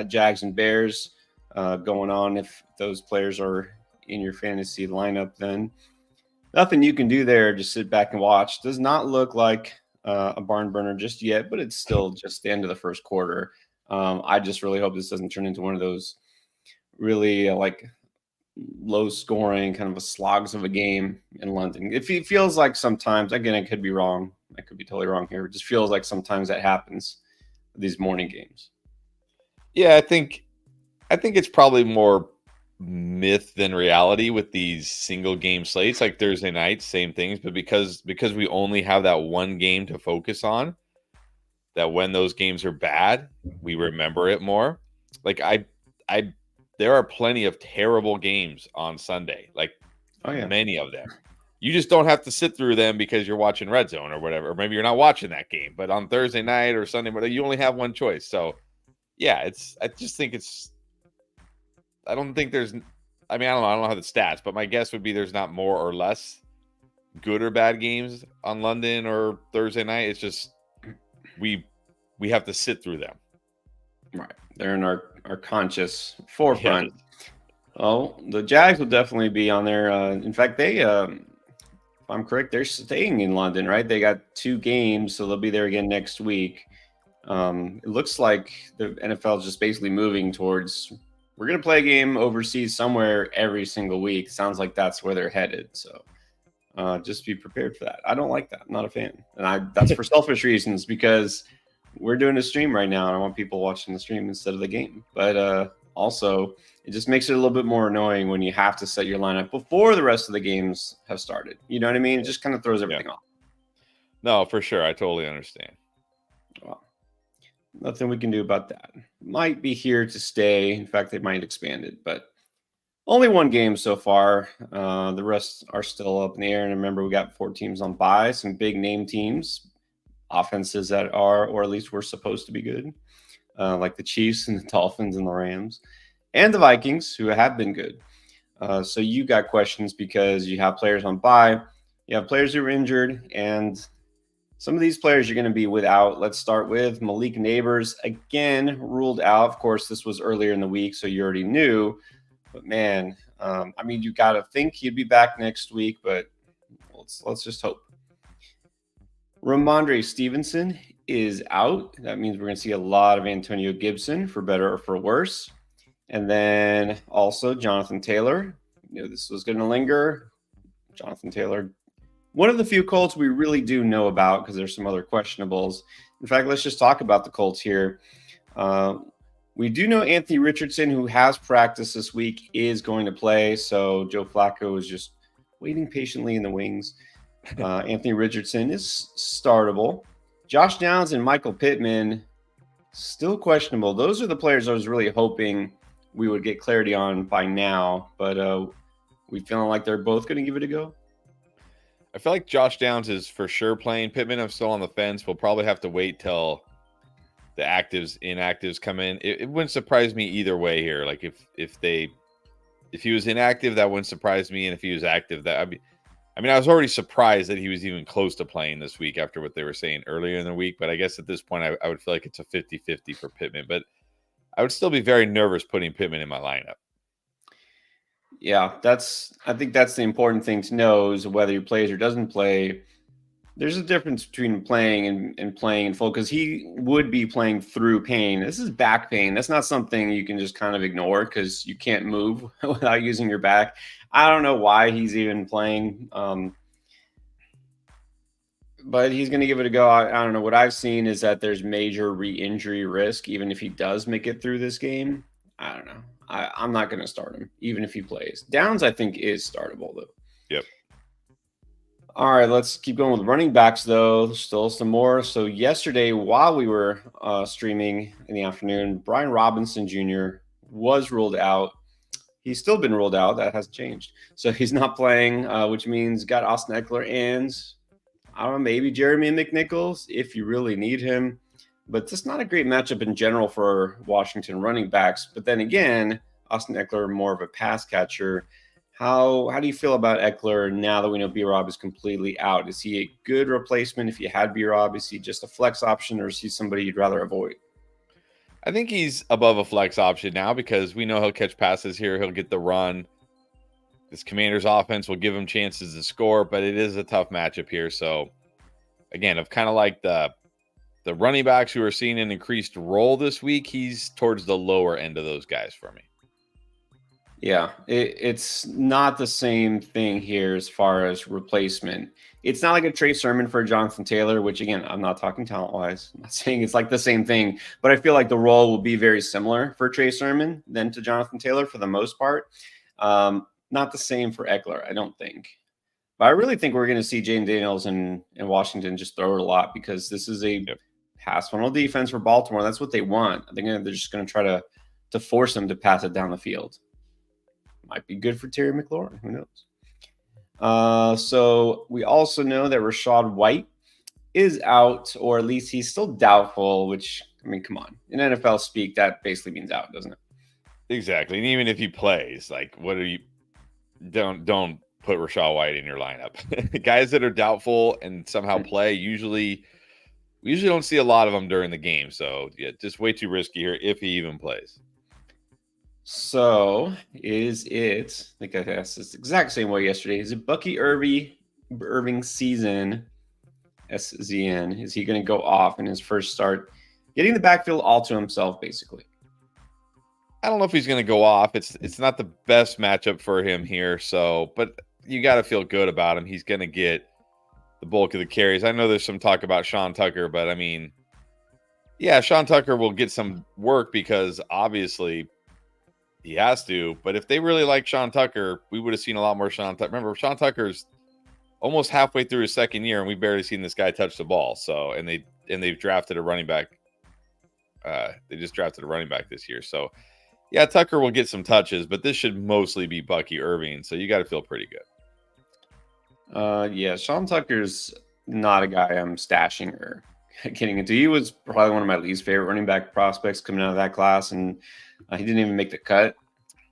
Jags and Bears going on. If those players are in your fantasy lineup, then nothing you can do there. Just sit back and watch. Does not look like a barn burner just yet, but it's still just the end of the first quarter. I just really hope this doesn't turn into one of those really like low scoring, kind of a slogs of a game in London. It feels like sometimes, again, I could be wrong. I could be totally wrong here. It just feels like sometimes that happens with these morning games. Yeah, I think it's probably more myth than reality with these single game slates. Like Thursday nights, same things, but because we only have that one game to focus on, that when those games are bad, we remember it more. Like I there are plenty of terrible games on Sunday, like Oh yeah. many of them. You just don't have to sit through them because you're watching Red Zone or whatever. Or maybe you're not watching that game, but on Thursday night or Sunday morning, you only have one choice. So yeah, I just think I don't think there's I don't know how the stats, but my guess would be there's not more or less good or bad games on London or Thursday night. It's just we have to sit through them. Right. They're in our conscious forefront. Yes. Oh, the Jags will definitely be on there. In fact, if I'm correct, they're staying in London, right? They got 2 games, so they'll be there again next week. It looks like the NFL is just basically moving towards we're going to play a game overseas somewhere every single week. Sounds like that's where they're headed. So just be prepared for that. I don't like that. I'm not a fan. And that's for selfish reasons because we're doing a stream right now and I want people watching the stream instead of the game. But also, it just makes it a little bit more annoying when you have to set your lineup before the rest of the games have started. You know what I mean? It just kind of throws everything off. No, for sure. I totally understand. Well, nothing we can do about that. Might be here to stay. In fact, they might expand it, but only one game so far. The rest are still up in the air. And remember, we got 4 teams on bye, some big name teams, offenses that are, or at least were supposed to be good, like the Chiefs and the Dolphins and the Rams, and the Vikings, who have been good. So you got questions because you have players on bye, you have players who are injured, and some of these players you're going to be without. Let's start with Malik Neighbors, again, ruled out. Of course, this was earlier in the week, so you already knew. But man, you got to think he'd be back next week, but let's just hope. Ramondre Stevenson is out. That means we're going to see a lot of Antonio Gibson, for better or for worse. And then also Jonathan Taylor. You knew this was going to linger. Jonathan Taylor, one of the few Colts we really do know about because there's some other questionables. In fact, let's just talk about the Colts here. We do know Anthony Richardson, who has practiced this week, is going to play. So Joe Flacco is just waiting patiently in the wings. Anthony Richardson is startable. Josh Downs and Michael Pittman, still questionable. Those are the players I was really hoping we would get clarity on by now. But we feeling like they're both going to give it a go? I feel like Josh Downs is for sure playing. Pittman, I'm still on the fence. We'll probably have to wait till the inactives come in. It wouldn't surprise me either way here. Like if he was inactive, that wouldn't surprise me. And if he was active, I was already surprised that he was even close to playing this week after what they were saying earlier in the week. But I guess at this point, I would feel like it's a 50-50 for Pittman. But I would still be very nervous putting Pittman in my lineup. Yeah, I think that's the important thing to know is whether he plays or doesn't play. There's a difference between playing and playing in full because he would be playing through pain. This is back pain. That's not something you can just kind of ignore because you can't move without using your back. I don't know why he's even playing, but he's going to give it a go. I don't know. What I've seen is that there's major re-injury risk even if he does make it through this game. I don't know. I'm not going to start him even if he plays. Downs, I think, is startable, though. Yep. All right, let's keep going with running backs, though. There's still some more. So yesterday, while we were streaming in the afternoon, Brian Robinson Jr. was ruled out. He's still been ruled out. That hasn't changed. So he's not playing, which means got Austin Eckler and, I don't know, maybe Jeremy McNichols if you really need him. But it's not a great matchup in general for Washington running backs. But then again, Austin Eckler, more of a pass catcher. How do you feel about Eckler now that we know B-Rob is completely out? Is he a good replacement if you had B-Rob? Is he just a flex option or is he somebody you'd rather avoid? I think he's above a flex option now because we know he'll catch passes here. He'll get the run. This Commanders offense will give him chances to score, but it is a tough matchup here. So again, of kind of like the running backs who are seeing an increased role this week, he's towards the lower end of those guys for me. Yeah, it's not the same thing here as far as replacement. It's not like a Trey Sermon for Jonathan Taylor, which again, I'm not talking talent-wise. I'm not saying it's like the same thing, but I feel like the role will be very similar for Trey Sermon than to Jonathan Taylor for the most part. Not the same for Eckler, I don't think. But I really think we're going to see Jane Daniels and Washington just throw it a lot because this is a pass funnel defense for Baltimore. That's what they want. I think they're just going to try to force them to pass it down the field. Might be good for Terry McLaurin. Who knows? So we also know that Rachaad White is out, or at least he's still doubtful, which, I mean, come on. In NFL speak, that basically means out, doesn't it? Exactly. And even if he plays, like, what are you – don't put Rachaad White in your lineup. Guys that are doubtful and somehow play, we usually don't see a lot of them during the game. So, yeah, just way too risky here if he even plays. So is it, I think I asked this exact same way yesterday, is it Bucky Irving season, SZN? Is he going to go off in his first start, getting the backfield all to himself, basically? I don't know if he's going to go off. It's not the best matchup for him here. So, but you got to feel good about him. He's going to get the bulk of the carries. I know there's some talk about Sean Tucker, but I mean, yeah, Sean Tucker will get some work because obviously he has to. But if they really like Sean Tucker, we would have seen a lot more Sean Tucker. Remember, Sean Tucker's almost halfway through his second year, and we've barely seen this guy touch the ball. So, and they've drafted a running back. They just drafted a running back this year. So, yeah, Tucker will get some touches, but this should mostly be Bucky Irving. So you got to feel pretty good. Yeah, Sean Tucker's not a guy I'm stashing or getting into. He was probably one of my least favorite running back prospects coming out of that class, and he didn't even make the cut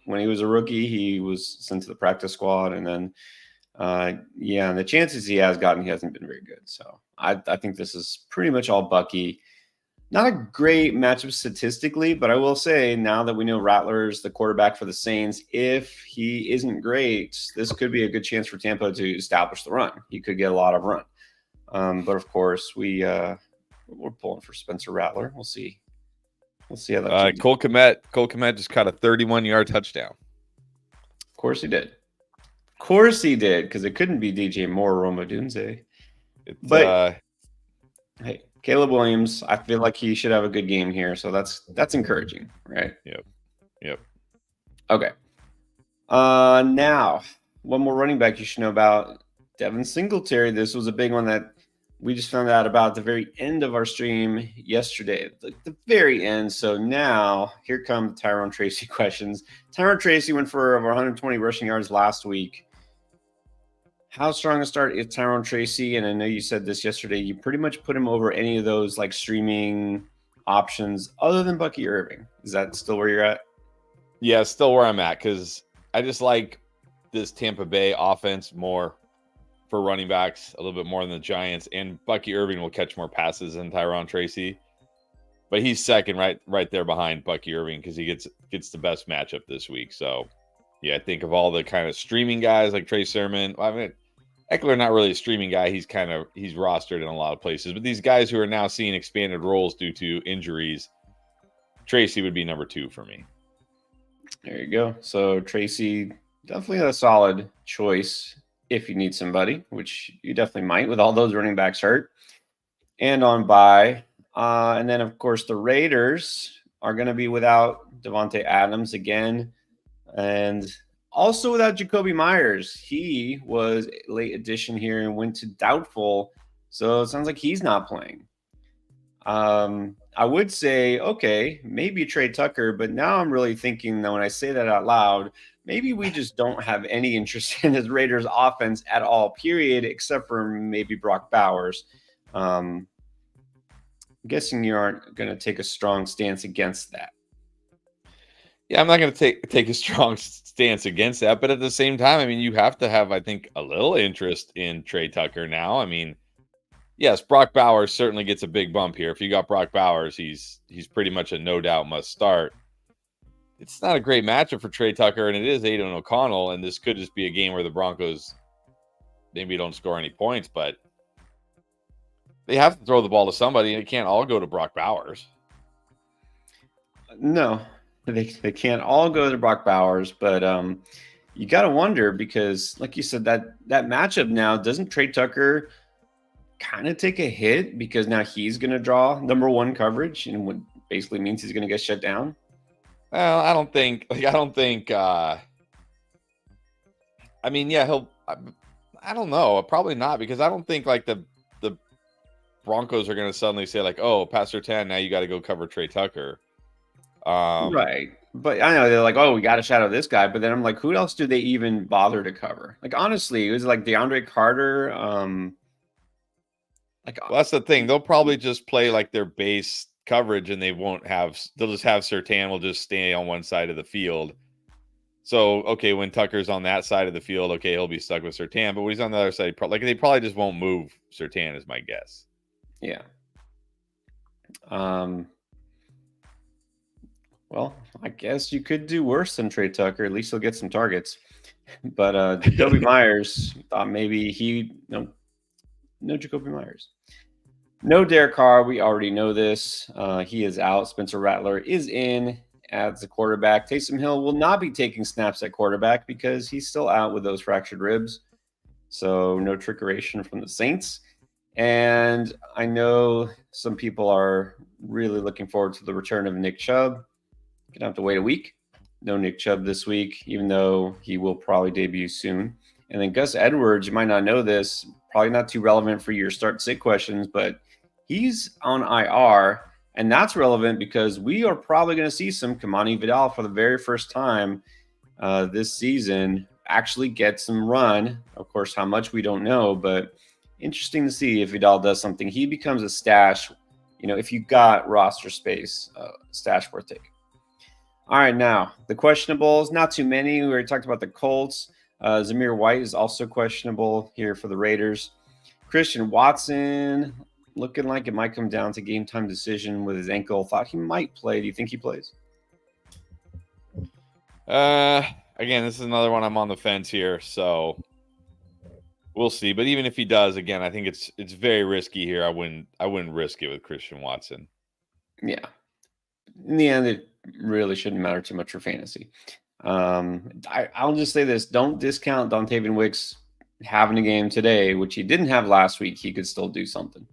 when he was a rookie. He was sent to the practice squad, and then, and the chances he has gotten, he hasn't been very good. So I think this is pretty much all Bucky. Not a great matchup statistically, but I will say now that we know Rattler's the quarterback for the Saints, if he isn't great, this could be a good chance for Tampa to establish the run. He could get a lot of run. But of course, we're pulling for Spencer Rattler. We'll see. We'll see how that. Cole Kmet just caught a 31-yard touchdown. Of course he did. Of course he did, because it couldn't be DJ Moore or Roma Dunze. But hey. Caleb Williams, I feel like he should have a good game here, so that's encouraging, right? Yep. Okay. Now, one more running back you should know about, Devin Singletary. This was a big one that we just found out about at the very end of our stream yesterday, the very end. So now, here come the Tyrone Tracy questions. Tyrone Tracy went for over 120 rushing yards last week. How strong a start is Tyrone Tracy? And I know you said this yesterday. You pretty much put him over any of those like streaming options other than Bucky Irving. Is that still where you're at? Yeah, still where I'm at because I just like this Tampa Bay offense more for running backs, a little bit more than the Giants. And Bucky Irving will catch more passes than Tyrone Tracy. But he's second right there behind Bucky Irving because he gets the best matchup this week. So, yeah, I think of all the kind of streaming guys like Trey Sermon. I mean, Eckler, not really a streaming guy. He's rostered in a lot of places. But these guys who are now seeing expanded roles due to injuries, Tracy would be number 2 for me. There you go. So Tracy, definitely a solid choice if you need somebody, which you definitely might with all those running backs hurt. And on bye. And then, of course, the Raiders are going to be without Devontae Adams again. And also without Jacoby Myers. He was a late addition here and went to doubtful. So it sounds like he's not playing. I would say, okay, maybe trade Tucker, but now I'm really thinking that when I say that out loud, maybe we just don't have any interest in this Raiders offense at all, period, except for maybe Brock Bowers. I'm guessing you aren't going to take a strong stance against that. Yeah, I'm not going to take a strong stance against that, but at the same time, I mean, you have to have, I think, a little interest in Trey Tucker now. I mean, yes, Brock Bowers certainly gets a big bump here. If you got Brock Bowers, he's pretty much a no doubt must start. It's not a great matchup for Trey Tucker, and it is Aiden O'Connell, and this could just be a game where the Broncos maybe don't score any points, but they have to throw the ball to somebody, and it can't all go to Brock Bowers. No, they can't all go to Brock Bowers, but you got to wonder because, like you said, that matchup now, doesn't Trey Tucker kind of take a hit because now he's going to draw number one coverage, and what basically means he's going to get shut down? Well, I don't think. I mean, yeah, he'll. I don't know. Probably not, because I don't think like the Broncos are going to suddenly say like, "Oh, Pastor 10, now you got to go cover Trey Tucker." Right. But I know they're like, "Oh, we got to shadow this guy," but then I'm like, who else do they even bother to cover? Like, honestly, it was like DeAndre Carter. Well, that's the thing. They'll probably just play like their base coverage, and they'll just have Surtain will just stay on one side of the field. So, okay, when Tucker's on that side of the field, okay, he'll be stuck with Surtain. But when he's on the other side, they probably just won't move Surtain, is my guess. Yeah. Well, I guess you could do worse than Trey Tucker. At least he'll get some targets. But Jacoby Myers thought maybe no Jacoby Myers. No Derek Carr. We already know this. He is out. Spencer Rattler is in as the quarterback. Taysom Hill will not be taking snaps at quarterback because he's still out with those fractured ribs. So no trickeration from the Saints. And I know some people are really looking forward to the return of Nick Chubb. Gonna have to wait a week. No Nick Chubb this week, even though he will probably debut soon. And then Gus Edwards, you might not know this, probably not too relevant for your start-sit questions, but he's on IR, and that's relevant because we are probably going to see some Kamani Vidal for the very first time this season actually get some run. Of course, how much we don't know, but interesting to see if Vidal does something. He becomes a stash, if you got roster space, stash worth taking. All right, now the questionables, not too many. We already talked about the Colts. Zamir White is also questionable here for the Raiders. Christian Watson looking like it might come down to game time decision with his ankle. Thought he might play. Do you think he plays? Again, this is another one I'm on the fence here, so we'll see. But even if he does, again, I think it's very risky here. I wouldn't risk it with Christian Watson. Yeah. In the end, it really shouldn't matter too much for fantasy. I'll just say this: don't discount Dontavian Wicks having a game today, which he didn't have last week. He could still do something.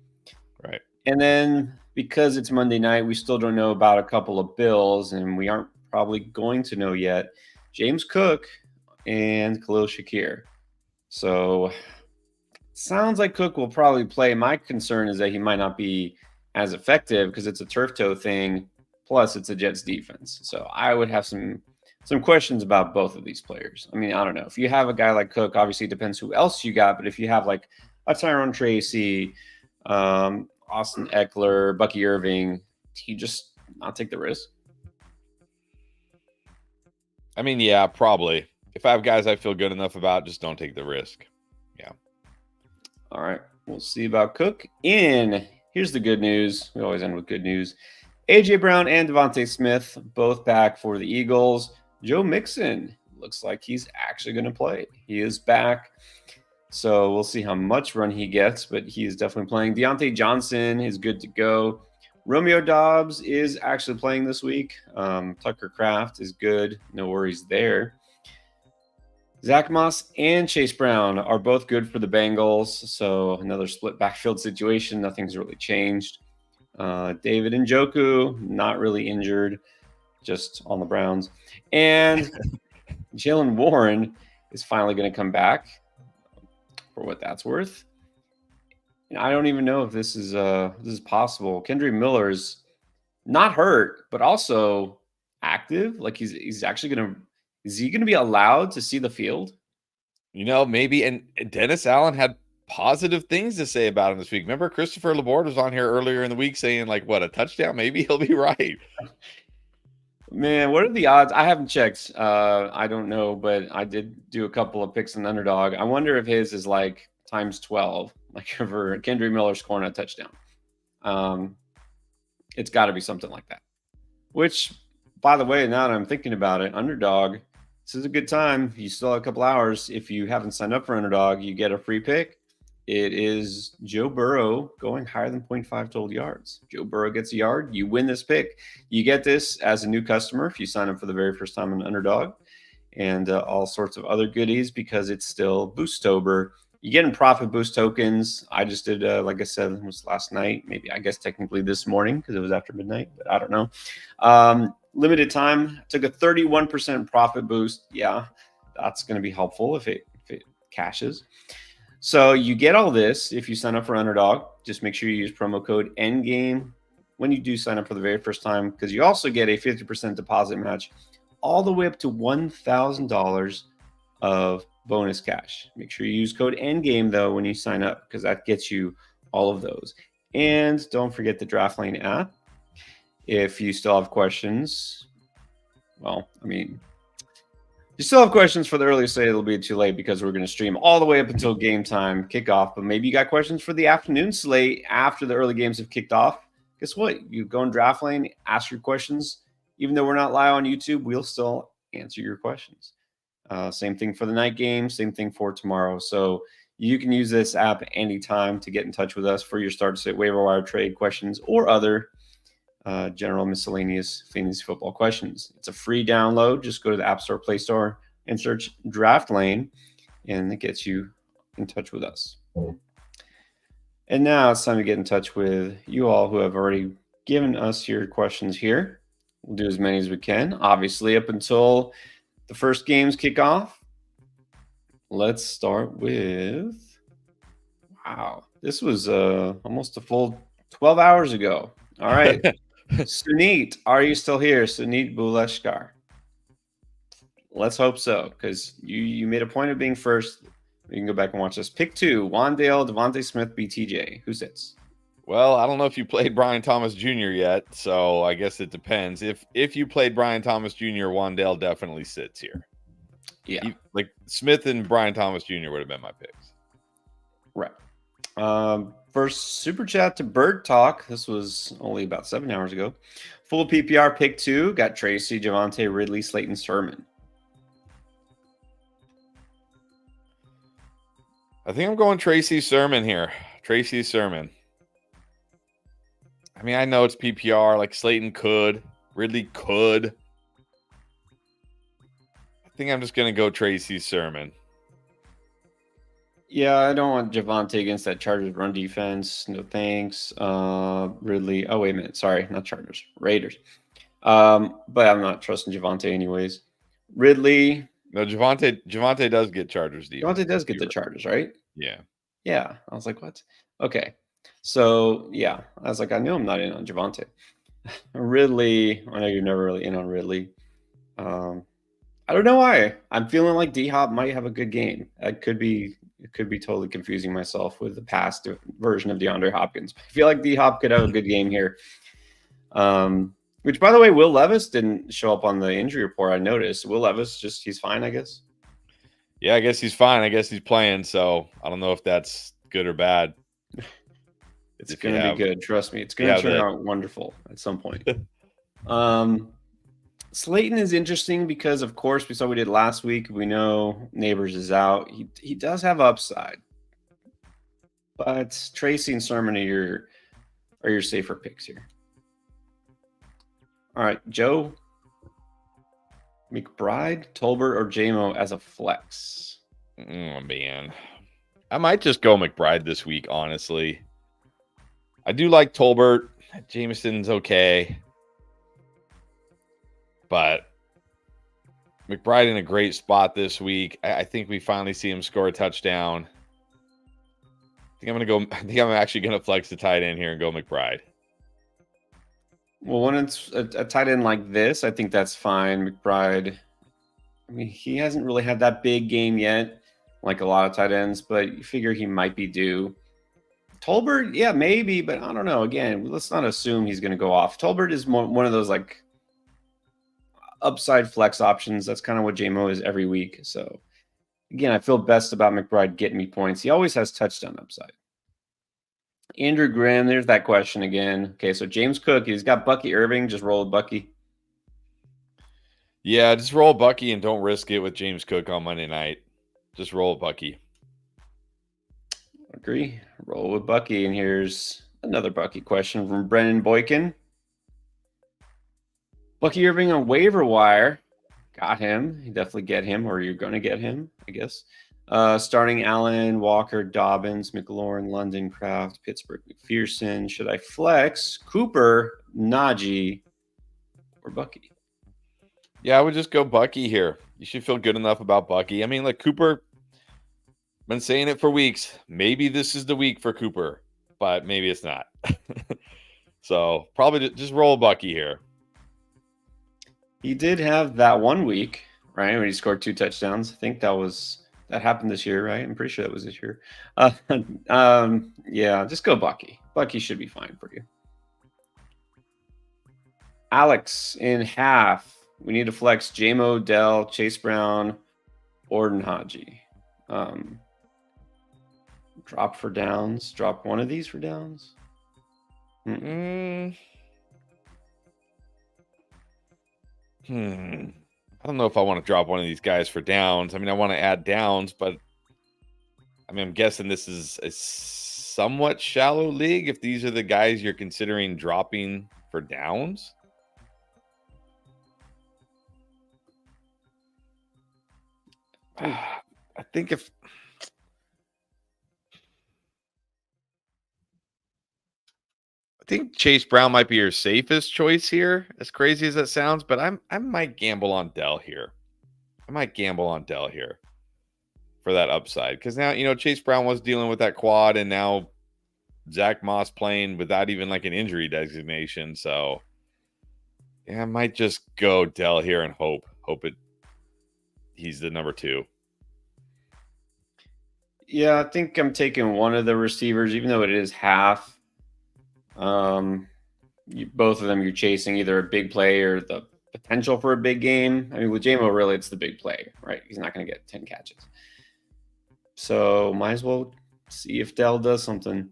Right. And then because it's Monday night, we still don't know about a couple of Bills, and we aren't probably going to know yet. James Cook and Khalil Shakir. So sounds like Cook will probably play. My concern is that he might not be as effective because it's a turf toe thing. Plus, it's a Jets defense. So I would have some questions about both of these players. I mean, I don't know. If you have a guy like Cook, obviously it depends who else you got. But if you have like a Tyrone Tracy, Austin Eckler, Bucky Irving, you just not take the risk? I mean, yeah, probably. If I have guys I feel good enough about, just don't take the risk. Yeah. All right. We'll see about Cook. Here's the good news. We always end with good news. A.J. Brown and Devontae Smith both back for the Eagles. Joe Mixon looks like he's actually going to play. He is back. So we'll see how much run he gets, but he is definitely playing. Deontay Johnson is good to go. Romeo Doubs is actually playing this week. Tucker Kraft is good. No worries there. Zach Moss and Chase Brown are both good for the Bengals. So another split backfield situation. Nothing's really changed. David Njoku, not really injured, just on the Browns. And Jaylen Warren is finally going to come back, for what that's worth. And I don't even know if this is possible. Kendry Miller's not hurt, but also active. Like he's actually is he going to be allowed to see the field? Maybe. And Dennis Allen had positive things to say about him this week. Remember, Christopher Laborde was on here earlier in the week saying like, what, a touchdown? Maybe he'll be right. Man, what are the odds? I haven't checked. I don't know, but I did do a couple of picks in Underdog. I wonder if his is like times 12. like for Kendry Miller scoring a touchdown. It's got to be something like that. Which, by the way, now that I'm thinking about it, Underdog, this is a good time. You still have a couple hours. If you haven't signed up for Underdog, you get a free pick. It is Joe Burrow going higher than 0.5 total yards. Joe Burrow gets a yard. You win this pick. You get this as a new customer if you sign up for the very first time on Underdog, and all sorts of other goodies because it's still Boostober. You get in profit boost tokens. I just did, like I said, it was last night. Maybe I guess technically this morning because it was after midnight, but I don't know. Limited time, took a 31% profit boost. Yeah, that's going to be helpful if it cashes. So you get all this if you sign up for Underdog. Just make sure you use promo code ENDGAME when you do sign up for the very first time, because you also get a 50% deposit match all the way up to $1,000 of bonus cash. Make sure you use code ENDGAME, though, when you sign up, because that gets you all of those. And don't forget the Draft Lane app. If you still have questions, well, I mean, you still have questions for the early slate, it'll be too late because we're going to stream all the way up until game time kickoff. But maybe you got questions for the afternoon slate after the early games have kicked off. Guess what? You go in Draft Lane, ask your questions. Even though we're not live on YouTube, we'll still answer your questions. Same thing for the night game, same thing for tomorrow. So you can use this app anytime to get in touch with us for your start sit waiver wire trade questions or other general miscellaneous fantasy football questions. It's a free download. Just go to the App Store, Play Store, and search Draft Lane, and it gets you in touch with us. And now it's time to get in touch with you all who have already given us your questions here. We'll do as many as we can, obviously, up until the first games kick off. Let's start with, wow, this was almost a full 12 hours ago. All right. Sunit, are you still here? Sunit Buleshkar. Let's hope so, because you made a point of being first. You can go back and watch this. Pick 2, Wandale, Devontae Smith, BTJ. Who sits? Well, I don't know if you played Brian Thomas Jr. yet, so I guess it depends. If you played Brian Thomas Jr., Wandale definitely sits here. Yeah. Like Smith and Brian Thomas Jr. would have been my picks. Right. First super chat to Bird Talk. This was only about 7 hours ago. Full PPR pick 2. Got Tracy, Javonte, Ridley, Slayton, Sermon. I think I'm going Tracy Sermon here. Tracy Sermon. I mean, I know it's PPR. Like Slayton could. Ridley could. I think I'm just going to go Tracy Sermon. Yeah, I don't want Javonte against that Chargers run defense. No thanks. Ridley. Oh, wait a minute. Sorry, not Chargers. Raiders. But I'm not trusting Javonte anyways. Ridley. No, Javonte does get Chargers defense. Javonte does get the Chargers, right? Yeah. Yeah. I was like, what? Okay. So, yeah. I was like, I knew I'm not in on Javonte. Ridley. I know you're never really in on Ridley. I don't know why. I'm feeling like D-Hop might have a good game. It could be totally confusing myself with the past version of DeAndre Hopkins. I feel like D-Hop could have a good game here. Which, by the way, Will Levis didn't show up on the injury report. I noticed. Will Levis, he's fine, I guess. Yeah, I guess he's fine. I guess he's playing. So I don't know if that's good or bad. It's going to be good. Trust me. It's going to turn out wonderful at some point. Slayton is interesting because, of course, we saw what we did last week. We know Neighbors is out. He does have upside. But Tracy and Sermon are your safer picks here. All right, Joe, McBride, Tolbert, or JMO as a flex? Oh, man. I might just go McBride this week, honestly. I do like Tolbert. Jameson's okay. But McBride in a great spot this week. I think we finally see him score a touchdown. I think I'm actually going to flex the tight end here and go McBride. Well, when it's a tight end like this, I think that's fine. McBride, I mean, he hasn't really had that big game yet, like a lot of tight ends, but you figure he might be due. Tolbert, yeah, maybe, but I don't know. Again, let's not assume he's going to go off. Tolbert is one of those like upside flex options. That's kind of what JMO is every week. So again, I feel best about McBride getting me points. He always has touchdown upside. Andrew Grimm, there's that question again. Okay, so James Cook, he's got Bucky Irving. Just roll with Bucky. Yeah, just roll Bucky and don't risk it with James Cook on Monday night. Just roll Bucky. Agree. Roll with Bucky. And here's another Bucky question from Brennan Boykin. Bucky Irving on waiver wire. Got him. You definitely get him, or you're going to get him, I guess. Starting Allen, Walker, Dobbins, McLaurin, London, Kraft, Pittsburgh, McPherson. Should I flex Cooper, Najee, or Bucky? Yeah, I would just go Bucky here. You should feel good enough about Bucky. I mean, like Cooper, been saying it for weeks. Maybe this is the week for Cooper, but maybe it's not. So probably just roll Bucky here. He did have that 1 week, right, when he scored 2 touchdowns. I think that happened this year, right? I'm pretty sure that was this year. Yeah, just go Bucky. Bucky should be fine for you. Alex in half. We need to flex J-Mo, Dell, Chase Brown, Orden Haji. Drop for downs. Drop one of these for downs. I don't know if I want to drop one of these guys for downs. I mean, I want to add downs, but I mean, I'm guessing this is a somewhat shallow league if these are the guys you're considering dropping for downs. I think Chase Brown might be your safest choice here, as crazy as that sounds, but I might gamble on Dell here. For that upside, because now Chase Brown was dealing with that quad, and now Zach Moss playing without even like an injury designation. So yeah, I might just go Dell here and hope he's the number 2. Yeah, I think I'm taking one of the receivers, even though it is half. Both of them you're chasing either a big play or the potential for a big game. I mean, with J-Mo, really, it's the big play, right? He's not going to get 10 catches. So might as well see if Dell does something.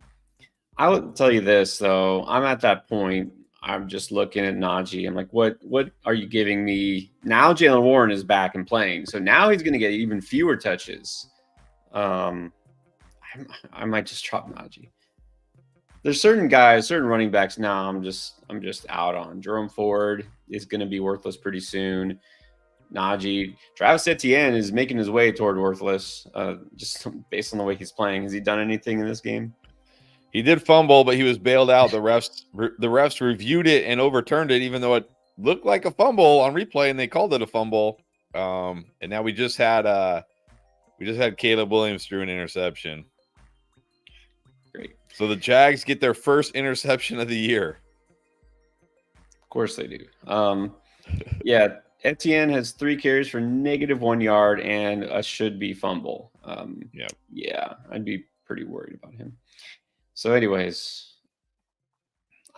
I would tell you this, though. I'm at that point. I'm just looking at Najee. I'm like, what are you giving me? Now Jalen Warren is back and playing. So now he's going to get even fewer touches. I might just drop Najee. There's certain guys, certain running backs now I'm just out on. Jerome Ford is going to be worthless pretty soon. Najee. Travis Etienne is making his way toward worthless, just based on the way he's playing. Has he done anything in this game? He did fumble, but he was bailed out. The refs reviewed it and overturned it, even though it looked like a fumble on replay, and they called it a fumble. And now we just had Caleb Williams through an interception. Great. So the Jags get their first interception of the year. Of course they do. Yeah, Etienne has 3 carries for -1 yard and a should-be fumble. Yeah, I'd be pretty worried about him. So anyways,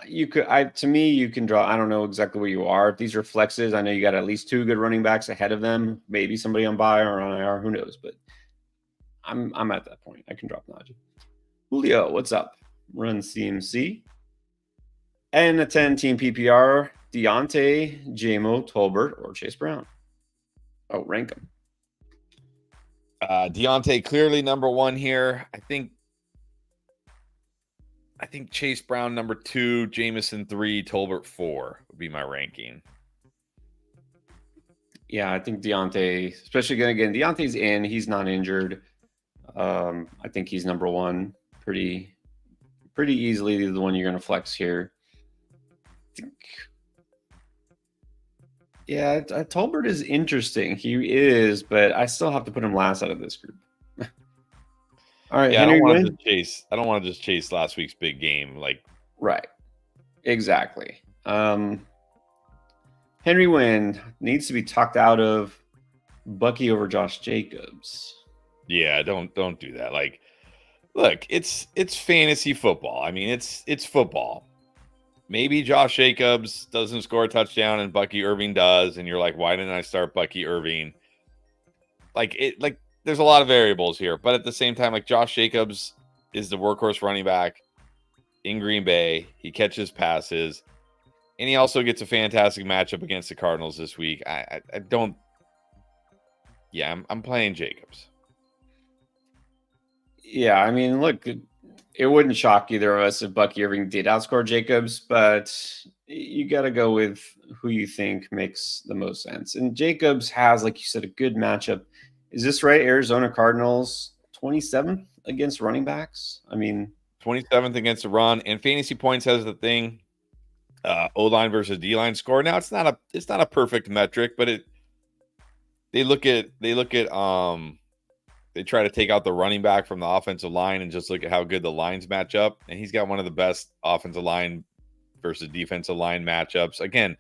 you can draw. I don't know exactly where you are. If these are flexes, I know you got at least 2 good running backs ahead of them. Maybe somebody on bye or on IR, who knows? But I'm at that point. I can drop Najee. Julio, what's up? Run CMC. And a 10-team PPR, Deontay, J-Mo, Tolbert, or Chase Brown. Oh, rank them. Deontay clearly number 1 here. I think Chase Brown number 2, Jameson 3, Tolbert 4 would be my ranking. Yeah, I think Deontay, especially again, Deontay's in. He's not injured. I think he's number 1 pretty easily. The one you're going to flex here. Yeah, Tolbert is interesting. He is, but I still have to put him last out of this group. All right, yeah, Henry I don't want to just chase last week's big game. Right, exactly. Henry Wynn needs to be talked out of Bucky over Josh Jacobs. Yeah, don't do that. Look, it's fantasy football. I mean, it's football. Maybe Josh Jacobs doesn't score a touchdown and Bucky Irving does, and you're like, why didn't I start Bucky Irving? There's a lot of variables here, but at the same time, Josh Jacobs is the workhorse running back. in Green Bay. He catches passes, and he also gets a fantastic matchup against the Cardinals this week. I don't. Yeah, I'm playing Jacobs. Yeah, I mean, look, it wouldn't shock either of us if Bucky Irving did outscore Jacobs, but you got to go with who you think makes the most sense. And Jacobs has, like you said, a good matchup. Is this right? Arizona Cardinals 27th against running backs. I mean, 27th against the run, and fantasy points has the thing. O-line versus D-line score. Now it's not a perfect metric, but they try to take out the running back from the offensive line and just look at how good the lines match up. And he's got one of the best offensive line versus defensive line matchups. Again,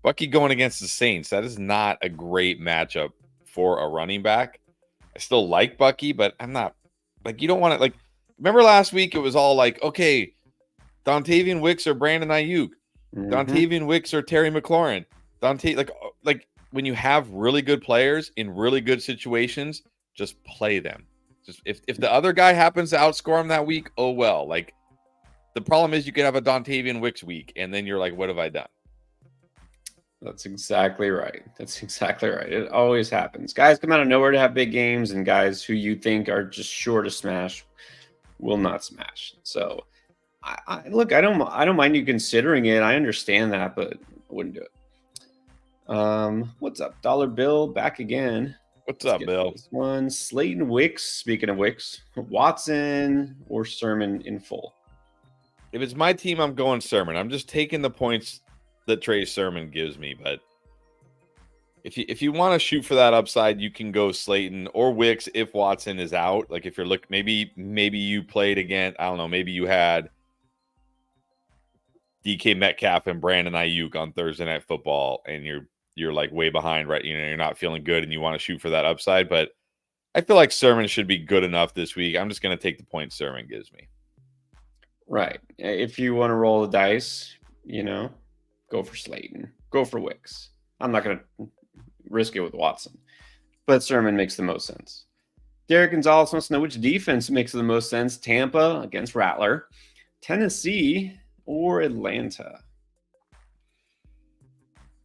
Bucky going against the Saints. That is not a great matchup for a running back. I still like Bucky, but I'm not like, you don't want to like, remember last week it was all like, okay, Dontavian Wicks or Brandon Ayuk, Dontavian Wicks or Terry McLaurin, like when you have really good players in really good situations, just play them. Just if the other guy happens to outscore him that week, oh well. Like the problem is you could have a Dontavian Wicks week, and then you're like, what have I done? That's exactly right. That's exactly right. It always happens. Guys come out of nowhere to have big games, and guys who you think are just sure to smash will not smash. So, look, I don't mind you considering it. I understand that, but I wouldn't do it. What's up, Dollar Bill? Back again. What's up, Bill? This one, Slayton Wicks. Speaking of Wicks, Watson or Sermon in full. If it's my team, I'm going Sermon. I'm just taking the points that Trey Sermon gives me. But if you want to shoot for that upside, you can go Slayton or Wicks if Watson is out. Like if you're maybe you played again. I don't know. Maybe you had DK Metcalf and Brandon Ayuk on Thursday Night Football, and you're like way behind, right? You know, you're not feeling good, and you want to shoot for that upside. But I feel like Sermon should be good enough this week. I'm just going to take the points Sermon gives me. Right. If you want to roll the dice, go for Slayton. Go for Wicks. I'm not going to risk it with Watson. But Sermon makes the most sense. Derek Gonzalez wants to know which defense makes the most sense. Tampa against Rattler, Tennessee, or Atlanta?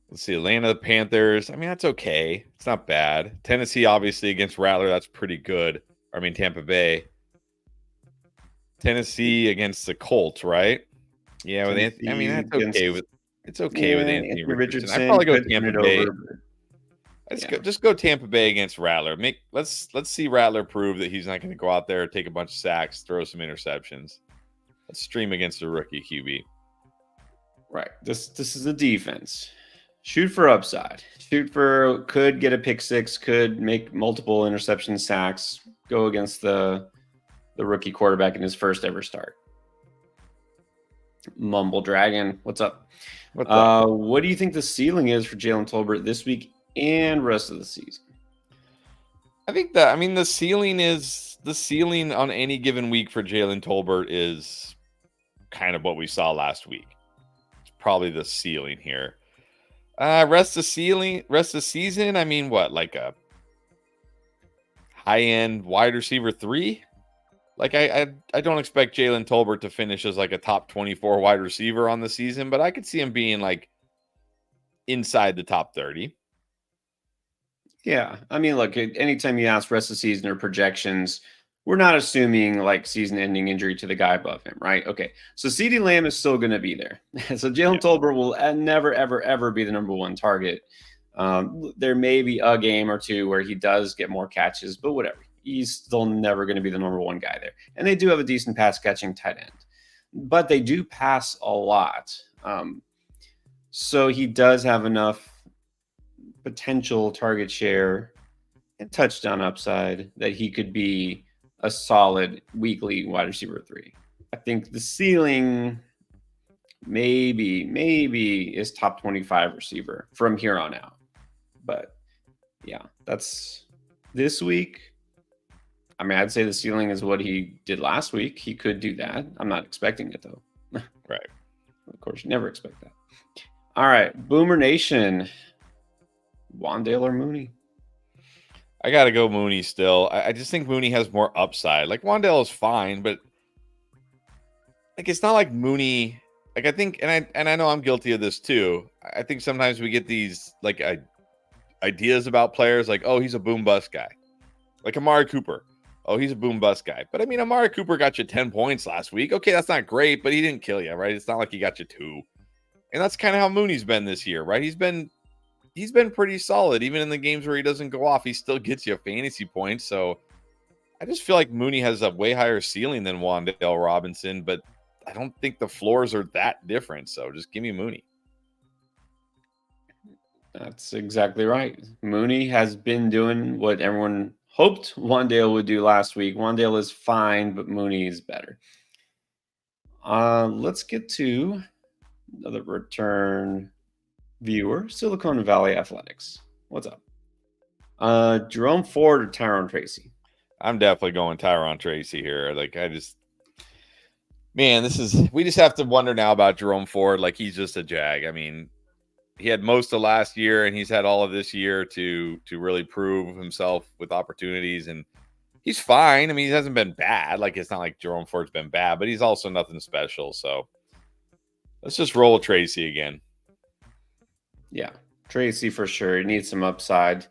Let's see. Atlanta Panthers. I mean, that's okay. It's not bad. Tennessee, obviously, against Rattler, that's pretty good. Tampa Bay. Tennessee against the Colts, right? Yeah, with Anthony. I mean, that's okay with Anthony Richardson. I'd probably go Tampa Bay. Just go Tampa Bay against Rattler. Let's see Rattler prove that he's not going to go out there, take a bunch of sacks, throw some interceptions. Let's stream against a rookie QB. Right. This is a defense. Shoot for upside. Could get a pick six, could make multiple interception sacks, go against the rookie quarterback in his first ever start. Mumble Dragon, what's up? What do you think the ceiling is for Jalen Tolbert this week and rest of the season? I think the ceiling on any given week for Jalen Tolbert is kind of what we saw last week. It's probably the ceiling here. Rest of season. I mean, what, like a high-end wide receiver 3? Like I don't expect Jalen Tolbert to finish as like a top 24 wide receiver on the season, but I could see him being like inside the top 30. Yeah. I mean, look, anytime you ask rest of the season or projections, we're not assuming like season-ending injury to the guy above him, right? Okay. So CeeDee Lamb is still going to be there. So Jalen Tolbert will never, ever, ever be the number one target. There may be a game or two where he does get more catches, but whatever. He's still never going to be the number one guy there. And they do have a decent pass-catching tight end. But they do pass a lot. So he does have enough potential target share and touchdown upside that he could be a solid weekly wide receiver 3. I think the ceiling maybe is top 25 receiver from here on out. But yeah, that's this week. I mean, I'd say the ceiling is what he did last week. He could do that. I'm not expecting it though. Right. Of course, you never expect that. All right, Boomer Nation. Wandale or Mooney? I got to go Mooney still. I just think Mooney has more upside. Like Wandale is fine, but like it's not like Mooney. Like I think, and I know I'm guilty of this too. I think sometimes we get these like ideas about players, like, oh, he's a boom bust guy, like Amari Cooper. Oh, he's a boom bust guy. But I mean, Amari Cooper got you 10 points last week. Okay, that's not great, but he didn't kill you, right? It's not like he got you 2. And that's kind of how Mooney's been this year, right? He's been pretty solid. Even in the games where he doesn't go off, he still gets you fantasy points. So I just feel like Mooney has a way higher ceiling than Wan'Dale Robinson, but I don't think the floors are that different. So just give me Mooney. That's exactly right. Mooney has been doing what everyone hoped Wandale would do last week. Wandale is fine, but Mooney is better. Let's get to another return viewer, Silicon Valley Athletics. What's up? Jerome Ford or Tyrone Tracy? I'm definitely going Tyron Tracy here. Like we just have to wonder now about Jerome Ford. Like he's just a jag. I mean, he had most of last year and he's had all of this year to really prove himself with opportunities, and he's fine. I mean, he hasn't been bad. Like it's not like Jerome Ford's been bad, but he's also nothing special. So let's just roll Tracy again. Yeah, Tracy for sure. He needs some upside.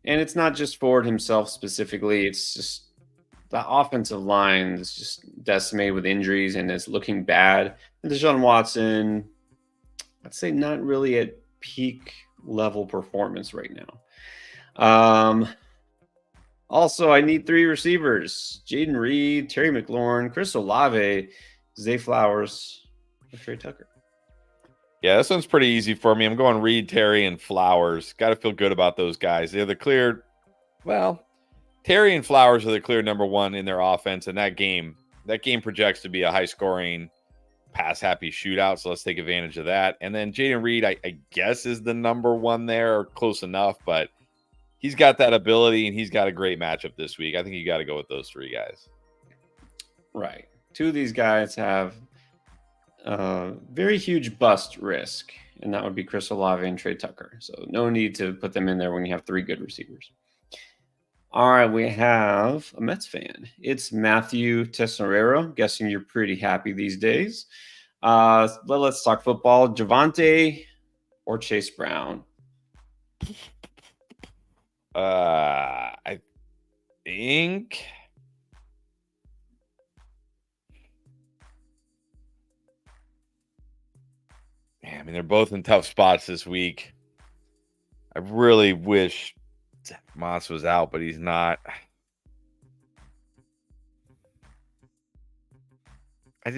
And it's not just Ford himself specifically. It's just the offensive line is just decimated with injuries and is looking bad. And Deshaun Watson, I'd say not really at peak level performance right now. Also, I need 3 receivers: Jaden Reed, Terry McLaurin, Chris Olave, Zay Flowers, or Trey Tucker. Yeah, this one's pretty easy for me. I'm going Reed, Terry, and Flowers. Got to feel good about those guys. They're the clear, well, Terry and Flowers are the clear number 1 in their offense, and that game projects to be a high-scoring, pass-happy shootout, so let's take advantage of that. And then Jaden Reed, I guess, is the number 1 there, or close enough, but he's got that ability, and he's got a great matchup this week. I think you got to go with those 3 guys. Right. 2 of these guys have very huge bust risk, and that would be Chris Olave and Trey Tucker. So no need to put them in there when you have 3 good receivers. All right, we have a Mets fan. It's Matthew Tesorero. Guessing you're pretty happy these days. Let's talk football. Javonte or Chase Brown? I think I mean, they're both in tough spots this week. I really wish Moss was out, but he's not. I'm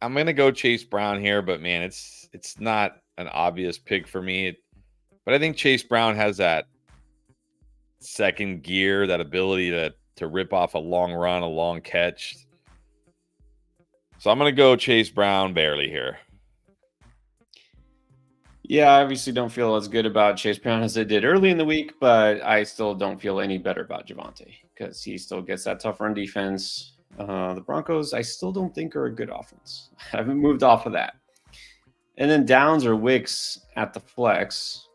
gonna go Chase Brown here, but man, it's not an obvious pick for me. But I think Chase Brown has that second gear, that ability to rip off a long run, a long catch. So I'm gonna go Chase Brown barely here. Yeah, I obviously don't feel as good about Chase Brown as I did early in the week, but I still don't feel any better about Javonte because he still gets that tough run defense. The Broncos, I still don't think are a good offense. I haven't moved off of that. And then Downs or Wicks at the flex.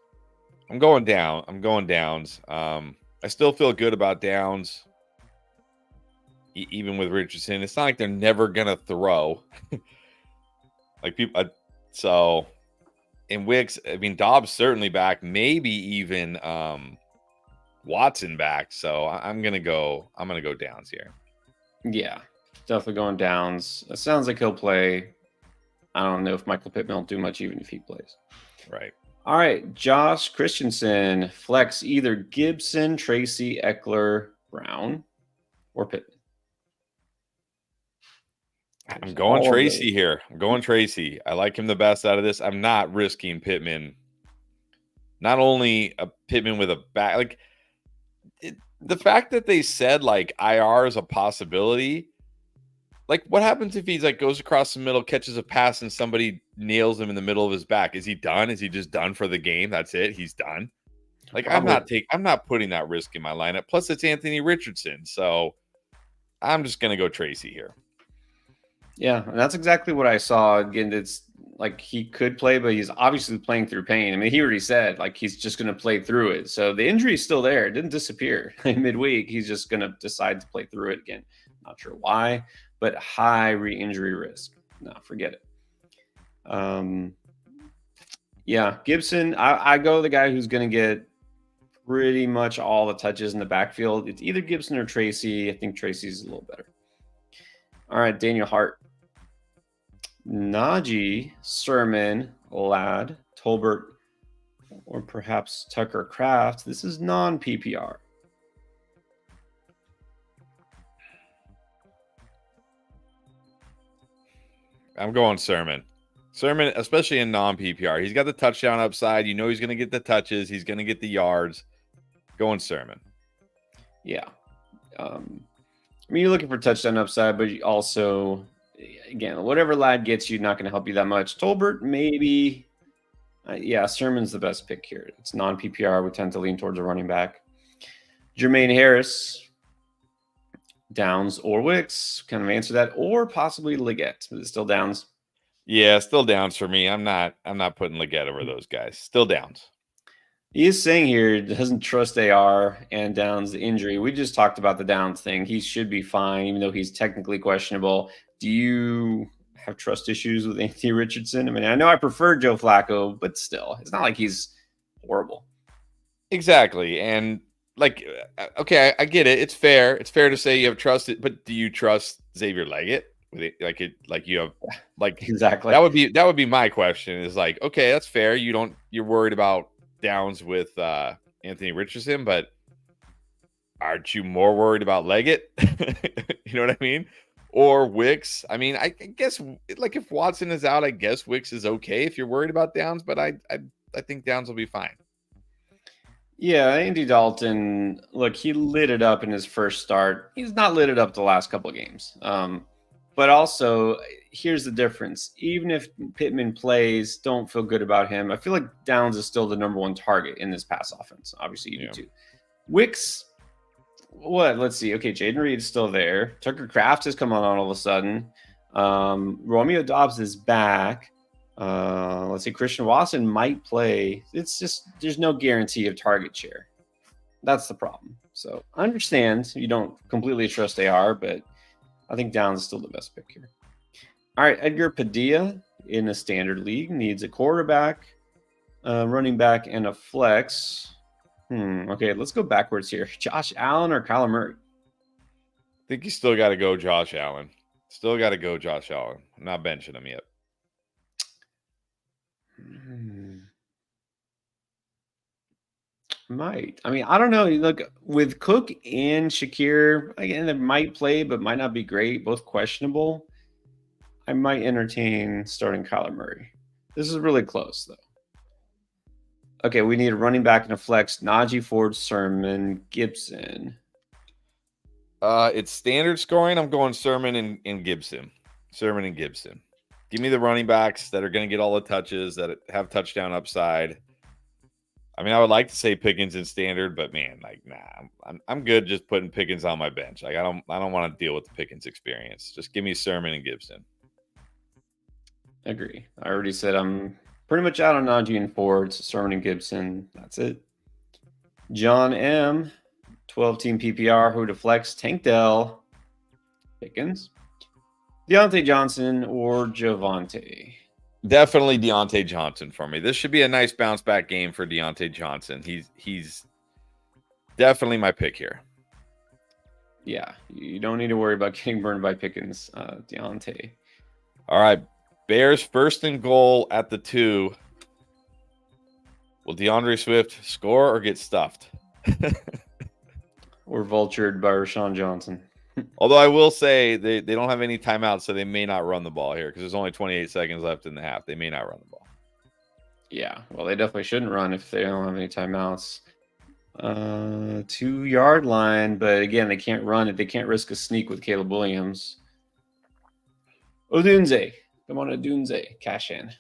I'm going Downs. I still feel good about Downs, even with Richardson. It's not like they're never gonna throw. Like people, so. And Wicks, I mean, Dobbs certainly back, maybe even Watson back. So I'm gonna go Downs here. Yeah, definitely going Downs. It sounds like he'll play. I don't know if Michael Pittman will do much even if he plays. Right. All right, Josh Christensen, flex either Gibson, Tracy, Eckler, Brown, or Pittman. I'm going Tracy here. I'm going Tracy. I like him the best out of this. I'm not risking Pittman. Not only a Pittman with a back, like the fact that they said like IR is a possibility. Like, what happens if he's like goes across the middle, catches a pass, and somebody nails him in the middle of his back? Is he done? Is he just done for the game? That's it. He's done. Like, probably. I'm not putting that risk in my lineup. Plus, it's Anthony Richardson, so I'm just gonna go Tracy here. Yeah, and that's exactly what I saw. Again, it's like he could play, but he's obviously playing through pain. I mean, he already said like he's just going to play through it. So the injury is still there. It didn't disappear in midweek. He's just going to decide to play through it again. Not sure why, but high re-injury risk. no, forget it. Yeah, Gibson. I go the guy who's going to get pretty much all the touches in the backfield. It's either Gibson or Tracy. I think Tracy's a little better. All right, Daniel Hart, Najee, Sermon, Ladd, Tolbert, or perhaps Tucker Kraft. This is non-PPR. I'm going Sermon. Sermon, especially in non-PPR. He's got the touchdown upside. You know he's going to get the touches. He's going to get the yards. Going Sermon. Yeah. I mean, you're looking for touchdown upside, but you also, again, whatever Ladd gets you, not going to help you that much. Tolbert, maybe. Yeah, Sermon's the best pick here. It's non-PPR. We tend to lean towards a running back. Jermaine Harris, Downs or Wicks, kind of answer that, or possibly Leggett. Is it still Downs? Yeah, still Downs for me. I'm not putting Leggett over those guys. Still Downs. He is saying here he doesn't trust AR and Downs the injury. We just talked about the Downs thing. He should be fine, even though he's technically questionable. Do you have trust issues with Anthony Richardson? I mean, I know I prefer Joe Flacco, but still, it's not like he's horrible. Exactly. And like, okay, I get it. It's fair. It's fair to say you have trusted, but do you trust Xavier Leggett? Like you have, like, Exactly. That would be my question. Is like, okay, that's fair. You're worried about Downs with Anthony Richardson, but aren't you more worried about Leggett? You know what I mean? Or Wicks? I mean, I guess like if Watson is out, I guess Wicks is okay if you're worried about Downs, but I think Downs will be fine. Yeah, Andy Dalton, look, he lit it up in his first start. He's not lit it up the last couple of games. But also, here's the difference. Even if Pittman plays, don't feel good about him. I feel like Downs is still the number one target in this pass offense. Obviously, you do too. Wicks, what? Let's see. Okay, Jaden Reed's still there. Tucker Kraft has come on all of a sudden. Romeo Dobbs is back. Let's see. Christian Watson might play. It's just there's no guarantee of target share. That's the problem. So I understand you don't completely trust AR, but I think Downs is still the best pick here. All right, Edgar Padilla in a standard league needs a quarterback, running back, and a flex. Okay, let's go backwards here. Josh Allen or Kyler Murray? I think you still got to go Josh Allen. Still got to go Josh Allen. I'm not benching him yet. Might. I mean, I don't know. Look, with Cook and Shakir, again, they might play, but might not be great. Both questionable. I might entertain starting Kyler Murray. This is really close, though. Okay, we need a running back and a flex. Najee, Ford, Sermon, Gibson. It's standard scoring. I'm going Sermon and Gibson. Sermon and Gibson. Give me the running backs that are going to get all the touches, that have touchdown upside. I mean, I would like to say Pickens in standard, but man, like, nah, I'm good just putting Pickens on my bench. Like, I don't want to deal with the Pickens experience. Just give me Sermon and Gibson. Agree. I already said I'm pretty much out on Najee and Ford, so Sermon and Gibson. That's it. John M, 12-team PPR, who to flex? Tank Dell, Pickens, Deontay Johnson, or Javonte? Definitely Deontay Johnson for me. This should be a nice bounce back game for Deontay Johnson. He's definitely my pick here. Yeah, you don't need to worry about getting burned by Pickens, Deontay. All right, Bears first and goal at the 2. Will DeAndre Swift score or get stuffed? Or vultured by Rashawn Johnson. Although I will say they don't have any timeouts, so they may not run the ball here because there's only 28 seconds left in the half. They may not run the ball. Yeah, well, they definitely shouldn't run if they don't have any timeouts. 2-yard line, but again, they can't run it. They can't risk a sneak with Caleb Williams. Odunze. Come on, Odunze. Cash in.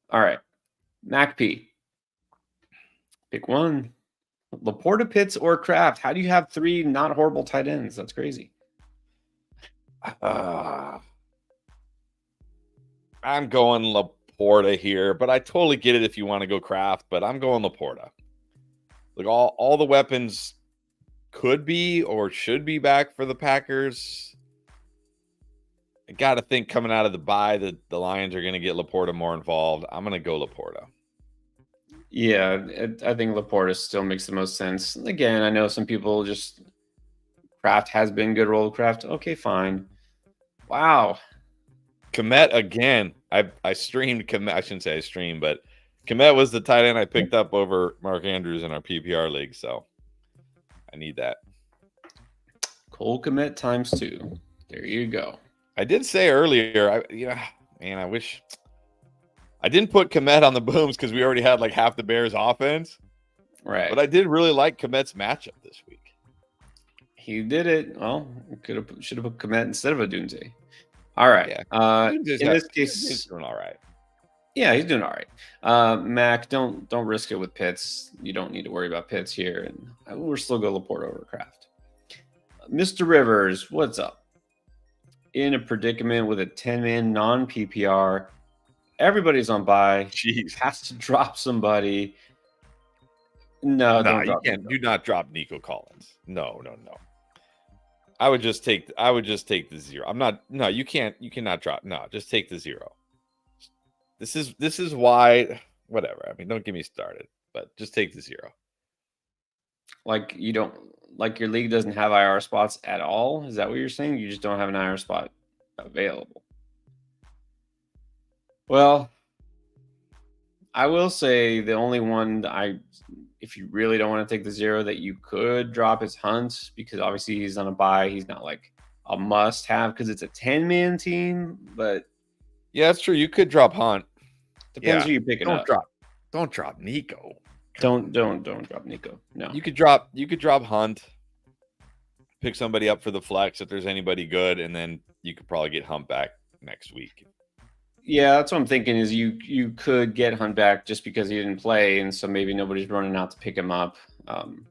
All right. Mac P. Pick one. Laporta, Pitts, or Kraft. How do you have 3 not horrible tight ends? That's crazy. I'm going Laporta here, but I totally get it if you want to go Kraft, but I'm going Laporta. Like all the weapons could be or should be back for the Packers. I got to think coming out of the bye that the Lions are going to get Laporta more involved. I'm going to go Laporta. Yeah, I think Laporta still makes the most sense. Again, I know some people just Kraft has been good role Kraft. Okay, fine. Wow. Kmet again. I streamed Kmet. I shouldn't say I streamed, but Kmet was the tight end I picked up over Mark Andrews in our PPR league. So I need that. Cole Kmet ×2. There you go. I did say earlier, I wish I didn't put Kmet on the booms because we already had like half the Bears offense. Right. But I did really like Kmet's matchup this week. He did it. Well, should have put Kmet instead of a Dunze. All right. Yeah. In this case, he's doing all right. Yeah, he's doing all right. Mac, don't risk it with Pitts. You don't need to worry about Pitts here, and we're still go Laporta over Kraft. Mr. Rivers, what's up? In a predicament with a 10-man non-PPR. Everybody's on bye. Jeez. Has to drop somebody. No, you can't. Do not drop Nico Collins. No. I would just take the 0. I'm not. No, you can't. You cannot drop. No, just take the 0. This is why. Whatever. I mean, don't get me started. But just take the 0. Like you don't like your league doesn't have IR spots at all. Is that what you're saying? You just don't have an IR spot available. Well, I will say the only one if you really don't want to take the 0 that you could drop is Hunt, because obviously he's on a bye. He's not like a must have because it's a 10-man team, but yeah, that's true. You could drop Hunt. Depends who you're picking up. Don't drop Nico. Don't drop Nico. No. You could drop Hunt. Pick somebody up for the flex if there's anybody good, and then you could probably get Hunt back next week. Yeah, that's what I'm thinking is you could get Hunt back just because he didn't play, and so maybe nobody's running out to pick him up. And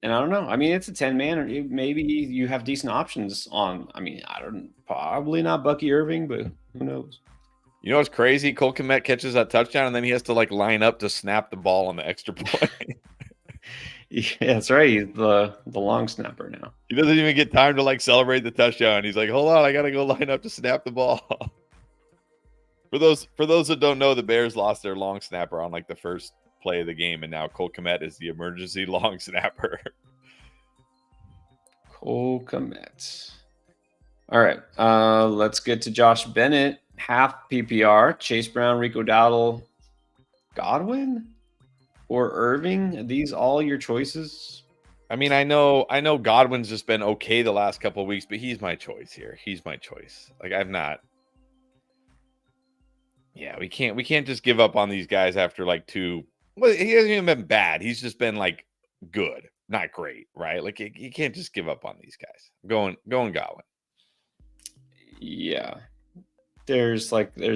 I don't know. I mean, it's a 10-man. Maybe you have decent options on. I mean, probably not Bucky Irving, but who knows? You know what's crazy? Cole Kmet catches that touchdown, and then he has to like line up to snap the ball on the extra point. Yeah, that's right. He's the long snapper now. He doesn't even get time to like celebrate the touchdown. He's like, hold on, I gotta go line up to snap the ball. For those that don't know, the Bears lost their long snapper on like the first play of the game, and now Cole Kmet is the emergency long snapper. Cole Kmet. All right, let's get to Josh Bennett. Half PPR. Chase Brown, Rico Dowdle, Godwin, or Irving. Are these all your choices? I mean, I know Godwin's just been okay the last couple of weeks, but he's my choice here. He's my choice. Like I've not. Yeah, we can't just give up on these guys after like 2. Well, he hasn't even been bad. He's just been like good, not great, right? Like you can't just give up on these guys. Going Godwin. Yeah. There's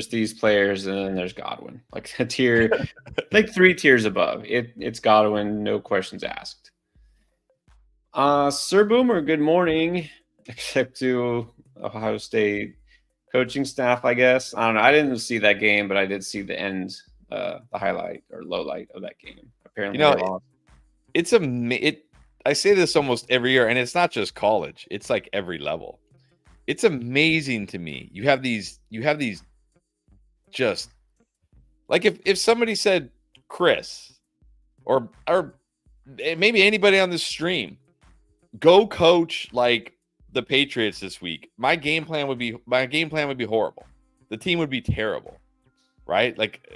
these players and then there's Godwin. Like a tier, like 3 tiers above. It's Godwin, no questions asked. Sir Boomer, good morning. Except to Ohio State coaching staff, I guess. I don't know. I didn't see that game, but I did see the end, the highlight or low light of that game. Apparently, they lost. I say this almost every year, and it's not just college. It's like every level. It's amazing to me. You have these just like if somebody said Chris or maybe anybody on this stream, go coach like the Patriots this week. My game plan would be horrible. The team would be terrible, right? Like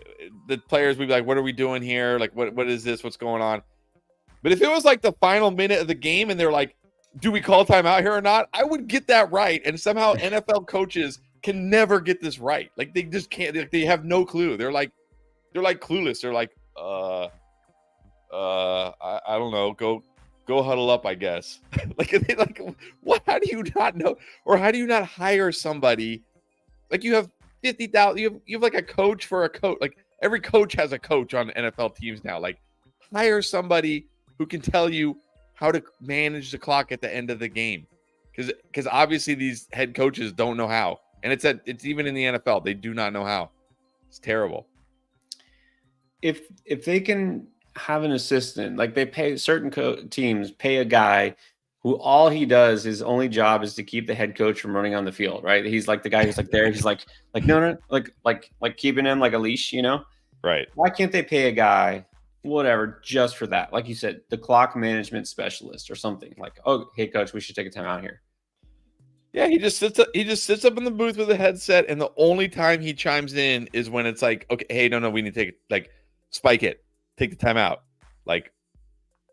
the players would be like, "What are we doing here? Like, what is this? What's going on?" But if it was like the final minute of the game and they're like, do we call timeout here or not? I would get that right. And somehow NFL coaches can never get this right. Like they just can't. They have no clue. They're like clueless. They're like, I don't know. Go huddle up, I guess. like what? How do you not know? Or how do you not hire somebody? Like you have 50,000. You have like a coach for a coach. Like every coach has a coach on NFL teams now. Like hire somebody who can tell you how to manage the clock at the end of the game, because obviously these head coaches don't know how, and it's even in the NFL they do not know how. It's terrible. If they can have an assistant, like they pay certain teams pay a guy who all he does, his only job is to keep the head coach from running on the field, right? He's like the guy who's like there. He's like no, like keeping him like a leash, you know? Right. Why can't they pay a guy, whatever, just for that? Like you said, the clock management specialist or something. Like, oh, hey coach, we should take a time out here. Yeah, he just sits up. He just sits up in the booth with a headset, and the only time he chimes in is when it's like, okay, hey, no, we need to take it. Like, spike it, take the time out, like,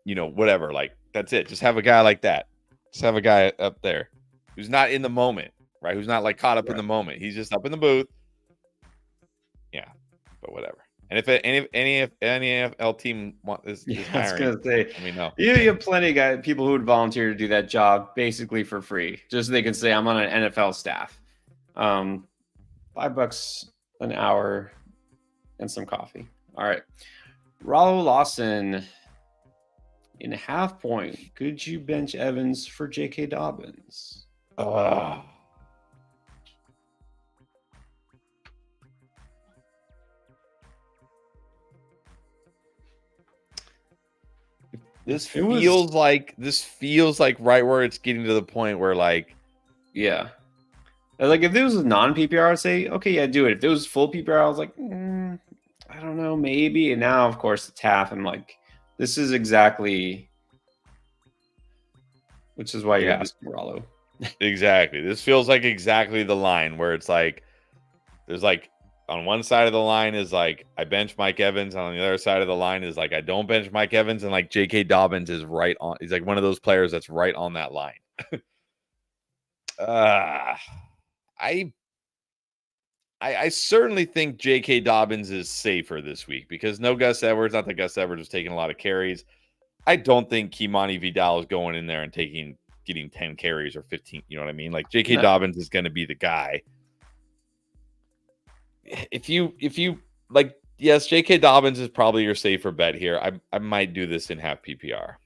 whatever. Like, that's it. Just have a guy like that. Just have a guy up there who's not in the moment, right? Who's not like caught up in the moment. He's just up in the booth. Yeah, but whatever. And if any NFL team is I was hiring, gonna say, let me know. you have plenty of people who would volunteer to do that job basically for free, just so they can say I'm on an NFL staff. $5 an hour and some coffee. All right, Rollo Lawson in half point. Could you bench Evans for J.K. Dobbins? This feels like right where it's getting to the point where yeah, like if it was a non PPR, I'd say okay, yeah, do it. If it was full PPR, I was like, I don't know, maybe. And now, of course, it's half. I'm like, this is exactly, which is why you're asking Rollo. Exactly. This feels like exactly the line where it's like there's like on one side of the line is like I bench Mike Evans, and on the other side of the line is like I don't bench Mike Evans, and like J.K. Dobbins is right on. He's like one of those players that's right on that line. I certainly think J.K. Dobbins is safer this week because no Gus Edwards. Not that Gus Edwards was taking a lot of carries. I don't think Kimani Vidal is going in there and getting 10 carries or 15. You know what I mean? Like J.K. Dobbins is going to be the guy. If you like, yes, J.K. Dobbins is probably your safer bet here. I might do this in half PPR.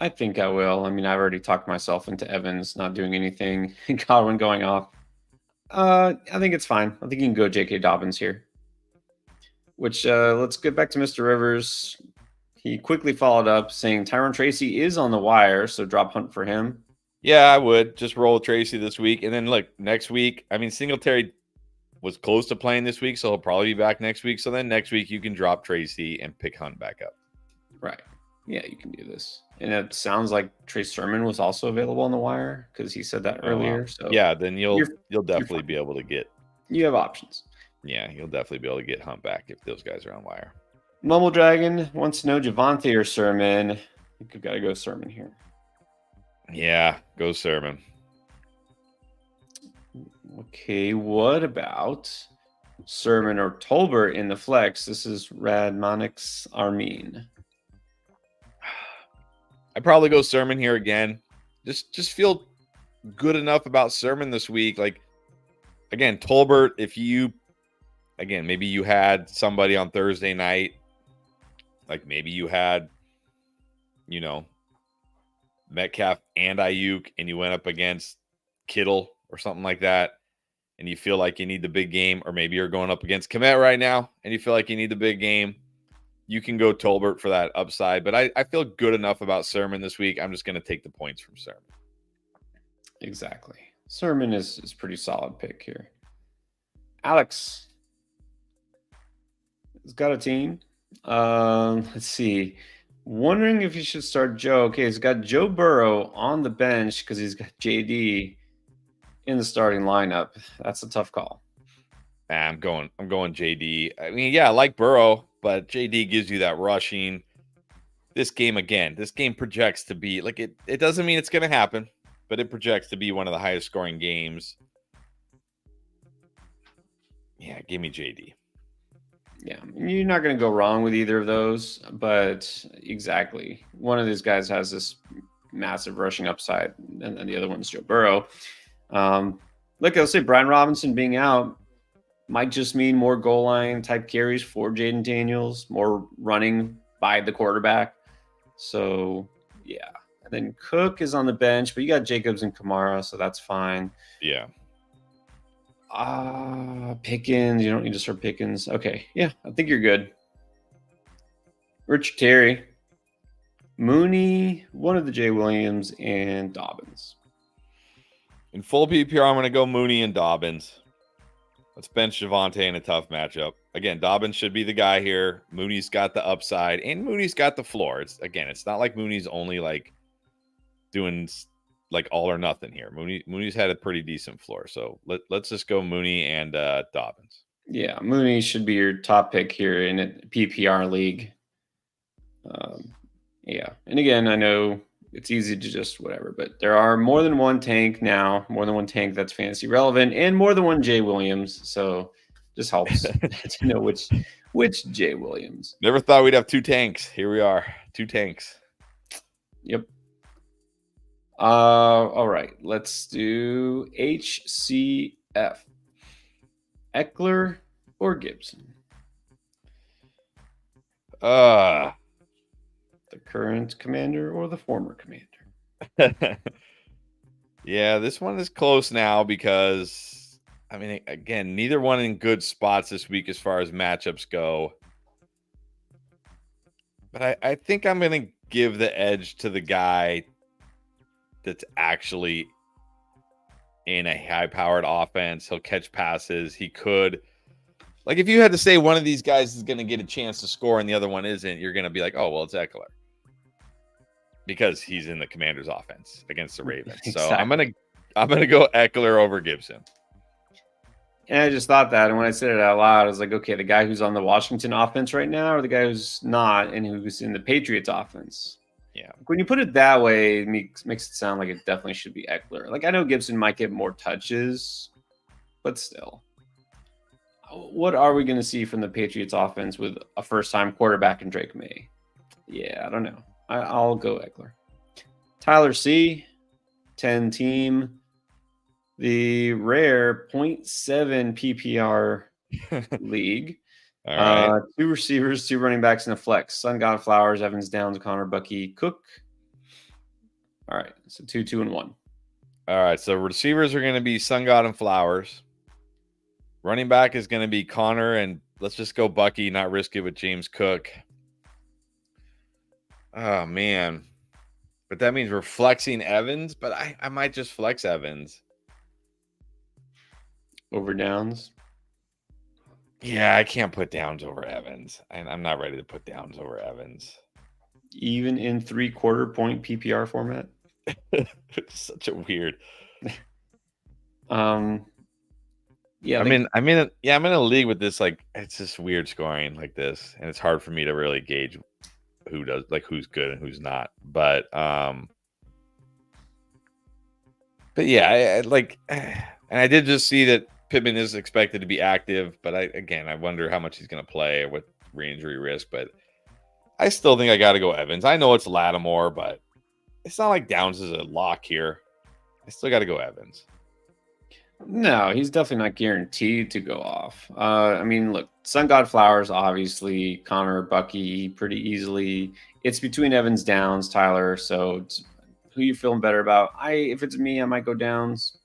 I think I will. I mean, I've already talked myself into Evans not doing anything, Godwin going off. I think it's fine. I think you can go J.K. Dobbins here. Which let's get back to Mr. Rivers. He quickly followed up saying Tyrone Tracy is on the wire, so drop Hunt for him. Yeah, I would just roll Tracy this week, and then look next week. I mean, Singletary was close to playing this week, so he'll probably be back next week. So then next week you can drop Tracy and pick Hunt back up. Right. Yeah, you can do this. And it sounds like Trey Sermon was also available on the wire because he said that earlier. Wow. So yeah, then you'll definitely be able to get. You have options. Yeah, you'll definitely be able to get Hunt back if those guys are on wire. Mumble Dragon wants to know Javonte or Sermon. I think we've got to go Sermon here. Yeah, go Sermon. Okay, what about Sermon or Tolbert in the flex? This is Radmonix Armin. I probably go Sermon here again. Just feel good enough about Sermon this week. Like, again, Tolbert, maybe you had somebody on Thursday night, like maybe you had, Metcalf and Ayuk, and you went up against Kittle or something like that, and you feel like you need the big game, or maybe you're going up against Kmet right now, and you feel like you need the big game. You can go Tolbert for that upside, but I feel good enough about Sermon this week. I'm just going to take the points from Sermon. Exactly. Sermon is pretty solid pick here. Alex has got a team. Let's see. Wondering if you should start Joe. Okay, he's got Joe Burrow on the bench because he's got JD in the starting lineup. That's a tough call. I'm going JD. I mean, yeah, I like Burrow, but JD gives you that rushing. This game projects to be like it doesn't mean it's going to happen, but it projects to be one of the highest scoring games. Yeah, give me JD. Yeah, you're not going to go wrong with either of those, but exactly. One of these guys has this massive rushing upside, and then the other one's Joe Burrow. Look, I'll say Brian Robinson being out might just mean more goal line type carries for Jaden Daniels, more running by the quarterback. So, yeah. And then Cook is on the bench, but you got Jacobs and Kamara, so that's fine. Yeah. Pickens. You don't need to start Pickens. Okay. Yeah, I think you're good. Richard Terry. Mooney, one of the Jay Williams, and Dobbins. In full PPR, I'm going to go Mooney and Dobbins. Let's bench Javonte in a tough matchup. Again, Dobbins should be the guy here. Mooney's got the upside, and Mooney's got the floor. It's not like Mooney's only like doing like all or nothing here. Mooney's had a pretty decent floor. So let's just go Mooney and Dobbins. Yeah, Mooney should be your top pick here in a PPR league. Yeah, and again, I know it's easy to just whatever, but there are more than one tank now, more than one tank that's fantasy relevant, and more than one Jay Williams. So just helps to know which Jay Williams. Never thought we'd have two tanks. Here we are, two tanks. Yep. All right, let's do HCF. Eckler or Gibson? The current commander or the former commander? Yeah, this one is close now because, I mean, again, neither one in good spots this week as far as matchups go. But I think I'm going to give the edge to the guy that's actually in a high-powered offense. He'll catch passes. He could. Like, if you had to say one of these guys is going to get a chance to score and the other one isn't, you're going to be like, oh, well, it's Eckler. Because he's in the Commander's offense against the Ravens. Exactly. So I'm gonna go Eckler over Gibson. And I just thought that, and when I said it out loud, I was like, okay, the guy who's on the Washington offense right now, or the guy who's not and who's in the Patriots offense. Yeah. When you put it that way, it makes it sound like it definitely should be Eckler. Like, I know Gibson might get more touches, but still. What are we going to see from the Patriots offense with a first-time quarterback in Drake May? Yeah, I don't know. I'll go Eckler. Tyler C, 10 team. The rare 0.7 PPR league. All right. 2 receivers, 2 running backs, and a flex. Sun God, Flowers, Evans, Downs, Connor, Bucky, Cook. All right. So 2, 2, and 1. All right. So receivers are going to be Sun God and Flowers. Running back is going to be Connor, and let's just go Bucky, not risk it with James Cook. Oh, man. But that means we're flexing Evans, but I might just flex Evans. Over Downs? Yeah, I can't put Downs over Evans. I'm not ready to put Downs over Evans. Even in 3/4 point PPR format? It's such a weird. Yeah, I'm in a league with this, like, it's just weird scoring like this, and it's hard for me to really gauge who's good and who's not. But yeah, and I did just see that Pittman is expected to be active, but I wonder how much he's going to play with re-injury risk. But I still think I got to go Evans. I know it's Lattimore, but it's not like Downs is a lock here. I still got to go Evans. No, he's definitely not guaranteed to go off. I mean, look, Sun God Flowers, obviously, Connor, Bucky, pretty easily. It's between Evans, Downs, Tyler. So it's who you feeling better about? If it's me, I might go Downs.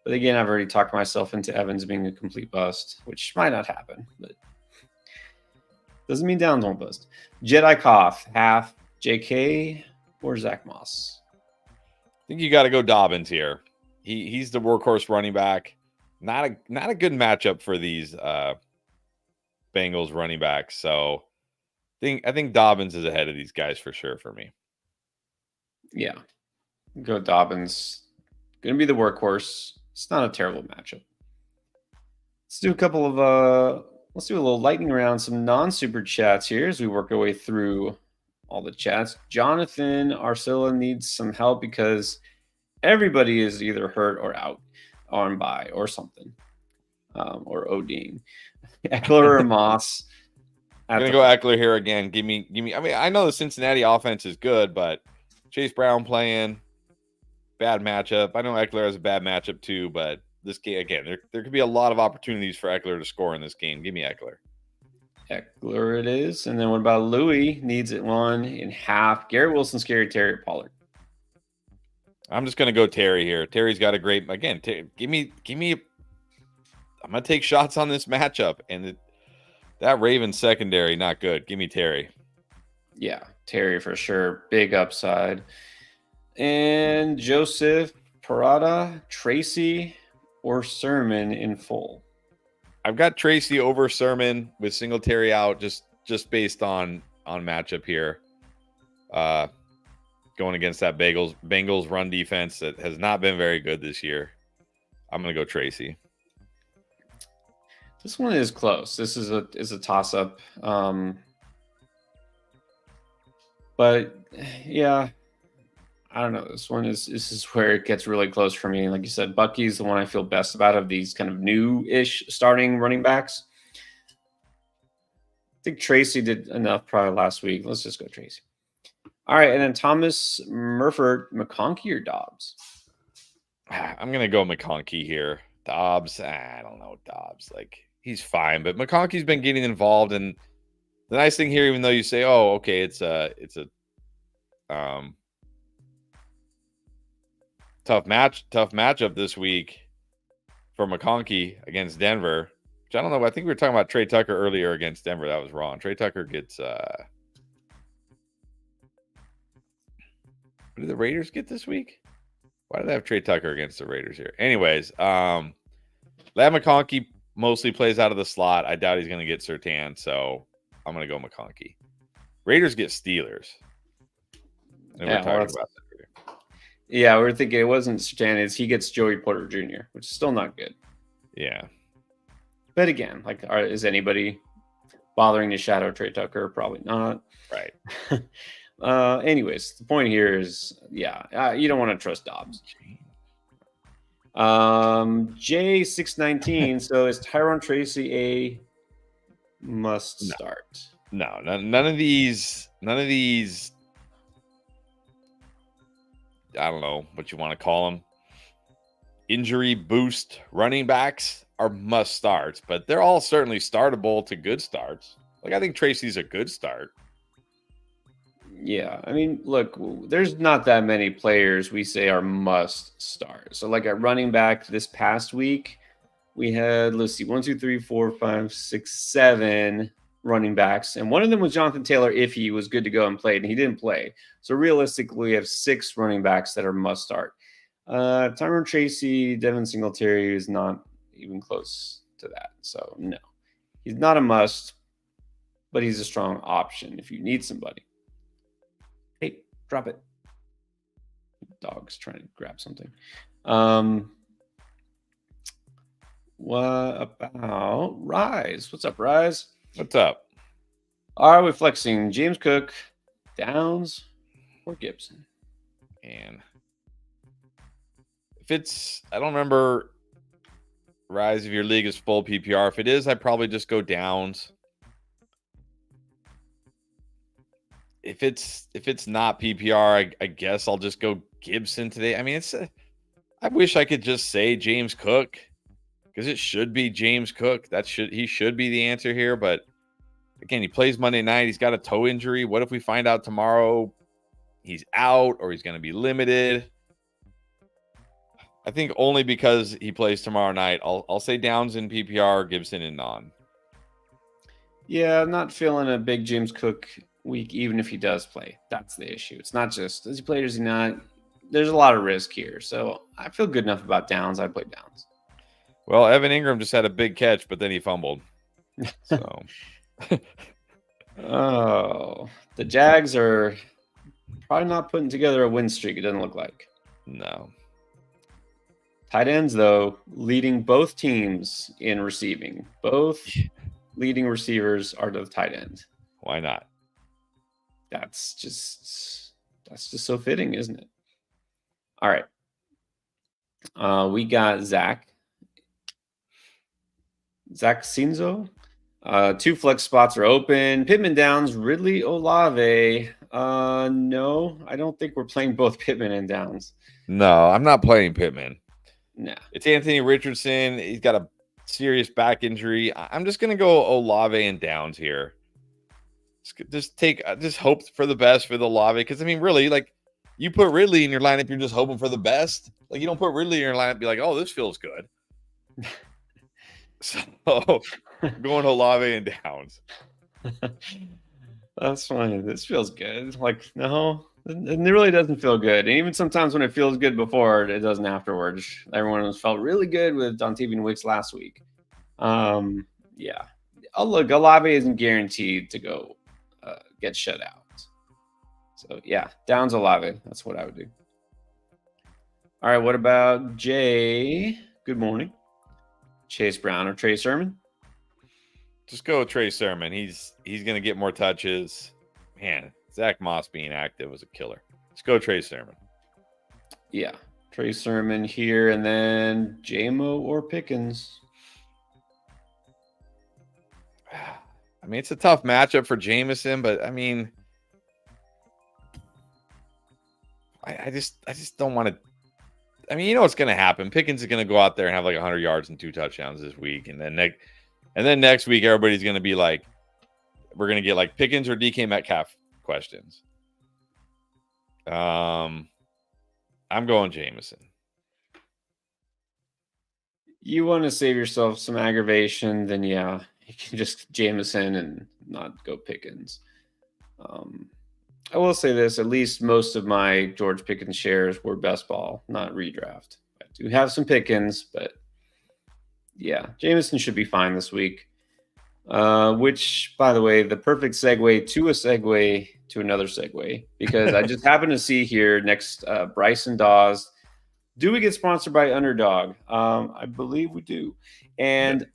But again, I've already talked myself into Evans being a complete bust, which might not happen, but doesn't mean Downs won't bust. Jedi Koff, half JK or Zach Moss? I think you got to go Dobbins here. He's the workhorse running back. Not a good matchup for these Bengals running backs. So I think Dobbins is ahead of these guys for sure for me. Yeah. Go Dobbins. Gonna be the workhorse. It's not a terrible matchup. Let's do let's do a little lightning round, some non-super chats here as we work our way through all the chats. Jonathan Arcilla needs some help because everybody is either hurt or out on bye or something, or ODing. Eckler or Moss? I'm gonna go Eckler here again. Give me. I mean, I know the Cincinnati offense is good, but Chase Brown playing, bad matchup. I know Eckler has a bad matchup too, but this game again, there could be a lot of opportunities for Eckler to score in this game. Give me Eckler. Eckler it is. And then what about Louis? Needs it 1.5. Garrett Wilson, Scary Terry, Pollard. I'm just gonna go Terry here. Terry's got a great again. Give me. I'm gonna take shots on this matchup, and that Ravens secondary not good. Give me Terry. Yeah, Terry for sure. Big upside. And Joseph, Parada, Tracy, or Sermon in full. I've got Tracy over Sermon with Singletary out, just based on matchup here. Going against that Bengals run defense that has not been very good this year. I'm gonna go Tracy. This one is close. This is a toss up. But yeah, I don't know. This is where it gets really close for me. Like you said, Bucky's the one I feel best about of these kind of new-ish starting running backs. I think Tracy did enough probably last week. Let's just go Tracy. All right, and then Thomas, Murphy, McConkey, or Dobbs? I'm gonna go McConkey here. Dobbs, I don't know. Dobbs, like he's fine, but McConkey's been getting involved, and the nice thing here, even though you say, "Oh, okay, it's a tough matchup this week for McConkey against Denver," which I don't know. I think we were talking about Trey Tucker earlier against Denver. That was wrong. Trey Tucker gets. What did the Raiders get this week? Why did they have Trey Tucker against the Raiders here? Anyways, Lad McConkey mostly plays out of the slot. I doubt he's going to get Surtain, so I'm going to go McConkey. Raiders get Steelers. And Yeah, we're talking about that here. Yeah, we were thinking it wasn't Surtain. It's he gets Joey Porter Jr., which is still not good. Yeah. But again, like, is anybody bothering to shadow Trey Tucker? Probably not. Right. Anyways, the point here is, you don't want to trust Dobbs. J619. So is Tyrone Tracy a must start? No, none of these. I don't know what you want to call them. Injury boost running backs are must starts, but they're all certainly startable to good starts. Like I think Tracy's a good start. Yeah, I mean, look, there's not that many players we say are must start. So, like at running back this past week, we had 1, 2, 3, 4, 5, 6, 7 running backs, and one of them was Jonathan Taylor if he was good to go and played, and he didn't play. So realistically, we have 6 running backs that are must start. Tyrone Tracy, Devin Singletary is not even close to that. So no, he's not a must, but he's a strong option if you need somebody. Hey, drop it. Dog's trying to grab something. What about Rise? What's up, Rise? What's up? Are we flexing James Cook, Downs, or Gibson? And if it's, I don't remember, Rise, if your league is full PPR. If it is, I'd probably just go Downs. If it's not PPR, I guess I'll just go Gibson today. I mean, I wish I could just say James Cook because it should be James Cook. He should be the answer here. But again, he plays Monday night. He's got a toe injury. What if we find out tomorrow he's out or he's going to be limited? I think only because he plays tomorrow night. I'll say Downs in PPR, Gibson in non. Yeah, I'm not feeling a big James Cook week, even if he does play. That's the issue. It's not just does he play or does he not. There's a lot of risk here. So I feel good enough about Downs. I play Downs. Well, Evan Ingram just had a big catch, but then he fumbled. So oh, the Jags are probably not putting together a win streak. It doesn't look like. No. Tight ends, though, leading both teams in receiving. Both leading receivers are the tight end. Why not? That's just so fitting, isn't it? All right. We got Zach Cinzo. 2 flex spots are open. Pittman Downs, Ridley Olave. No, I don't think we're playing both Pittman and Downs. No, I'm not playing Pittman. No. It's Anthony Richardson. He's got a serious back injury. I'm just going to go Olave and Downs here. Just hope for the best for the Olave. Because, I mean, really, like, you put Ridley in your lineup, you're just hoping for the best. Like, you don't put Ridley in your lineup and be like, oh, this feels good. So, going Olave and Downs. That's funny. This feels good. Like, no, it really doesn't feel good. And even sometimes when it feels good before, it doesn't afterwards. Everyone has felt really good with Dontavian Wicks last week. Yeah. Oh, look, Olave isn't guaranteed to go get shut out. So, yeah, Downs Olave. That's what I would do. All right, what about Jay? Good morning. Chase Brown or Trey Sermon? Just go with Trey Sermon. He's going to get more touches. Man, Zach Moss being active was a killer. Let's go Trey Sermon. Yeah, Trey Sermon here, and then JMO or Pickens. I mean, it's a tough matchup for Jameson, but I mean, I just don't want to. I mean, you know what's going to happen. Pickens is going to go out there and have like 100 yards and 2 touchdowns this week, and then next week everybody's going to be like, we're going to get like Pickens or DK Metcalf questions. I'm going Jameson. You want to save yourself some aggravation, then yeah, you can just Jameson and not go Pickens. I will say this, at least most of my George Pickens shares were best ball, not redraft. I do have some Pickens, but yeah, Jameson should be fine this week. Which, by the way, the perfect segue to a segue to another segue, because I just happen to see here next Bryson Dawes. Do we get sponsored by Underdog? I believe we do. And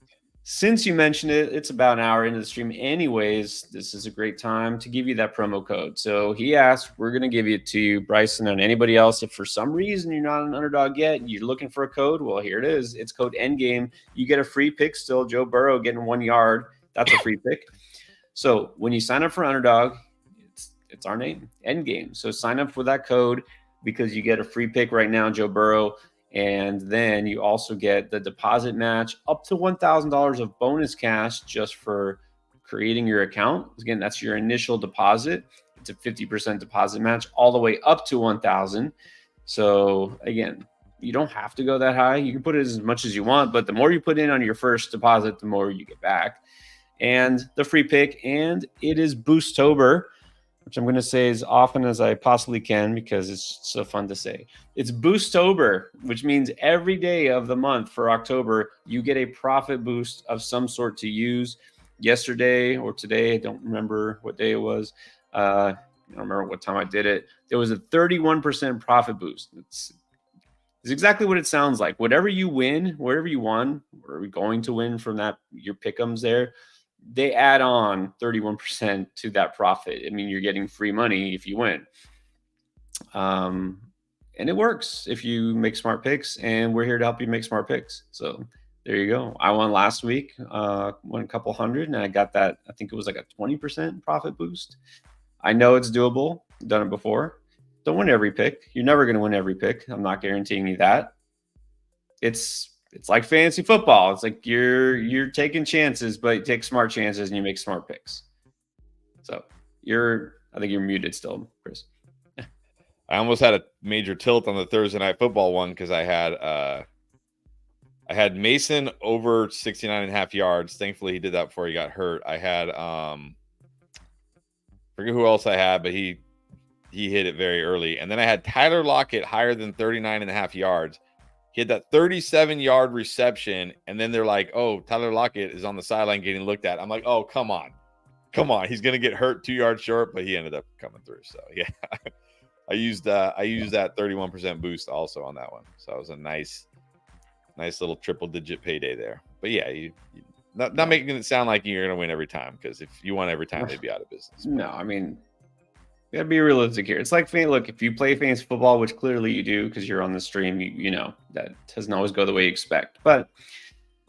since you mentioned it, it's about an hour into the stream anyways. This is a great time to give you that promo code. So he asked, we're going to give it to you, Bryson, and anybody else. If for some reason you're not an Underdog yet, you're looking for a code, well, here it is. It's code ENDGAME. You get a free pick still. Joe Burrow getting 1 yard. That's a free pick. So when you sign up for Underdog, it's our name, Endgame. So sign up for that code because you get a free pick right now, Joe Burrow. And then you also get the deposit match up to $1,000 of bonus cash just for creating your account. Again, that's your initial deposit. It's a 50% deposit match all the way up to 1,000. So again, you don't have to go that high. You can put it as much as you want, but the more you put in on your first deposit, the more you get back. And the free pick, and it is Boosttober, which I'm going to say as often as I possibly can because it's so fun to say. It's Boosttober, which means every day of the month for October, you get a profit boost of some sort to use. Yesterday or today, I don't remember what day it was. I don't remember what time I did it. There was a 31% profit boost. It's exactly what it sounds like. Whatever you win, wherever you won, or are we going to win from that, your pick'ems there, they add on 31% to that profit. I mean, you're getting free money if you win. And it works if you make smart picks, and we're here to help you make smart picks. So there you go. I won last week, won a couple hundred, and I got that. I think it was like a 20% profit boost. I know it's doable. I've done it before. Don't win every pick. You're never going to win every pick. I'm not guaranteeing you that. It's like fantasy football. It's like you're taking chances, but you take smart chances and you make smart picks. So I think you're muted still, Chris. I almost had a major tilt on the Thursday night football one because I had Mason over 69.5 yards. Thankfully, he did that before he got hurt. I had forget who else I had, but he hit it very early. And then I had Tyler Lockett higher than 39.5 yards. He had that 37-yard reception, and then they're like, oh, Tyler Lockett is on the sideline getting looked at. I'm like, oh, come on. He's going to get hurt 2 yards short, but he ended up coming through. So, yeah, I used that 31% boost also on that one. So it was a nice little triple-digit payday there. But, yeah, you not making it sound like you're going to win every time, because if you won every time, they'd be out of business. No, I mean – you gotta be realistic here. It's like, look, if you play fantasy football, which clearly you do because you're on the stream, you know that doesn't always go the way you expect. But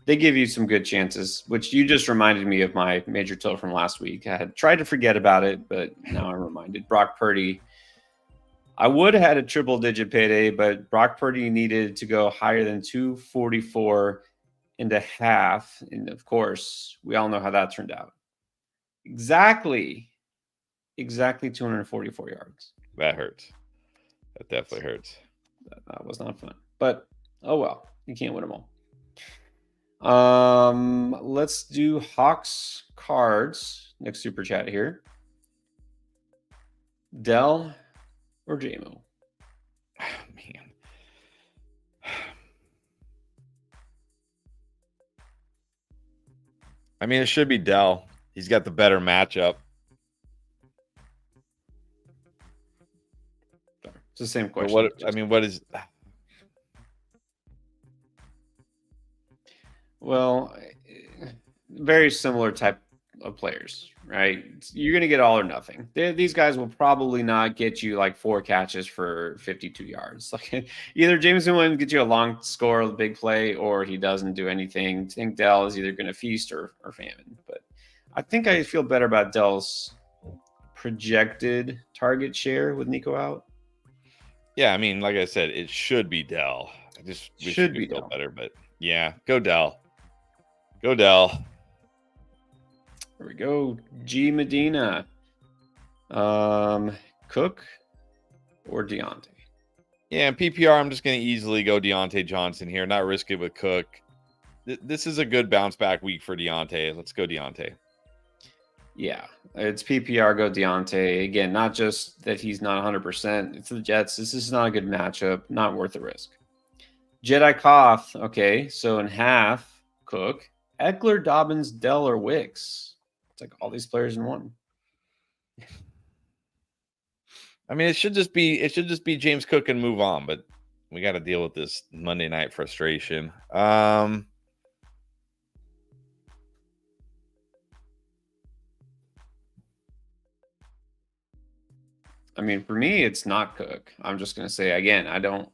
they give you some good chances, which you just reminded me of my major tilt from last week. I had tried to forget about it, but now I'm reminded. Brock Purdy. I would have had a triple-digit payday, but Brock Purdy needed to go higher than 244.5. And, of course, we all know how that turned out. Exactly 244 yards. That hurts. That definitely hurts. That was not fun. But, oh well. You can't win them all. Let's do Hawks cards. Next super chat here. Dell or JMO? Man. I mean, it should be Dell. He's got the better matchup. It's the same But question. what is? Well, very similar type of players, right? You're going to get all or nothing. These guys will probably not get you like 4 catches for 52 yards. Like either Jameson Williams gets you a long score, a big play, or he doesn't do anything. I think Dell is either going to feast or famine. But I think I feel better about Dell's projected target share with Nico out. Yeah, I mean, like I said, it should be Dell. I just wish Should you be could feel Dell. better, but yeah, go Dell. Go Dell. There we go. G Medina. Cook or Deontay? Yeah, in PPR, I'm just going to easily go Deontay Johnson here, not risk it with Cook. This is a good bounce back week for Deontay. Let's go Deontay. Yeah, it's PPR, go Deontay. Again, not just that he's not 100%. It's the Jets. This is not a good matchup. Not worth the risk. Jedi Koth. Okay, so in half, Cook. Eckler, Dobbins, Dell, or Wicks. It's like all these players in one. I mean, it should just be James Cook and move on, but we got to deal with this Monday night frustration. I mean, for me, it's not Cook. I'm just going to say again, I don't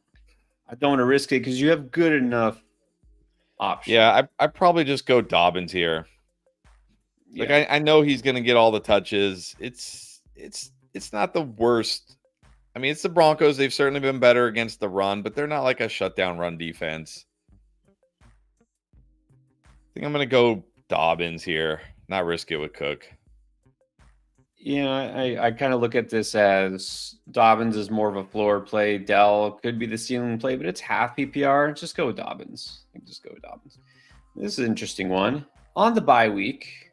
want to risk it because you have good enough options. Yeah, I probably just go Dobbins here. Like I know he's going to get all the touches. It's not the worst. I mean, it's the Broncos. They've certainly been better against the run, but they're not like a shutdown run defense. I think I'm going to go Dobbins here, not risk it with Cook. Yeah, I kind of look at this as Dobbins is more of a floor play. Dell could be the ceiling play, but it's half PPR. Just go with Dobbins. Just go with Dobbins. This is an interesting one. On the bye week,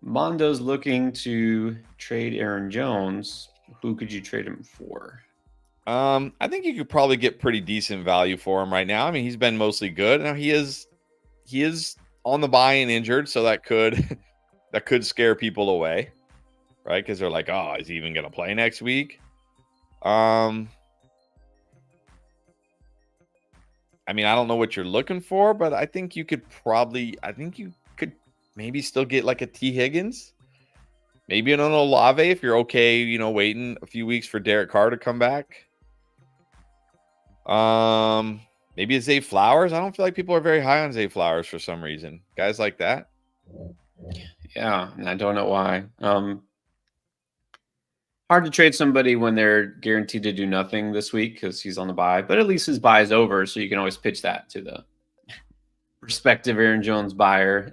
Mondo's looking to trade Aaron Jones. Who could you trade him for? I think you could probably get pretty decent value for him right now. I mean, he's been mostly good. Now he is on the bye and injured, so that could scare people away, right? Because they're like, oh, is he even going to play next week? I mean, I don't know what you're looking for, but I think you could maybe still get like a T. Higgins. Maybe an Olave if you're okay, waiting a few weeks for Derek Carr to come back. Maybe a Zay Flowers. I don't feel like people are very high on Zay Flowers for some reason. Guys like that. Yeah, and I don't know why. Hard to trade somebody when they're guaranteed to do nothing this week because he's on the bye, but at least his bye is over, so you can always pitch that to the prospective Aaron Jones buyer.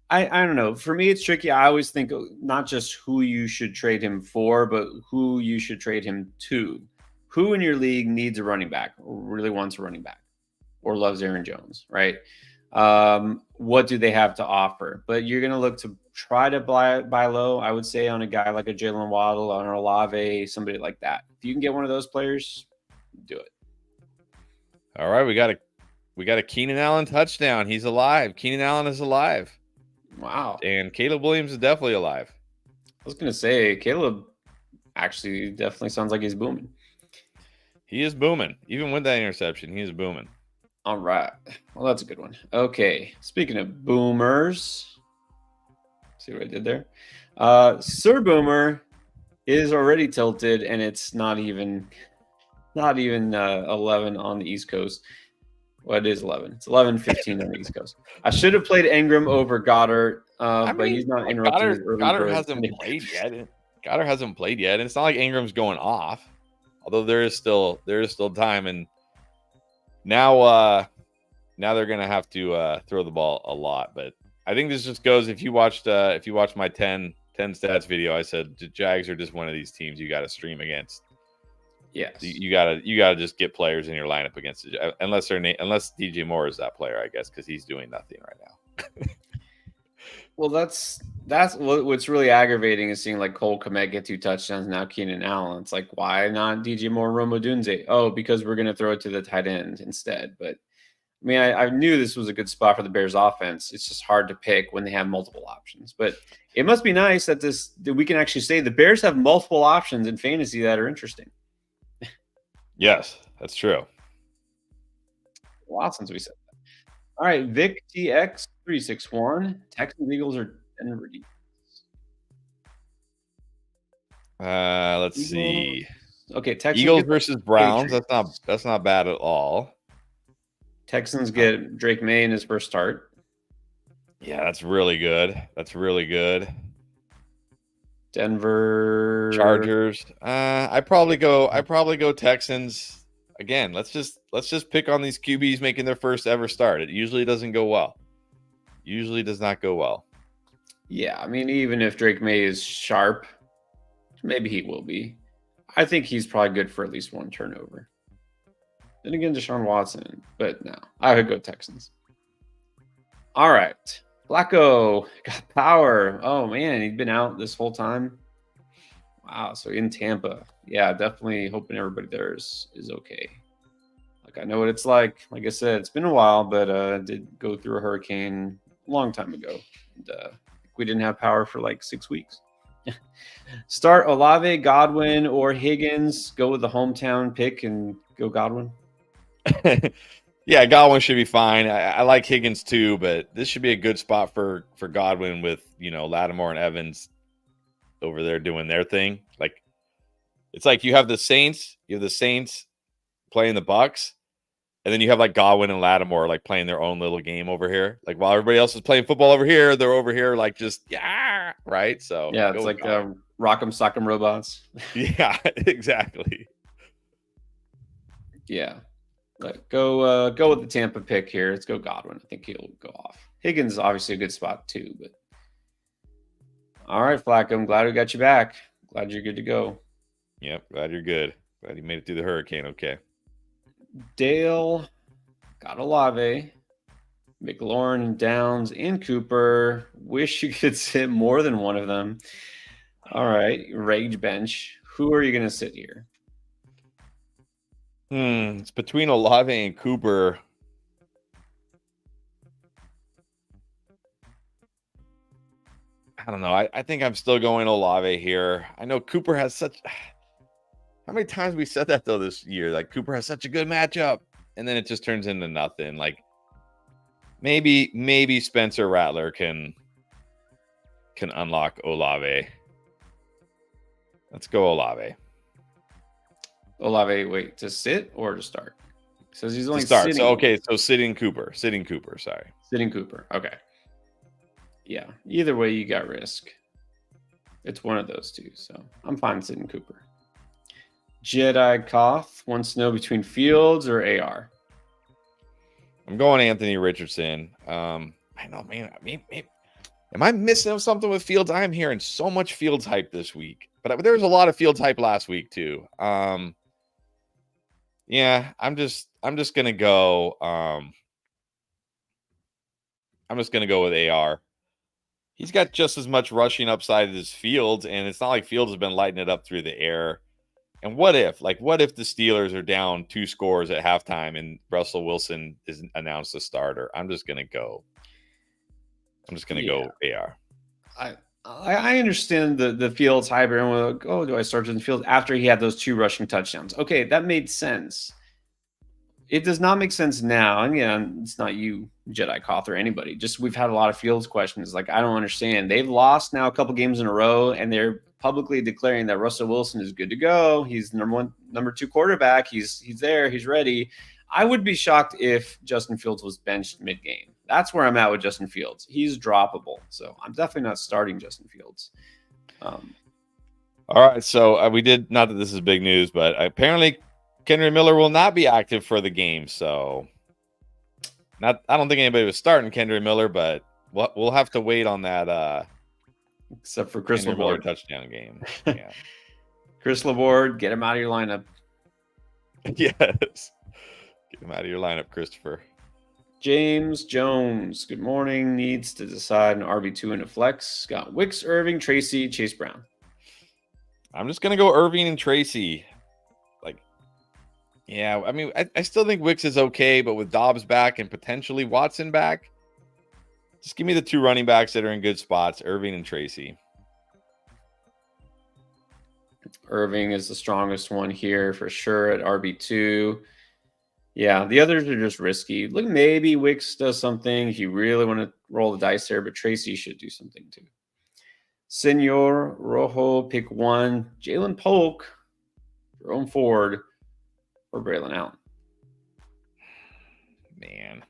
I don't know. For me, it's tricky. I always think not just who you should trade him for, but who you should trade him to. Who in your league needs a running back or really wants a running back or loves Aaron Jones, right? What do they have to offer? But you're going to look to try to buy low, I would say, on a guy like a Jalen Waddle or an Olave, somebody like that. If you can get one of those players, do it. All right, we got a Keenan Allen touchdown. He's alive. Keenan Allen is alive. Wow. And Caleb Williams is definitely alive. I was going to say, Caleb actually definitely sounds like he's booming. He is booming. Even with that interception, he is booming. All right. Well, that's a good one. Okay. Speaking of boomers, see what I did there? Sir Boomer is already tilted, and it's not even 11 on the East Coast. Well, it is 11. It's 11:15 on the East Coast. I should have played Ingram over Goddard, but he's not interrupting his early Goddard bird. hasn't played yet. Goddard hasn't played yet, and it's not like Ingram's going off. Although there is still time, and now they're gonna have to throw the ball a lot. But I think this just goes. If you watched my 10 stats video, I said the Jags are just one of these teams you got to stream against. Yes, you gotta just get players in your lineup against it, unless DJ Moore is that player, I guess, because he's doing nothing right now. Well, that's what's really aggravating is seeing like Cole Kmet get 2 touchdowns, now Keenan Allen. It's like, why not DJ Moore, Roma Dunze? Oh, because we're gonna throw it to the tight end instead. But I mean, I knew this was a good spot for the Bears offense. It's just hard to pick when they have multiple options. But it must be nice that we can actually say the Bears have multiple options in fantasy that are interesting. Yes, that's true. A lot since we said that. All right, Vic TX 361. Texans Eagles or Denver Eagles? Let's Eagles. see. Okay, Texans Eagles versus Browns. Patriots. That's not bad at all. Texans get Drake May in his first start. Yeah, that's really good. That's really good. Denver Chargers. I probably go Texans. Again, let's just pick on these QBs making their first ever start. It usually doesn't go well. Usually does not go well. Yeah, I mean, even if Drake May is sharp, maybe he will be. I think he's probably good for at least one turnover. Then again, Deshaun Watson, but no, I would go Texans. All right, Flacco got power. Oh man, he'd been out this whole time. Wow, so in Tampa, yeah, definitely hoping everybody there is okay. Like I know what it's like. Like I said, it's been a while, but did go through a hurricane a long time ago. And, we didn't have power for like 6 weeks. Start Olave, Godwin, or Higgins. Go with the hometown pick and go Godwin. Yeah, Godwin should be fine. I like Higgins too, but this should be a good spot for Godwin with Lattimore and Evans over there doing their thing. Like it's like you have the Saints playing the Bucks, and then you have like Godwin and Lattimore like playing their own little game over here. Like while everybody else is playing football over here, they're over here like just right. So yeah, it's like Rock'em Sock'em Robots. Yeah, exactly. Yeah. But go with the Tampa pick here. Let's go Godwin. I think he'll go off. Higgins is obviously a good spot too, but all right, Flacco. I'm glad we got you back. Glad you're good to go. Yep, glad you're good. Glad you made it through the hurricane. Okay. Dale got Olave, McLaurin, Downs, and Cooper. Wish you could sit more than one of them. All right, rage bench. Who are you going to sit here? It's between Olave and Cooper. I don't know. I think I'm still going Olave here. I know Cooper has such. How many times we said that though this year? Like Cooper has such a good matchup, and then it just turns into nothing. Like maybe Spencer Rattler can unlock Olave. Let's go Olave. Olave, wait, to sit or to start? Says he's only to start. sitting. So okay, so sitting Cooper. Sorry, sitting Cooper. Okay. Yeah. Either way, you got risk. It's one of those two, so I'm fine sitting Cooper. Jedi Koth wants to know between Fields or AR. I'm going Anthony Richardson. I know, man. Am I missing something with Fields? I am hearing so much Fields hype this week, but there was a lot of Fields hype last week too. Yeah, I'm just gonna go. I'm just gonna go with AR. He's got just as much rushing upside as Fields, and it's not like Fields has been lighting it up through the air. And what if the Steelers are down 2 scores at halftime and Russell Wilson is announced a starter? I'm just gonna go AR. I understand the Fields hype. Everyone like, oh, do I start Justin Fields after he had those 2 rushing touchdowns? Okay, that made sense. It does not make sense now. And yeah, it's not you, Jedi Koth, or anybody. Just we've had a lot of Fields questions. Like, I don't understand. They've lost now a couple games in a row, and they're publicly declaring that Russell Wilson is good to go. He's number 2 quarterback. He's there. He's ready. I would be shocked if Justin Fields was benched mid-game. That's where I'm at with Justin Fields. He's droppable. So I'm definitely not starting Justin Fields. All right. So we did, not that this is big news, but apparently Kendry Miller will not be active for the game. So I don't think anybody was starting Kendry Miller, but we'll have to wait on that. Except for Chris Kendry Miller LeBord touchdown game. Yeah. Chris LeBord, get him out of your lineup. Yes. Get him out of your lineup, Christopher. James Jones, good morning. Needs to decide an RB2 in a flex. Got Wicks, Irving, Tracy, Chase Brown. I'm just gonna go Irving and Tracy. Like, yeah, I mean, I still think Wicks is okay, but with Dobbs back and potentially Watson back, just give me the 2 running backs that are in good spots, Irving and Tracy. Irving is the strongest one here for sure at RB2. Yeah, the others are just risky. Look, maybe Wicks does something if you really want to roll the dice there, but Tracy should do something too. Senor Rojo, pick 1. Jalen Polk, Jerome Ford, or Braylon Allen. Man,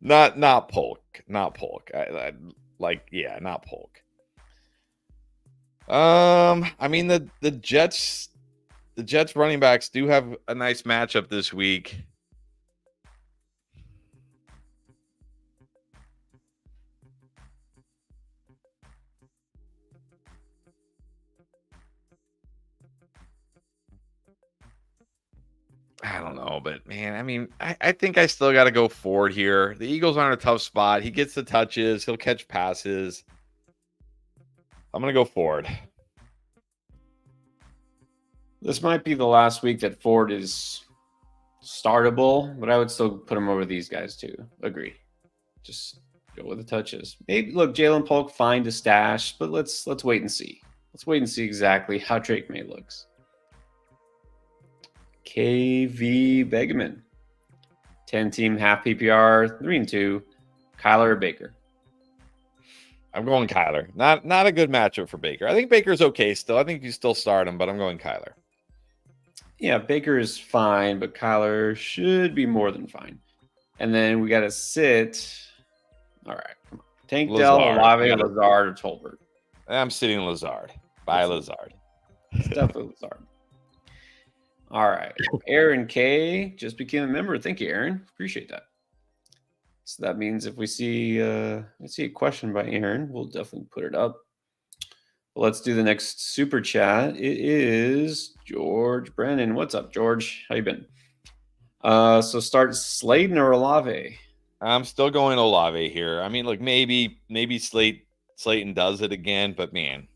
not Polk, not Polk. Not Polk. I mean the Jets running backs do have a nice matchup this week. I don't know, but man, I mean, I think I still got to go Ford here. The Eagles are in a tough spot. He gets the touches. He'll catch passes. I'm going to go Ford. This might be the last week that Ford is startable, but I would still put him over these guys too. Agree. Just go with the touches. Maybe look, Jalen Polk find a stash, but let's wait and see. Let's wait and see exactly how Drake May looks. KV Begeman, 10-team half PPR, 3-2. Kyler or Baker? I'm going Kyler. Not a good matchup for Baker. I think Baker's okay still. I think you still start him, but I'm going Kyler. Yeah, Baker is fine, but Kyler should be more than fine. And then we got to sit. All right, come on. Tank Dell, Olave, Lazard, or Tolbert. I'm sitting Lazard. Bye, Lazard. It's definitely Lazard. All right. Aaron K just became a member. Thank you, Aaron. Appreciate that. So that means if we see a question by Aaron, we'll definitely put it up. Well, let's do the next super chat. It is George Brennan. What's up, George? How you been? So start Slayton or Olave? I'm still going Olave here. I mean, look, maybe Slayton does it again, but man,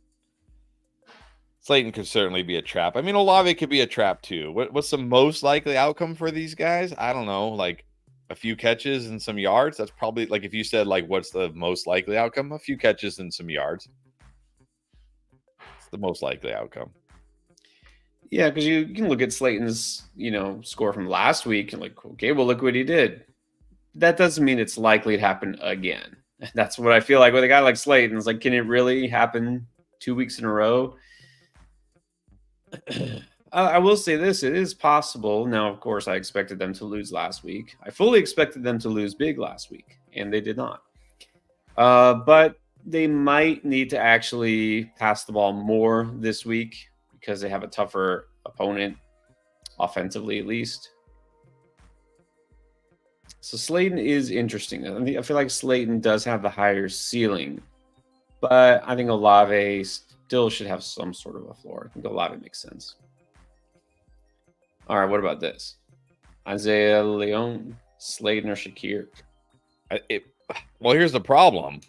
Slayton could certainly be a trap. I mean, Olave could be a trap too. What's the most likely outcome for these guys? I don't know, like a few catches and some yards. That's probably like if you said like what's the most likely outcome? A few catches and some yards. It's the most likely outcome. Yeah, because you can look at Slayton's, score from last week and like, okay, well, look what he did. That doesn't mean it's likely to happen again. That's what I feel like with a guy like Slayton. It's like, can it really happen 2 weeks in a row? I will say this, it is possible. Now, of course, I expected them to lose last week. I fully expected them to lose big last week, and they did not. But they might need to actually pass the ball more this week because they have a tougher opponent, offensively at least. So Slayton is interesting. I feel like Slayton does have the higher ceiling, but I think Olave still should have some sort of a floor. I think Olave makes sense. All right, what about this? Isaiah Leon, Slayton, or Shakir? Well, here's the problem.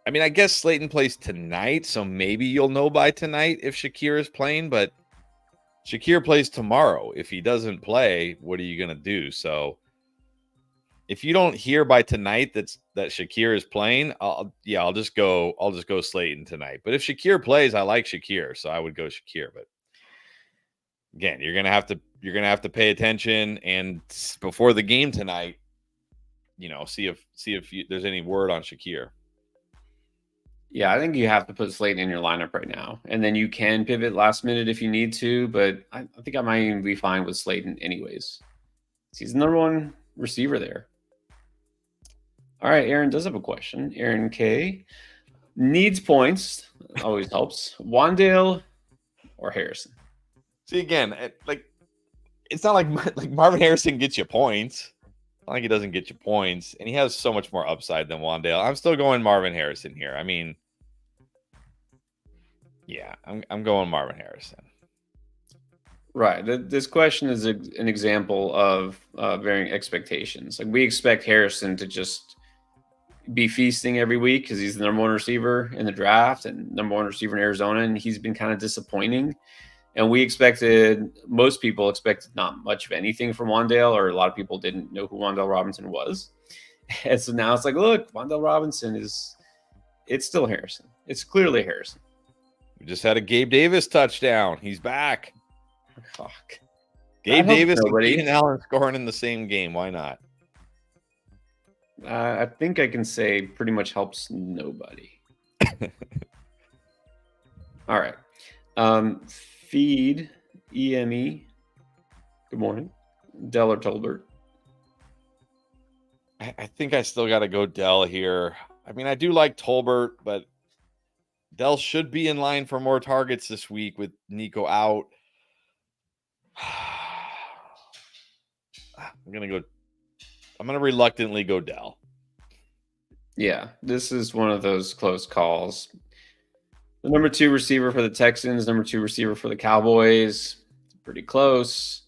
I mean, I guess Slayton plays tonight, so maybe you'll know by tonight if Shakir is playing, but Shakir plays tomorrow. If he doesn't play, what are you going to do? So if you don't hear by tonight that Shakir is playing, I'll just go Slayton tonight. But if Shakir plays, I like Shakir, so I would go Shakir. But again, you're gonna have to pay attention, and before the game tonight, see if there's any word on Shakir. Yeah, I think you have to put Slayton in your lineup right now, and then you can pivot last minute if you need to. But I think I might even be fine with Slayton anyways. He's the number one receiver there. All right, Aaron does have a question. Aaron K needs points. Always helps. Wandale or Harrison? See, again, it's not like Marvin Harrison gets you points. Not like he doesn't get you points, and he has so much more upside than Wandale. I'm still going Marvin Harrison here. I mean, yeah, I'm going Marvin Harrison. Right. This question is an example of varying expectations. Like we expect Harrison to just be feasting every week because he's the number one receiver in the draft and number one receiver in Arizona, and he's been kind of disappointing. And most people expected not much of anything from Wandale, or a lot of people didn't know who Wandale Robinson was. And so now it's like, look, Wandale Robinson it's still Harrison. It's clearly Harrison. We just had a Gabe Davis touchdown. He's back. Fuck. Gabe Davis and Keenan Allen scoring in the same game. Why not? I think I can say pretty much helps nobody. All right. Feed EME. Good morning. Dell or Tolbert? I think I still got to go Dell here. I mean, I do like Tolbert, but Dell should be in line for more targets this week with Nico out. I'm going to reluctantly go Dell. Yeah, this is one of those close calls. The number 2 receiver for the Texans, number 2 receiver for the Cowboys. Pretty close.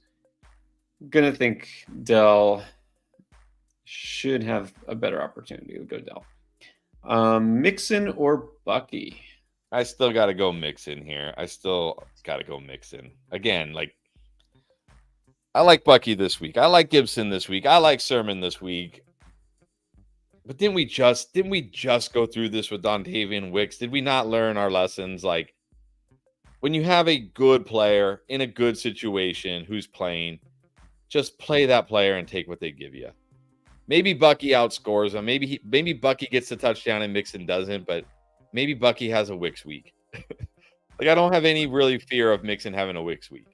I'm going to think Dell should have a better opportunity to go Dell. Mixon or Bucky? I still got to go Mixon here. Again, like, I like Bucky this week. I like Gibson this week. I like Sermon this week. But didn't we just go through this with Dontavian Wicks? Did we not learn our lessons? Like, when you have a good player in a good situation who's playing, just play that player and take what they give you. Maybe Bucky outscores him. Maybe Bucky gets the touchdown and Mixon doesn't, but maybe Bucky has a Wicks week. Like, I don't have any really fear of Mixon having a Wicks week.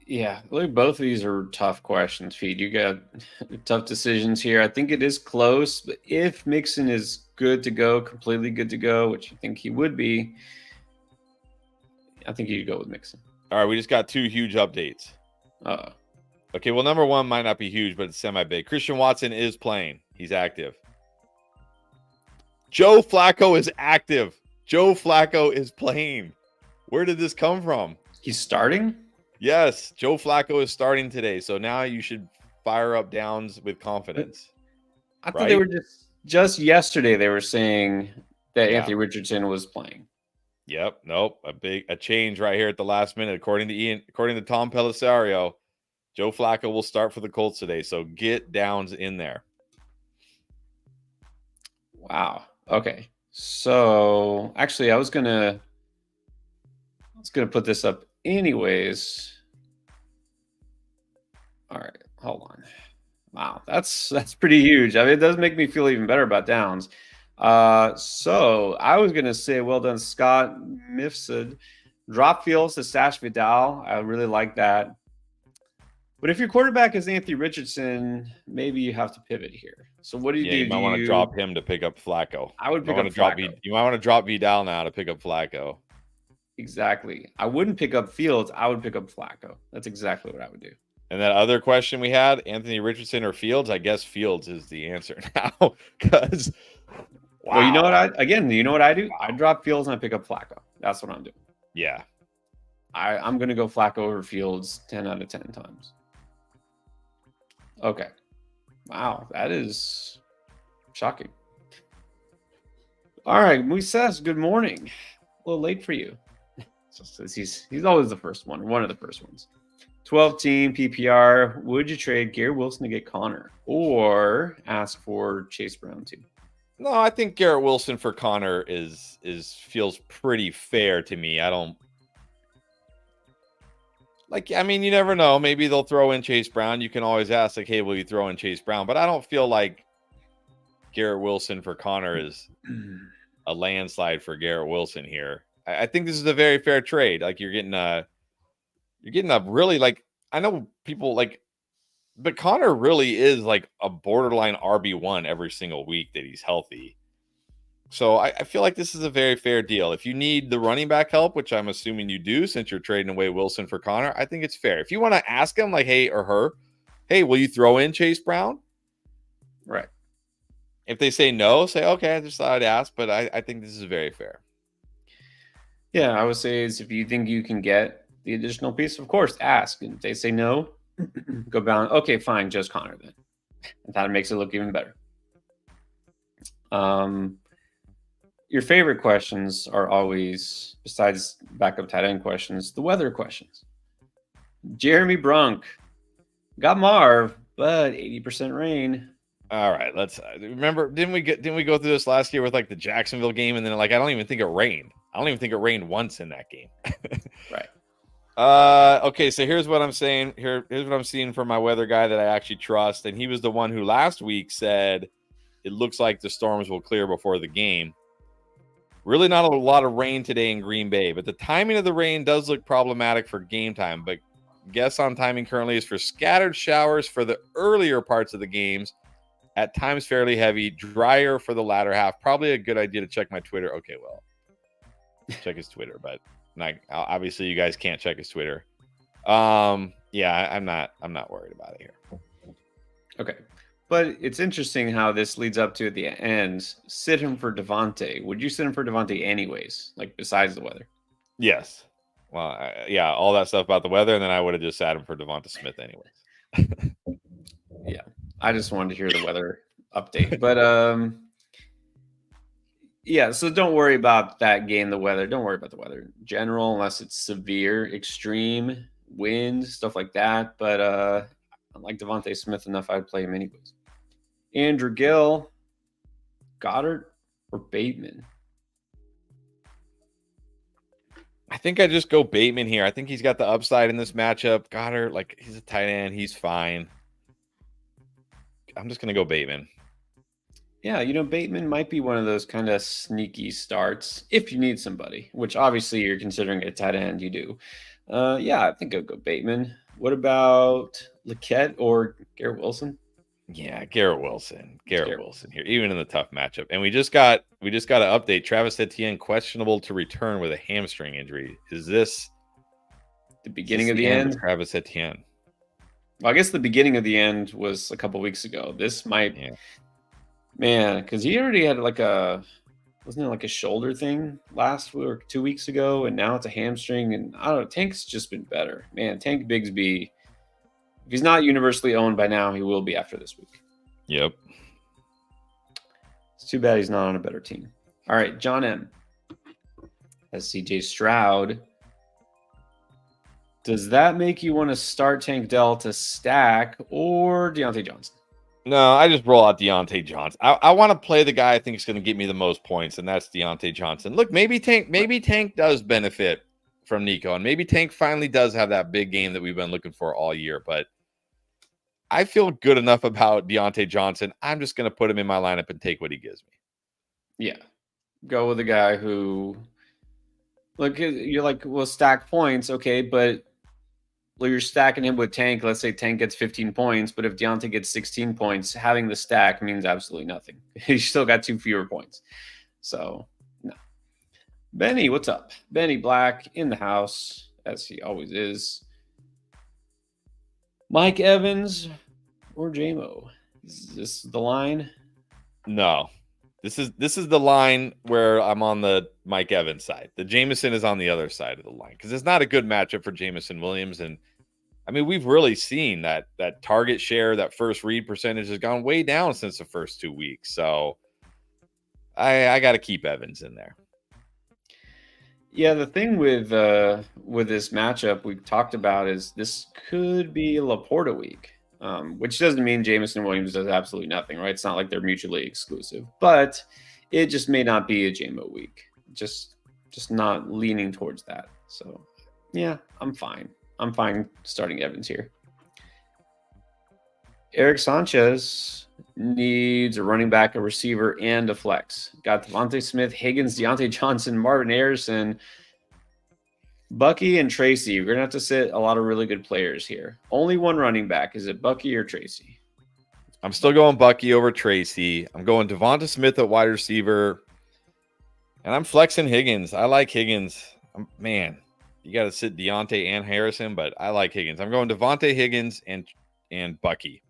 Yeah, look, both of these are tough questions, Feed. You got tough decisions here. I think it is close, but if Mixon is good to go, completely good to go, which I think he would be, I think you could go with Mixon. All right, we just got 2 huge updates. Okay, well, number 1 might not be huge, but it's semi-big. Christian Watson is playing. He's active. Joe Flacco is active. Joe Flacco is playing. Where did this come from? He's starting? Yes, Joe Flacco is starting today. So now you should fire up Downs with confidence. I thought they were just yesterday they were saying that Anthony Richardson was playing. Yep. Nope. A change right here at the last minute. According to Tom Pellisario, Joe Flacco will start for the Colts today. So get Downs in there. Wow. Okay. So actually I was gonna put this up anyways. All right, hold on. Wow, that's pretty huge. I mean, it does make me feel even better about Downs. So I was gonna say, well done, Scott Mifsud. Drop Fields to Stash Vidal. I really like that. But if your quarterback is Anthony Richardson, maybe you have to pivot here. So what do you do? You might want to drop him to pick up Flacco. I would pick up Flacco. You might want to drop Vidal now to pick up Flacco. Exactly. I wouldn't pick up Fields. I would pick up Flacco. That's exactly what I would do. And that other question we had, Anthony Richardson or Fields? I guess Fields is the answer now. Because, wow. Well, you know what I do? I drop Fields and I pick up Flacco. That's what I'm doing. Yeah. I'm going to go Flacco over Fields 10 out of 10 times. Okay. Wow, that is shocking. All right, Moises, good morning. A little late for you. He's always the first one of the first ones. 12-team PPR. Would you trade Garrett Wilson to get Connor or ask for Chase Brown too? No, I think Garrett Wilson for Connor feels pretty fair to me. I don't I mean, you never know. Maybe they'll throw in Chase Brown. You can always ask, like, hey, will you throw in Chase Brown? But I don't feel like Garrett Wilson for Connor is a landslide for Garrett Wilson here. I think this is a very fair trade. Like, you're getting a really, like, I know people but Connor really is like a borderline RB1 every single week that he's healthy. So I feel like this is a very fair deal. If you need the running back help, which I'm assuming you do since you're trading away Wilson for Connor, I think it's fair. If you want to ask him, like, hey, or her, hey, will you throw in Chase Brown? Right. If they say no, say, okay, I just thought I'd ask, but I think this is very fair. Yeah, I would say is if you think you can get the additional piece, of course, ask. And if they say no, go down. Okay, fine, just Connor then. And that makes it look even better. Your favorite questions are always, besides backup tight end questions, the weather questions. Jeremy Brunk got Marv, but 80% rain. All right, let's remember. Didn't we go through this last year with like the Jacksonville game, and then like I don't even think it rained. I don't even think it rained once in that game. Right. Okay, so here's what I'm saying. Here's what I'm seeing from my weather guy that I actually trust, and he was the one who last week said it looks like the storms will clear before the game. Really not a lot of rain today in Green Bay, but the timing of the rain does look problematic for game time. But guess on timing currently is for scattered showers for the earlier parts of the games, at times fairly heavy, drier for the latter half. Probably a good idea to check my Twitter. Okay, well, check his Twitter, but not, obviously you guys can't check his Twitter. Yeah, I'm not worried about it here. Okay. But it's interesting how this leads up to at the end. Sit him for Devontae. Would you sit him for Devontae anyways? Like besides the weather? Yes. Well, yeah, all that stuff about the weather, and then I would have just sat him for Devonta Smith anyways. Yeah. I just wanted to hear the weather update. But yeah, so don't worry about that game, the weather. Don't worry about the weather in general, unless it's severe, extreme wind, stuff like that. But I like Devontae Smith enough, I'd play him anyways. Andrew Gill, Goddard, or Bateman? I think I just go Bateman here. I think he's got the upside in this matchup. Goddard, like he's a tight end, he's fine. I'm just gonna go Bateman. Yeah, Bateman might be one of those kind of sneaky starts if you need somebody, which obviously you're considering a tight end, you do. Yeah, I think I'll go Bateman. What about Lequette or Garrett Wilson? Yeah, Garrett Wilson. Garrett Wilson here, even in the tough matchup. And we just got an update. Travis Etienne questionable to return with a hamstring injury. Is this the beginning of the end? Travis Etienne. Well, I guess the beginning of the end was a couple weeks ago. This might, man, because he already had wasn't it like a shoulder thing last week or 2 weeks ago, and now it's a hamstring. And I don't know, Tank's just been better, man. Tank Bigsby. If he's not universally owned by now, he will be after this week. Yep. It's too bad he's not on a better team. All right, John M. As CJ Stroud. Does that make you want to start Tank Dell to stack or Deontay Johnson? No, I just roll out Deontay Johnson. I want to play the guy I think is going to get me the most points, and that's Deontay Johnson. Look, maybe Tank does benefit from Nico, and maybe Tank finally does have that big game that we've been looking for all year, but I feel good enough about Deontay Johnson. I'm just going to put him in my lineup and take what he gives me. Yeah. Go with a guy who, look, you're like, well, stack points. Okay. But you're stacking him with Tank. Let's say Tank gets 15 points, but if Deontay gets 16 points, having the stack means absolutely nothing. He's still got 2 fewer points. So, no. Benny, what's up? Benny Black in the house, as he always is. Mike Evans or JMO? Is this the line? No. This is the line where I'm on the Mike Evans side. The Jameson is on the other side of the line because it's not a good matchup for Jameson Williams. And I mean, we've really seen that target share, that first read percentage has gone way down since the first 2 weeks. So I got to keep Evans in there. Yeah, the thing with this matchup we've talked about is this could be a Laporta week, which doesn't mean Jameson Williams does absolutely nothing, right? It's not like they're mutually exclusive, but it just may not be a JMO week. Just not leaning towards that. So, yeah, I'm fine. I'm fine starting Evans here. Eric Sanchez needs a running back, a receiver, and a flex. Got Devontae Smith, Higgins, Deontay Johnson, Marvin Harrison, Bucky, and Tracy. We're going to have to sit a lot of really good players here. Only one running back. Is it Bucky or Tracy? I'm still going Bucky over Tracy. I'm going Devonta Smith at wide receiver. And I'm flexing Higgins. I like Higgins. Man, you got to sit Deontay and Harrison, but I like Higgins. I'm going Devontae, Higgins, and Bucky.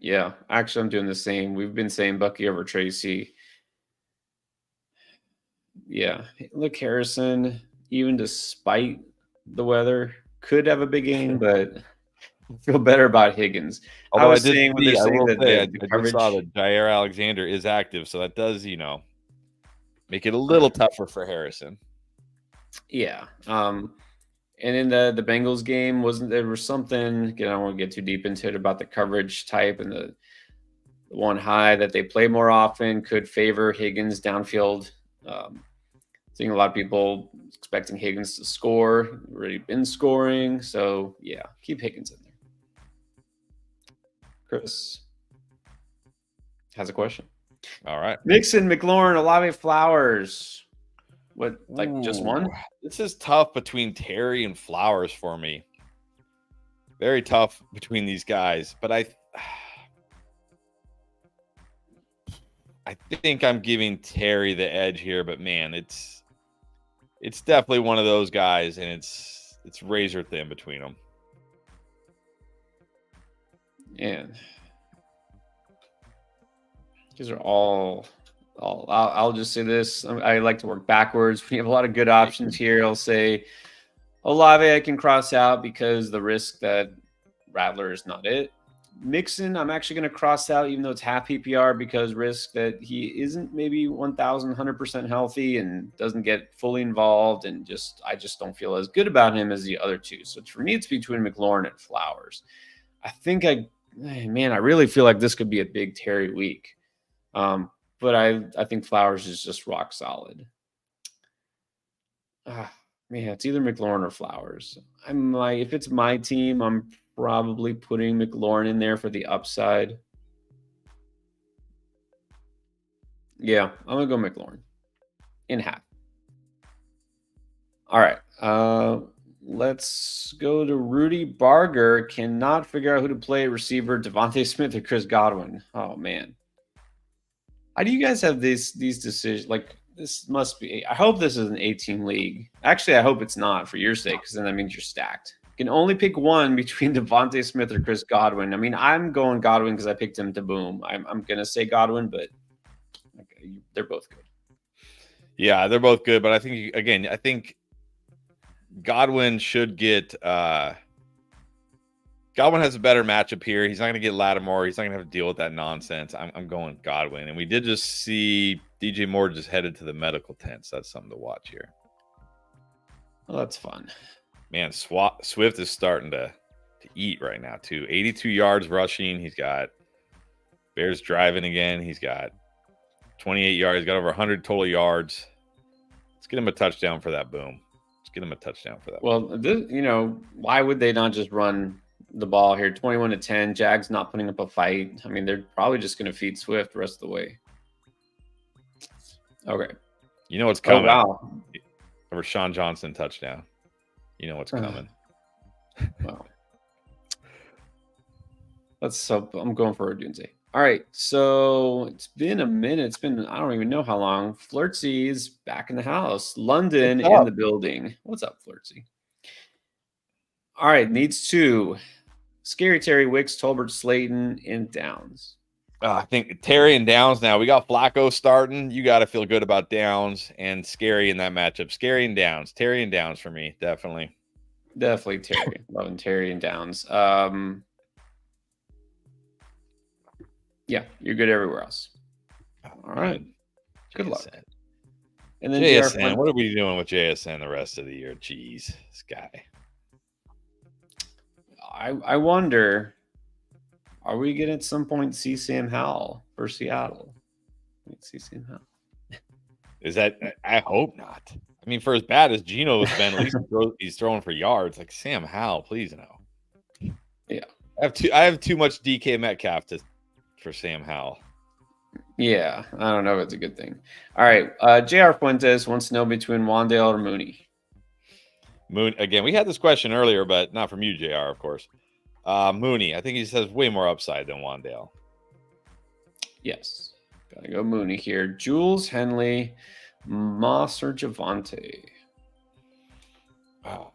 Yeah, actually, I'm doing the same. We've been saying Bucky over Tracy. Yeah. Look, Harrison, even despite the weather, could have a big game, but I feel better about Higgins. I Although was saying when they're I saying will that say, the I just saw coverage. that Jair Alexander is active, so that does, make it a little tougher for Harrison. Yeah. And in the Bengals game, wasn't there was something, again, I don't want to get too deep into it about the coverage type and the one high that they play more often could favor Higgins downfield. Seeing a lot of people expecting Higgins to score, already been scoring. So yeah, keep Higgins in there. Chris has a question. All right. Mixon, McLaurin, Olave, Flowers. What, like just Ooh, one? this is tough between Terry and Flowers for me. Very tough between these guys, but I think I'm giving Terry the edge here, but man, it's definitely one of those guys, and it's razor thin between them. And these are all. I'll just say this. I like to work backwards. We have a lot of good options here. I'll say Olave I can cross out because the risk that Rattler is not it. Mixon, I'm actually going to cross out, even though it's half PPR, because risk that he isn't maybe 1,100% healthy and doesn't get fully involved, and I just don't feel as good about him as the other two. So for me, it's between McLaurin and Flowers. I really feel like this could be a big Terry week, but I think Flowers is just rock solid. Man, it's either McLaurin or Flowers. If it's my team, I'm probably putting McLaurin in there for the upside. Yeah, I'm gonna go McLaurin in half. All right. Let's go to Rudy Barger. Cannot figure out who to play receiver, Devontae Smith or Chris Godwin. Oh man. How do you guys have these decisions? Like, this must be. I hope this is an 18 league. Actually, I hope it's not for your sake, because then that means you're stacked. You can only pick one between Devontae Smith or Chris Godwin. I mean, I'm going Godwin because I picked him to boom. I'm gonna say Godwin, but okay, they're both good. Yeah, they're both good, but I think Godwin should get. Godwin has a better matchup here. He's not going to get Lattimore. He's not going to have to deal with that nonsense. I'm going Godwin. And we did just see DJ Moore just headed to the medical tent. So that's something to watch here. Well, that's fun. Man, Swift is starting to eat right now, too. 82 yards rushing. He's got Bears driving again. He's got 28 yards. He's got over 100 total yards. Let's get him a touchdown for that boom. Let's get him a touchdown for that. Well, why would they not just run the ball here? 21-10. Jags not putting up a fight. I mean, they're probably just going to feed Swift the rest of the way. Okay. You know what's coming. Oh, wow. A Rashawn Johnson touchdown. You know what's coming. Wow. I'm going for Odunze. All right. So it's been a minute. It's been, I don't even know how long. Flirtsy is back in the house. London in the building. What's up, Flirtsy? All right. Needs two. Scary Terry, Wicks, Tolbert, Slayton, and Downs. I think Terry and Downs now. We got Flacco starting. You got to feel good about Downs and Scary in that matchup. Scary and Downs. Terry and Downs for me, definitely. Definitely Terry. Loving Terry and Downs. Yeah, you're good everywhere else. All right. Good luck. And then JSN. What are we doing with JSN the rest of the year? Jeez, this guy. I wonder, are we going to at some point see Sam Howell for Seattle? See Sam Howell. Is that? I hope not. I mean, for as bad as Geno's been, at least he's throwing for yards. Like Sam Howell, please no. Yeah, I have too much DK Metcalf for Sam Howell. Yeah, I don't know if it's a good thing. All right, J.R. Fuentes wants to know between Wandale or Mooney. Again, we had this question earlier, but not from you, JR, of course. Mooney, I think he has way more upside than Wandale. Yes, gotta go Mooney here. Jules, Henley, Moss, or Javonte. Wow.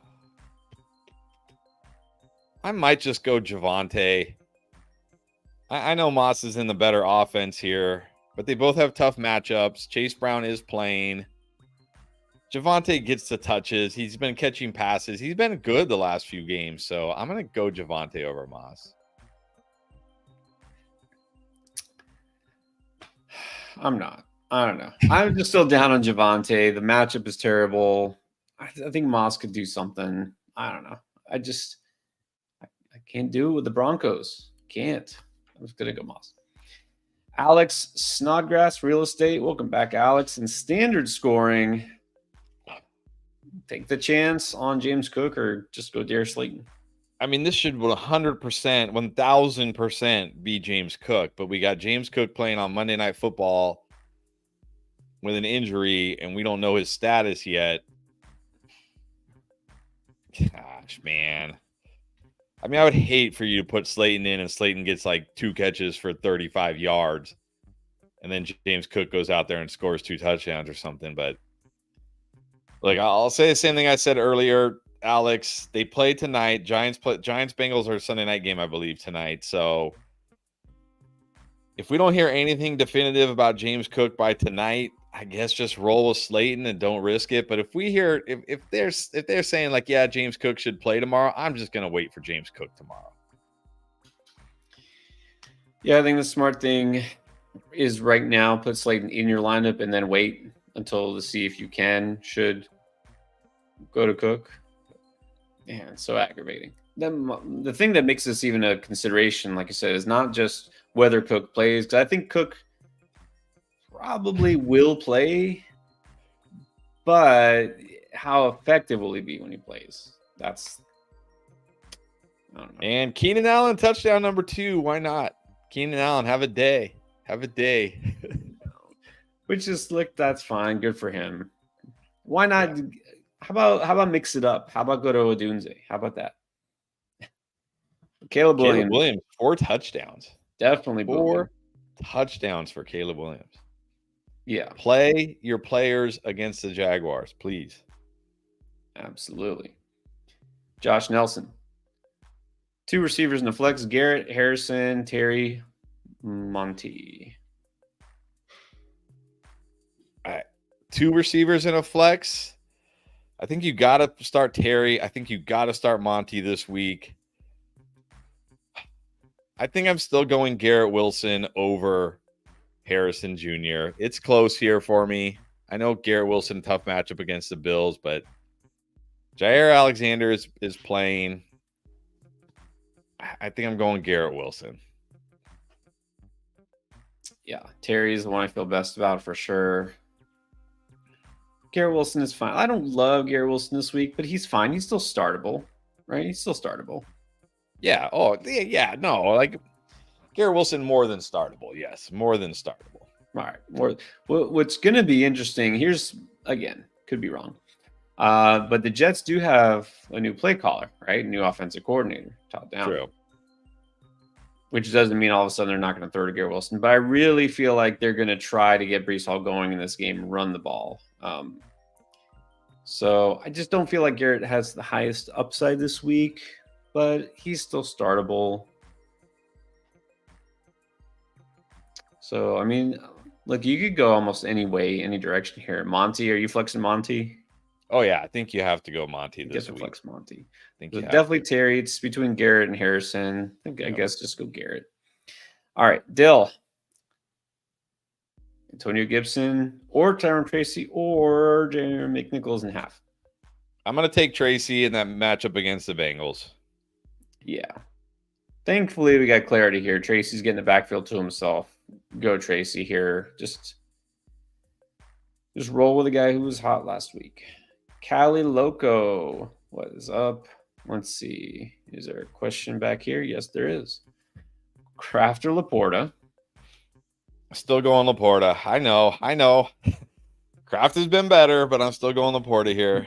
I might just go Javonte. I know Moss is in the better offense here, but they both have tough matchups. Chase Brown is playing. Javonte gets the touches. He's been catching passes. He's been good the last few games. So I'm going to go Javonte over Moss. I'm not. I don't know. I'm just still down on Javonte. The matchup is terrible. I think Moss could do something. I don't know. I can't do it with the Broncos. Can't. I'm just going to go Moss. Alex Snodgrass, Real Estate. Welcome back, Alex. In standard scoring, take the chance on James Cook or just go Darius Slayton. I mean, this should 100%, 1,000% be James Cook, but we got James Cook playing on Monday Night Football with an injury, and we don't know his status yet. Gosh, man. I mean, I would hate for you to put Slayton in and Slayton gets like 2 catches for 35 yards, and then James Cook goes out there and scores 2 touchdowns or something. But like, I'll say the same thing I said earlier, Alex. They play tonight. Giants Bengals are a Sunday night game, I believe, tonight. So if we don't hear anything definitive about James Cook by tonight, I guess just roll with Slayton and don't risk it. But if we hear if they're saying like, yeah, James Cook should play tomorrow, I'm just gonna wait for James Cook tomorrow. Yeah, I think the smart thing is right now put Slayton in your lineup and then wait until to see if you should go to Cook. Man, it's so aggravating. Then the thing that makes this even a consideration, like I said, is not just whether Cook plays, because I think Cook probably will play, but how effective will he be when he plays? I don't know. And Keenan Allen, touchdown number 2. Why not? Keenan Allen, have a day. Have a day. Which is like, that's fine. Good for him. Why not? Yeah. How about mix it up? How about go to Odunze? How about that? Caleb Williams, 4 touchdowns. Definitely 4 touchdowns for Caleb Williams. Yeah. Play your players against the Jaguars, please. Absolutely. Josh Nelson. 2 receivers in the flex. Garrett, Harrison, Terry, Monty. All right. 2 receivers in a flex. I think you got to start Terry. I think you got to start Monty this week. I think I'm still going Garrett Wilson over Harrison Jr. It's close here for me. I know Garrett Wilson, tough matchup against the Bills, but Jair Alexander is playing. I think I'm going Garrett Wilson. Yeah, Terry's the one I feel best about for sure. Garrett Wilson is fine. I don't love Garrett Wilson this week, but he's fine. He's still startable, right? He's still startable. Yeah. Oh, yeah. No, like Garrett Wilson more than startable. Yes, more than startable. All right. What's going to be interesting, here's, again, could be wrong, but the Jets do have a new play caller, right? New offensive coordinator, top down. True. Which doesn't mean all of a sudden they're not going to throw to Garrett Wilson, but I really feel like they're going to try to get Breece Hall going in this game and run the ball. So I just don't feel like Garrett has the highest upside this week, but he's still startable. So, I mean, look, you could go almost any way, any direction here. Monty, are you flexing Monty? Oh, yeah. I think you have to go Monty this week. Flex Monty. I think so definitely Terry. It's between Garrett and Harrison. I guess just go Garrett. All right, Dill. Antonio Gibson or Tyron Tracy or Jeremy McNichols in half. I'm going to take Tracy in that matchup against the Bengals. Yeah. Thankfully, we got clarity here. Tracy's getting the backfield to himself. Go Tracy here. Just roll with a guy who was hot last week. Cali Loco. What is up? Let's see. Is there a question back here? Yes, there is. Crafter Laporta. Still going Laporta. I know. Kraft has been better, but I'm still going Laporta here.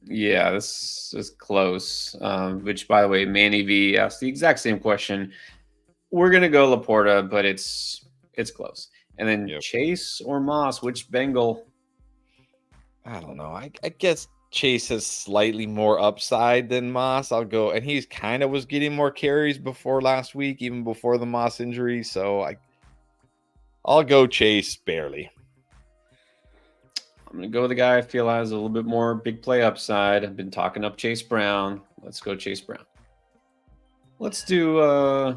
Yeah, this is close. Which, by the way, Manny V asked the exact same question. We're gonna go Laporta, but it's close. And then Chase or Moss, which Bengal? I don't know. I guess Chase has slightly more upside than Moss. I'll go, and he's kind of was getting more carries before last week, even before the Moss injury. So I'll go Chase barely. I'm going to go with the guy I feel has a little bit more big play upside. I've been talking up Chase Brown. Let's go Chase Brown. Let's do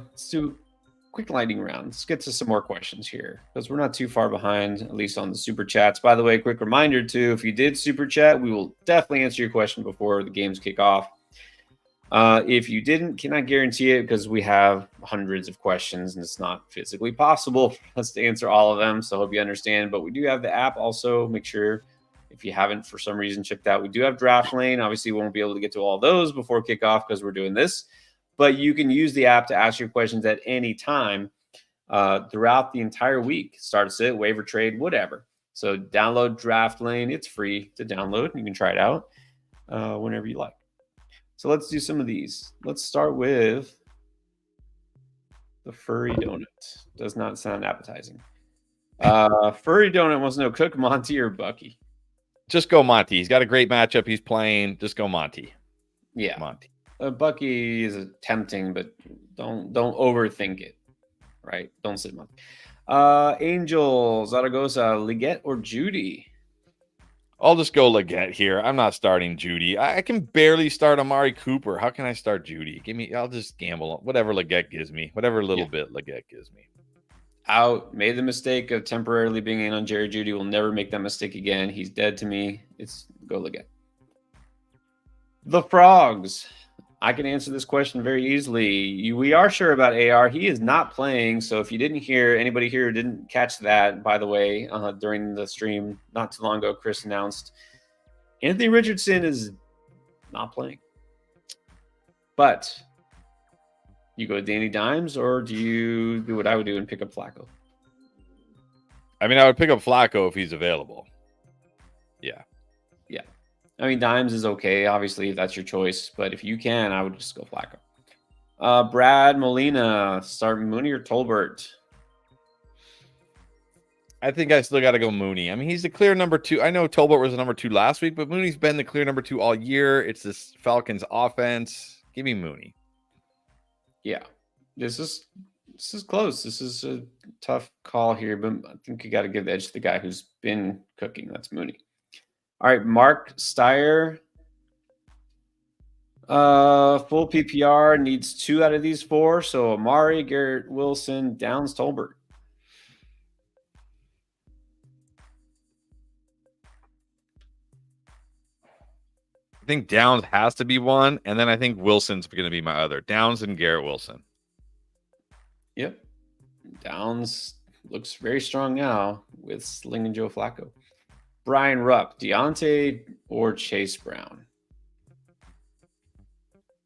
quick lightning round. Let's get to some more questions here because we're not too far behind, at least on the super chats. By the way, quick reminder too, if you did super chat, we will definitely answer your question before the games kick off. If you didn't, cannot guarantee it because we have hundreds of questions and it's not physically possible for us to answer all of them. So I hope you understand. But we do have the app also. Make sure if you haven't for some reason checked out, we do have Draft Lane. Obviously, we won't be able to get to all those before kickoff because we're doing this. But you can use the app to ask your questions at any time throughout the entire week. Start, sit, waiver, trade, whatever. So download Draft Lane. It's free to download. You can try it out whenever you like. So let's do some of these. Let's start with the furry donut. Does not sound appetizing. Furry donut wants to know Cook, Monty, or Bucky. Just go Monty. He's got a great matchup. He's playing. Just go Monty. Yeah, Monty. Bucky is tempting, but don't overthink it. Right? Don't sit Monty. Angel, Zaragoza, Liggett, or Judy? I'll just go Leggett here. I'm not starting Judy. I can barely start Amari Cooper. How can I start Judy? I'll just gamble on whatever Leggett gives me, whatever little bit Leggett gives me. Out. Made the mistake of temporarily being in on Jerry Judy. Will never make that mistake again. He's dead to me. It's go Leggett. The Frogs. I can answer this question very easily. We are sure about AR. He is not playing. So if you didn't hear, anybody here didn't catch that, by the way, during the stream not too long ago, Chris announced Anthony Richardson is not playing. But you go Danny Dimes, or do you do what I would do and pick up Flacco? I mean, I would pick up Flacco if he's available. Yeah. Yeah. I mean, Dimes is okay, obviously, if that's your choice. But if you can, I would just go Flacco. Brad Molina, start Mooney or Tolbert? I think I still got to go Mooney. I mean, he's the clear number 2. I know Tolbert was the number 2 last week, but Mooney's been the clear number 2 all year. It's this Falcons offense. Give me Mooney. Yeah. This is close. This is a tough call here, but I think you got to give the edge to the guy who's been cooking. That's Mooney. All right, Mark Steyer. Full PPR needs 2 out of these 4. So Amari, Garrett Wilson, Downs, Tolbert. I think Downs has to be one, and then I think Wilson's going to be my other. Downs and Garrett Wilson. Yep. Downs looks very strong now with Sling and Joe Flacco. Brian Rupp, Deontay or Chase Brown?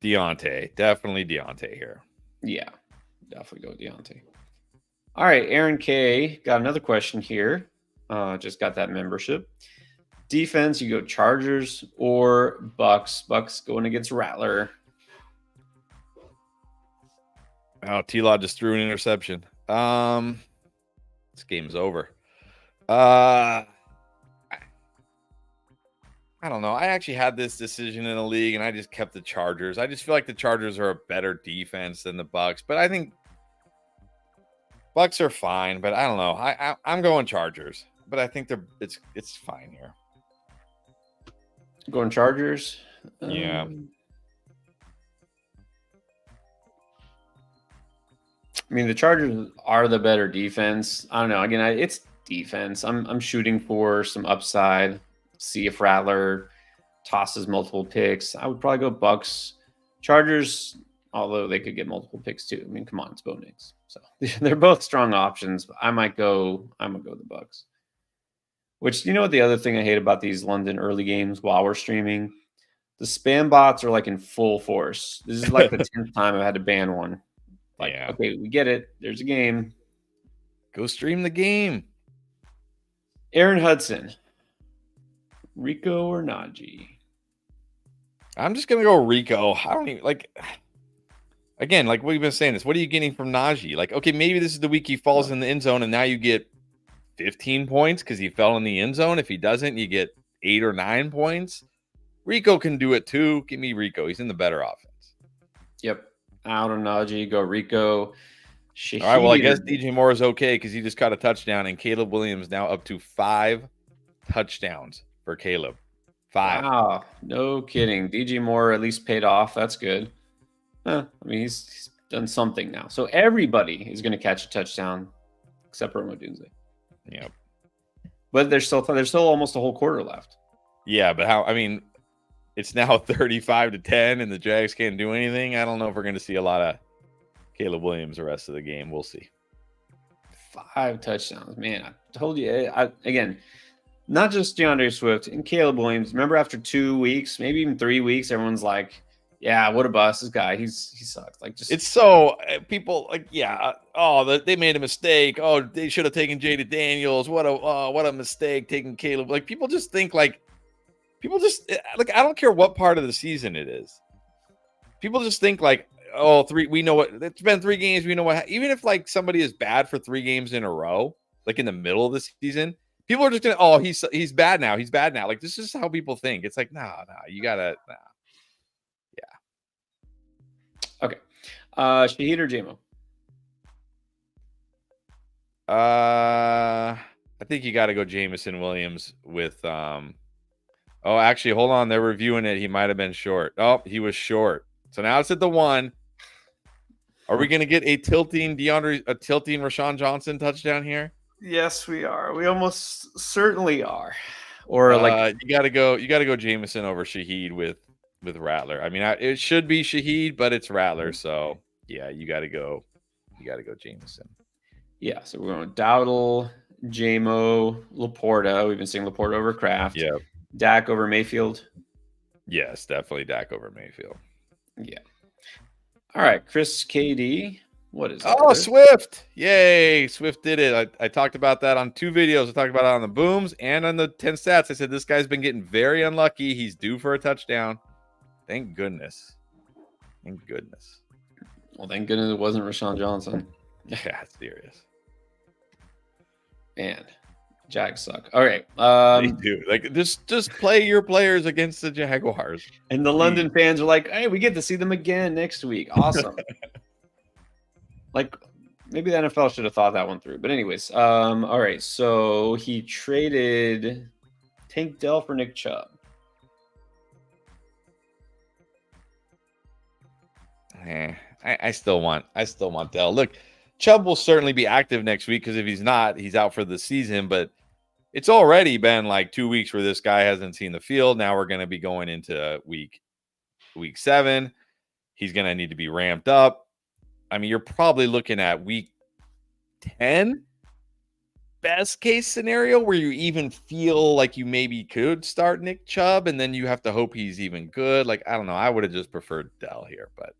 Deontay. Definitely Deontay here. Yeah, definitely go Deontay. All right, Aaron K. got another question here. Just got that membership. Defense, you go Chargers or Bucks. Bucks going against Rattler. Oh, T-Law just threw an interception. This game's over. I don't know. I actually had this decision in a league, and I just kept the Chargers. I just feel like the Chargers are a better defense than the Bucks, but I think Bucks are fine. But I don't know. I'm going Chargers, but I think it's fine here. Going Chargers. Yeah. I mean, the Chargers are the better defense. I don't know. Again, it's defense. I'm shooting for some upside. See if Rattler tosses multiple picks. I would probably go Bucks. Chargers, although they could get multiple picks too. I mean, come on, it's Bo Nix. So they're both strong options. But I'm gonna go the Bucks. Which, you know what, the other thing I hate about these London early games while we're streaming, the spam bots are like in full force. This is like the 10th time I've had to ban one. Like, yeah. Okay, we get it. There's a game. Go stream the game. Aaron Hudson. Rico or Najee? I'm just gonna go Rico. I don't even like. Again, like we've been saying this. What are you getting from Najee? Like, okay, maybe this is the week he falls in the end zone, and now you get 15 points because he fell in the end zone. If he doesn't, you get 8 or 9 points. Rico can do it too. Give me Rico. He's in the better offense. Yep. Out on Najee. Go Rico. All right. Well, I guess DJ Moore is okay because he just caught a touchdown, and Caleb Williams now up to 5 touchdowns for Caleb. 5. Wow, no kidding. DJ Moore at least paid off. That's good. I mean, he's done something now. So everybody is going to catch a touchdown except for Odunze. Yep. But there's still almost a whole quarter left. Yeah, but how? I mean, it's now 35-10, and the Jags can't do anything. I don't know if we're going to see a lot of Caleb Williams the rest of the game. We'll see. 5 touchdowns, man. I told you again. Not just DeAndre Swift and Caleb Williams. Remember, after 2 weeks, maybe even 3 weeks, everyone's like, "Yeah, what a bust! This guy, he sucks." Like, just it's so people like, yeah. Oh, they made a mistake. Oh, they should have taken Jada Daniels. What a mistake taking Caleb. Like, people just think like, I don't care what part of the season it is. People just think like, oh, 3. We know what it's been 3 games. We know what. Even if like somebody is bad for 3 games in a row, like in the middle of the season. People are just gonna, oh, he's bad now. He's bad now. Like, this is how people think. It's like, no, you gotta, yeah. Okay. Shaheed or JMO? I think you got to go Jamison Williams with. Oh, actually, hold on. They're reviewing it. He might have been short. Oh, he was short. So now it's at the 1. Are we gonna get a tilting Rashawn Johnson touchdown here? Yes, we are. We almost certainly are. Or like, you got to go Jameson over Shaheed with Rattler. I mean, it should be Shaheed, but it's Rattler. So yeah, you got to go Jameson. Yeah, so we're going Dowdle, JMO, Laporta. We've been seeing Laporta over Kraft. Yeah. Dak over Mayfield. Yes, definitely Dak over Mayfield. Yeah. All right, Chris KD. What is that? Oh, Swift. Yay. Swift did it. I talked about that on 2 videos. I talked about it on the Booms and on the 10 stats. I said, this guy's been getting very unlucky. He's due for a touchdown. Thank goodness. Thank goodness. Well, thank goodness it wasn't Rashawn Johnson. Yeah, it's serious. Man, Jags suck. All right. They do. Like, just play your players against the Jaguars. And the London fans are like, hey, we get to see them again next week. Awesome. Like, maybe the NFL should have thought that one through. But anyways, all right. So he traded Tank Dell for Nick Chubb. I still want Dell. Look, Chubb will certainly be active next week because if he's not, he's out for the season. But it's already been like 2 weeks where this guy hasn't seen the field. Now we're going to be going into week 7. He's going to need to be ramped up. I mean, you're probably looking at week 10, best case scenario, where you even feel like you maybe could start Nick Chubb, and then you have to hope he's even good. Like, I don't know. I would have just preferred Dell here, but.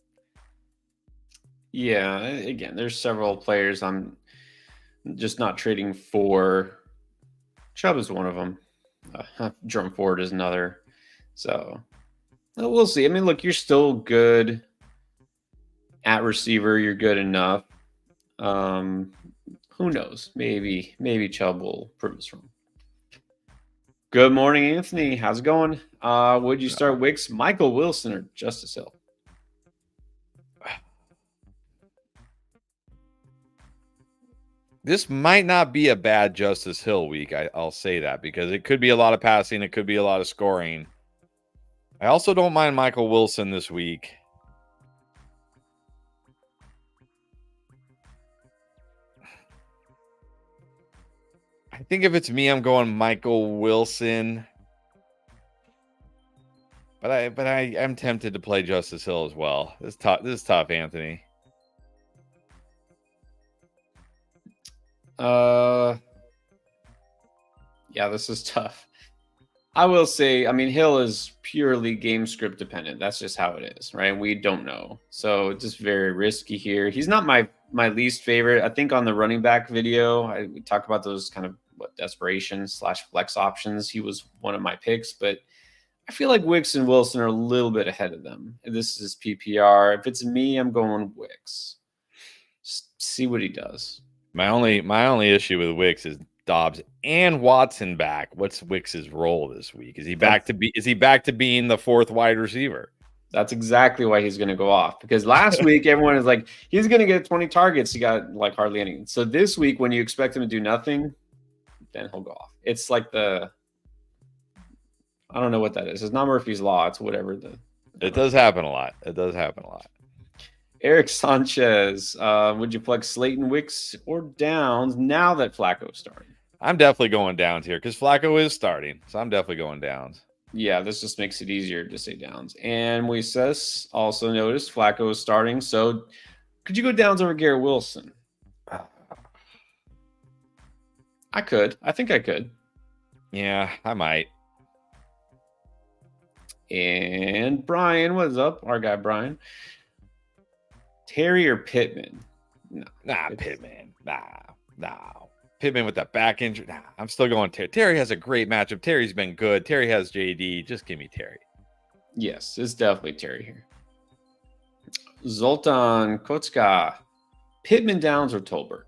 Yeah, again, there's several players I'm just not trading for. Chubb is one of them. Jerome Ford is another. So we'll see. I mean, look, you're still good at receiver. You're good enough. Who knows? Maybe Chubb will prove us wrong. Good morning, Anthony. How's it going? Would you start Wicks, Michael Wilson, or Justice Hill? This might not be a bad Justice Hill week. I'll say that because it could be a lot of passing. It could be a lot of scoring. I also don't mind Michael Wilson this week. I think if it's me, I'm going Michael Wilson. But I am tempted to play Justice Hill as well. This is tough, Anthony. Yeah, this is tough. I will say, I mean, Hill is purely game script dependent. That's just how it is, right? We don't know. So it's just very risky here. He's not my least favorite. I think on the running back video, we talk about those kind of desperation / flex options. He was one of my picks, but I feel like Wicks and Wilson are a little bit ahead of them. This is PPR. If it's me, I'm going Wicks. Just see what he does. My only issue with Wicks is Dobbs and Watson back. What's Wicks's role this week? Is he back to being the 4th wide receiver? That's exactly why he's going to go off. Because last week everyone is like, he's going to get 20 targets. He got like hardly any. So this week, when you expect him to do nothing, then he'll go off. It's like the I don't know what that is. It's not Murphy's Law. It's whatever It does happen a lot. It does happen a lot. Eric Sanchez. Would you plug Slayton, Wicks, or Downs now that Flacco's starting? I'm definitely going Downs here because Flacco is starting. So I'm definitely going Downs. Yeah, this just makes it easier to say Downs. And Moises also noticed Flacco is starting. So could you go Downs over Garrett Wilson? I could. I think I could. Yeah, I might. And Brian, what's up? Our guy Brian. Terry or Pittman? No, Pittman. Nah. Pittman with that back injury. Nah, I'm still going Terry. Terry has a great matchup. Terry's been good. Terry has JD. Just give me Terry. Yes, it's definitely Terry here. Zoltan Kotska. Pittman, Downs, or Tolbert?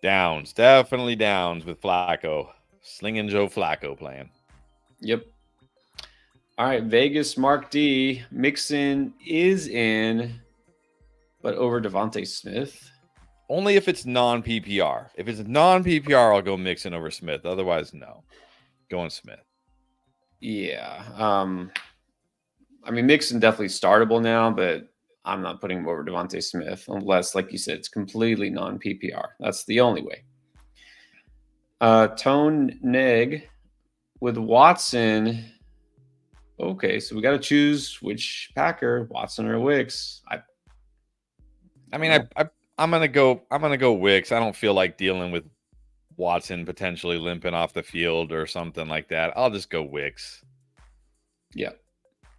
Downs. Definitely Downs with Flacco. Slinging Joe Flacco playing. Yep. All right, Vegas, Mark D. Mixon is in, but over Devontae Smith. Only if it's non-PPR. If it's non-PPR, I'll go Mixon over Smith. Otherwise, no. Going Smith. Yeah. I mean, Mixon definitely startable now, but I'm not putting him over Devontae Smith unless, like you said, it's completely non-PPR. That's the only way. Tone Neg with Watson. Okay, so we got to choose which Packer, Watson or Wicks. I'm gonna go Wicks. I don't feel like dealing with Watson potentially limping off the field or something like that. I'll just go Wicks. Yeah,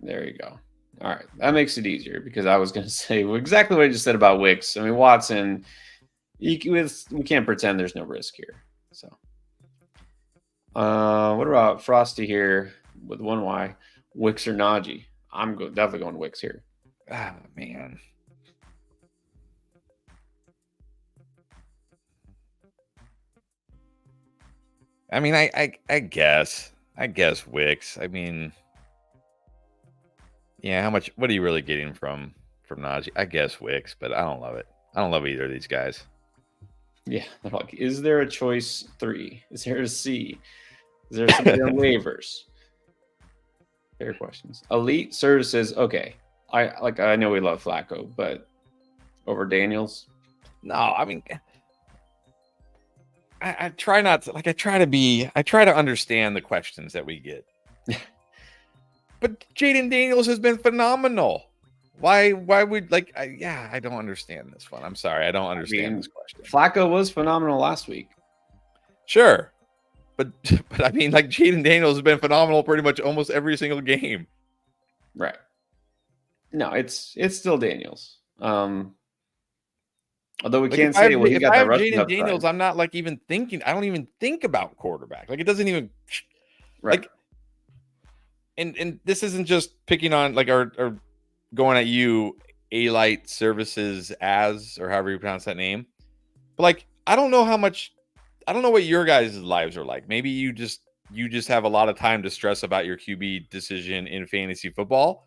there you go. All right, that makes it easier because I was going to say exactly what I just said about Wicks. I mean, Watson, we can't pretend there's no risk here. So, what about Frosty here with 1Y? Wicks or Najee? I'm definitely going Wicks here. Ah, man. I mean, I guess Wicks. I mean, yeah. How much? What are you really getting from Najee? I guess Wicks, but I don't love it. I don't love either of these guys. Yeah, they're like, is there a choice 3? Is there a C? Is there something on waivers? Fair questions. Elite Services. Okay, I know we love Flacco, but over Daniels. No, I mean, I try not to I try to understand the questions that we get. But Jaden Daniels has been phenomenal. Why would I don't understand this one. I'm sorry, I don't understand this question. Flacco was phenomenal last week. Sure. But I mean, like, Jaden Daniels has been phenomenal pretty much almost every single game. Right. No, it's still Daniels. Although we can't say he got that rushing Jaden Daniels, I'm not even thinking. I don't even think about quarterback. Like, it doesn't even right. And this isn't just picking on or going at you, Alite Services or however you pronounce that name. But I don't know what your guys' lives are like. Maybe you just have a lot of time to stress about your QB decision in fantasy football.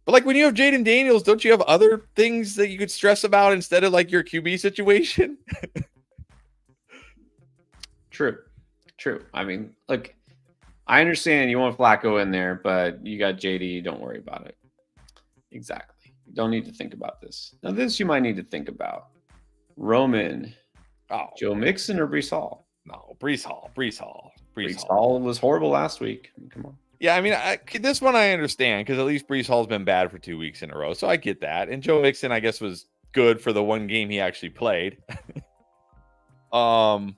But when you have Jaden Daniels, don't you have other things that you could stress about instead of your QB situation? True. I mean, I understand you want Flacco in there, but you got JD. Don't worry about it. Exactly. You don't need to think about this. Now, this you might need to think about. Roman. Oh, Joe Mixon or Breece Hall? No, Breece Hall. Breece Hall was horrible last week. Come on. Yeah, I mean, this one I understand because at least Breece Hall's been bad for 2 weeks in a row, so I get that. And Joe Mixon, I guess, was good for the one game he actually played. Yeah.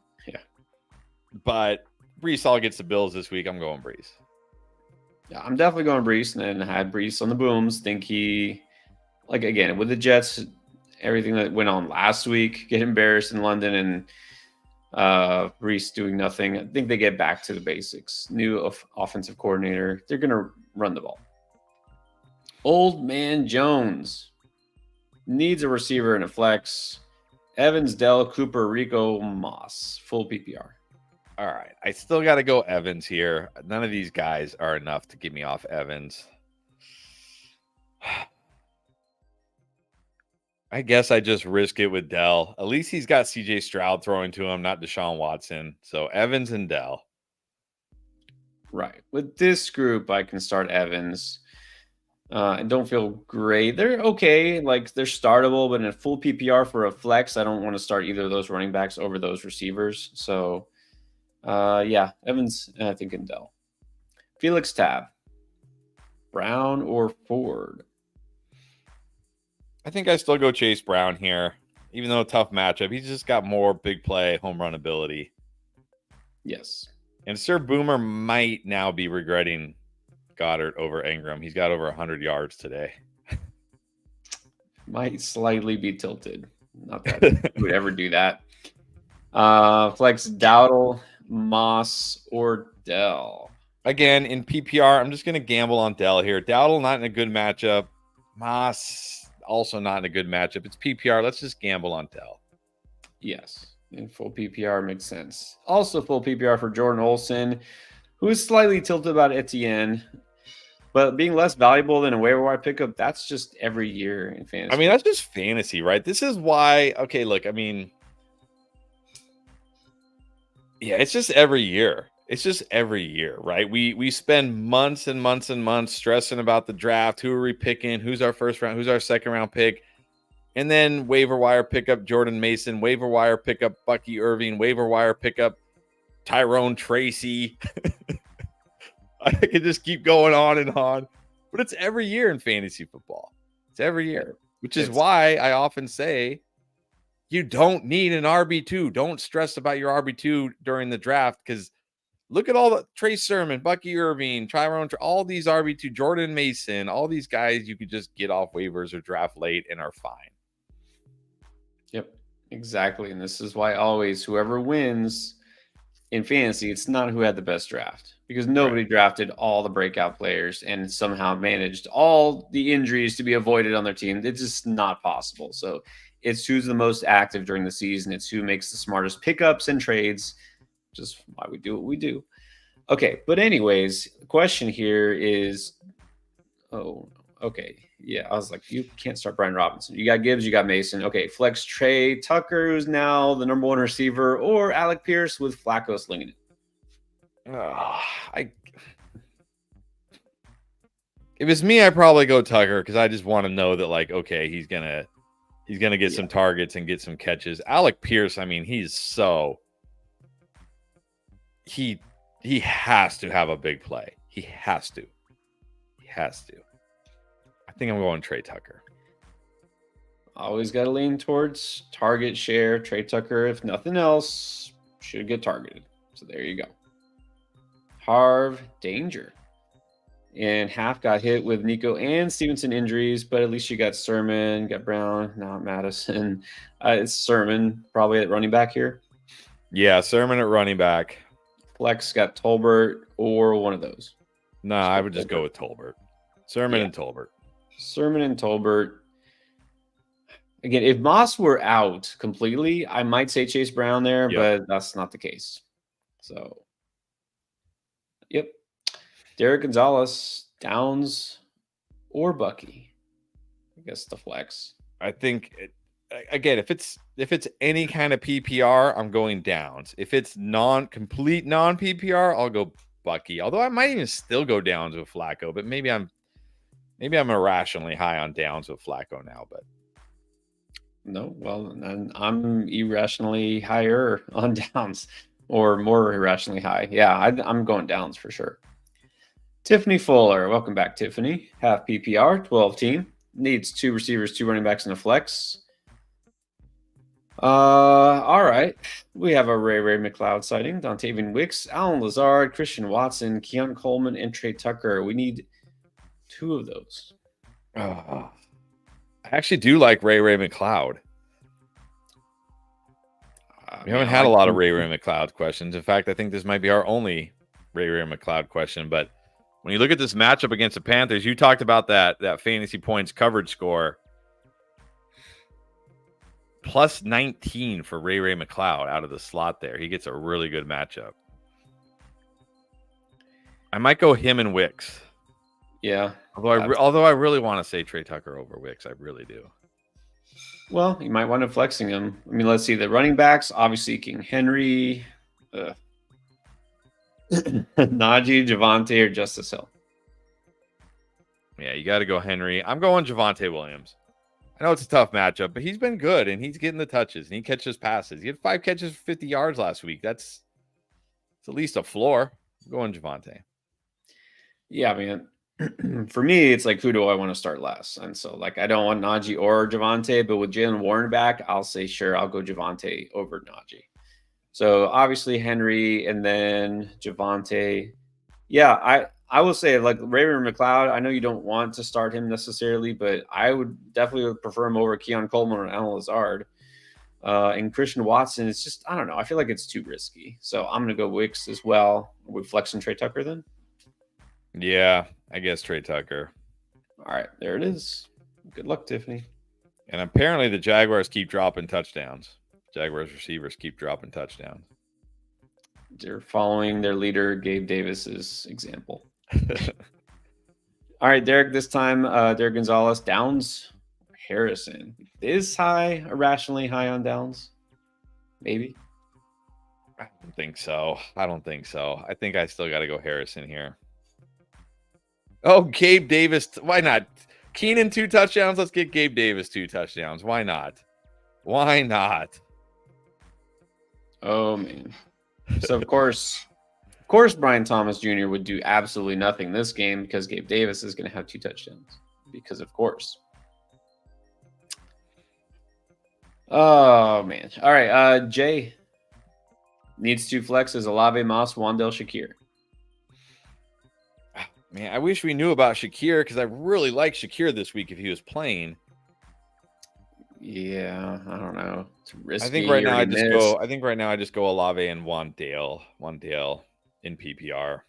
But Breece Hall gets the Bills this week. I'm going Breece. Yeah, I'm definitely going Breece, and then had Breece on the booms. Think he, again, with the Jets, everything that went on last week, get embarrassed in London, and Breece doing nothing. I think they get back to the basics. New offensive coordinator. They're going to run the ball. Old Man Jones needs a receiver and a flex. Evans, Dell, Cooper, Rico, Moss. Full PPR. All right. I still got to go Evans here. None of these guys are enough to get me off Evans. I guess I just risk it with Dell. At least he's got CJ Stroud throwing to him, not Deshaun Watson. So Evans and Dell. Right. With this group, I can start Evans. I don't feel great. They're okay. Like they're startable, but in a full PPR for a flex, I don't want to start either of those running backs over those receivers. So, yeah, Evans, and I think and Dell. Felix Tab, Brown or Ford? I think I still go Chase Brown here, even though a tough matchup. He's just got more big play home run ability. Yes. And Sir Boomer might now be regretting Goddard over Ingram. He's got over 100 yards today. Might slightly be tilted. Not that he would ever do that. Flex Dowdle, Moss, or Dell. Again, in PPR, I'm just going to gamble on Dell here. Dowdle not in a good matchup. Moss also not in a good matchup. It's PPR. Let's just gamble on Dell. Yes, in full PPR makes sense. Also full PPR for Jordan Olson, who is slightly tilted about Etienne, but being less valuable than a waiver wire pickup, that's just every year in fantasy. I mean, that's just fantasy, right? This is why, okay, look, I mean, yeah, it's just every year. It's just every year, right? We spend months and months and months stressing about the draft. Who are we picking? Who's our first round? Who's our second round pick? And then waiver wire pickup Jordan Mason, waiver wire pickup Bucky Irving, waiver wire pickup Tyrone Tracy. I could just keep going on and on. But it's every year in fantasy football. It's every year, which is why I often say you don't need an RB2. Don't stress about your RB2 during the draft because look at all the Trey Sermon, Bucky Irving, Tyrone, all these RB2, Jordan Mason, all these guys you could just get off waivers or draft late and are fine. Yep, exactly. And this is why always whoever wins in fantasy, it's not who had the best draft because nobody drafted all the breakout players and somehow managed all the injuries to be avoided on their team. It's just not possible. So it's who's the most active during the season. It's who makes the smartest pickups and trades, just why we do what we do. Okay, but anyways, the question here is, okay. Yeah, I was like, you can't start Brian Robinson. You got Gibbs, you got Mason. Okay, flex Trey Tucker, who's now the number one receiver, or Alec Pierce with Flacco slinging it. If it's me, I probably go Tucker because I just want to know that, like, okay, he's gonna get some targets and get some catches. Alec Pierce, I mean, he has to have a big play. He has to. I think I'm going Trey Tucker. Always got to lean towards target share. Trey Tucker, if nothing else, should get targeted. So there you go. Harv, danger. And half got hit with Nico and Stevenson injuries, but at least you got Sermon, got Brown, not Madison. It's Sermon probably at running back here. Yeah, Sermon at running back. Flex got Tolbert or one of those. No, I would just go with Tolbert. Sermon and Tolbert. Sermon and Tolbert. Again, if Moss were out completely, I might say Chase Brown there, but that's not the case. So, yep. Derek Gonzalez, Downs, or Bucky. I guess the flex. I think again, if it's any kind of PPR, I'm going Downs. If it's complete non PPR, I'll go Bucky. Although I might even still go Downs with Flacco, but maybe I'm irrationally high on Downs with Flacco now. But no, well, I'm irrationally higher on Downs, or more irrationally high. Yeah, I'm going Downs for sure. Tiffany Fuller, welcome back, Tiffany. Half PPR, 12 team. Needs 2 receivers, 2 running backs, and a flex. All right. We have a Ray McLeod sighting. Dontavian Wicks, Alan Lazard, Christian Watson, Keon Coleman, and Trey Tucker. We need 2 of those. I actually do like Ray McLeod. We haven't had a lot of Ray McLeod questions. In fact, I think this might be our only Ray McLeod question. But when you look at this matchup against the Panthers, you talked about that fantasy points coverage score. Plus 19 for Ray McLeod out of the slot there. He gets a really good matchup. I might go him and Wicks. Yeah. Although I really want to say Trey Tucker over Wicks. I really do. Well, you might want to flexing him. I mean, let's see. The running backs, obviously King Henry. Najee, Javante, or Justice Hill? Yeah, you got to go Henry. I'm going Javante Williams. I know it's a tough matchup, but he's been good and he's getting the touches and he catches passes. He had 5 catches for 50 yards last week. It's at least a floor. I'm going Javante. Yeah, man. For me, it's like, who do I want to start last? And so, like, I don't want Najee or Javante, but with Jalen Warren back, I'll say, sure, I'll go Javante over Najee. So obviously Henry and then Javante. Yeah, I will say, like, Raven McLeod, I know you don't want to start him necessarily, but I would definitely prefer him over Keon Coleman or Alan Lazard. And Christian Watson, it's just, I don't know. I feel like it's too risky. So I'm going to go Wicks as well. With Flex and Trey Tucker then? Yeah, I guess Trey Tucker. All right, there it is. Good luck, Tiffany. And apparently the Jaguars keep dropping touchdowns. Jaguars receivers keep dropping touchdowns. They're following their leader, Gabe Davis's example. All right, Derek, this time, Derek Gonzalez, Downs, Harrison. Is high, irrationally high on Downs? Maybe. I don't think so. I think I still got to go Harrison here. Oh, Gabe Davis. Why not? Keenan 2 touchdowns. Let's get Gabe Davis 2 touchdowns. Why not? Oh, man. So, of course, Brian Thomas Jr. would do absolutely nothing this game because Gabe Davis is going to have 2 touchdowns. Because, of course. Oh, man. All right. Jay needs 2 flexes. Olave, Moss, Wandale, Shakir. Man, I wish we knew about Shakir because I really like Shakir this week if he was playing. Yeah, I don't know. It's risky. I think right now I just go Olave and Wandale in PPR.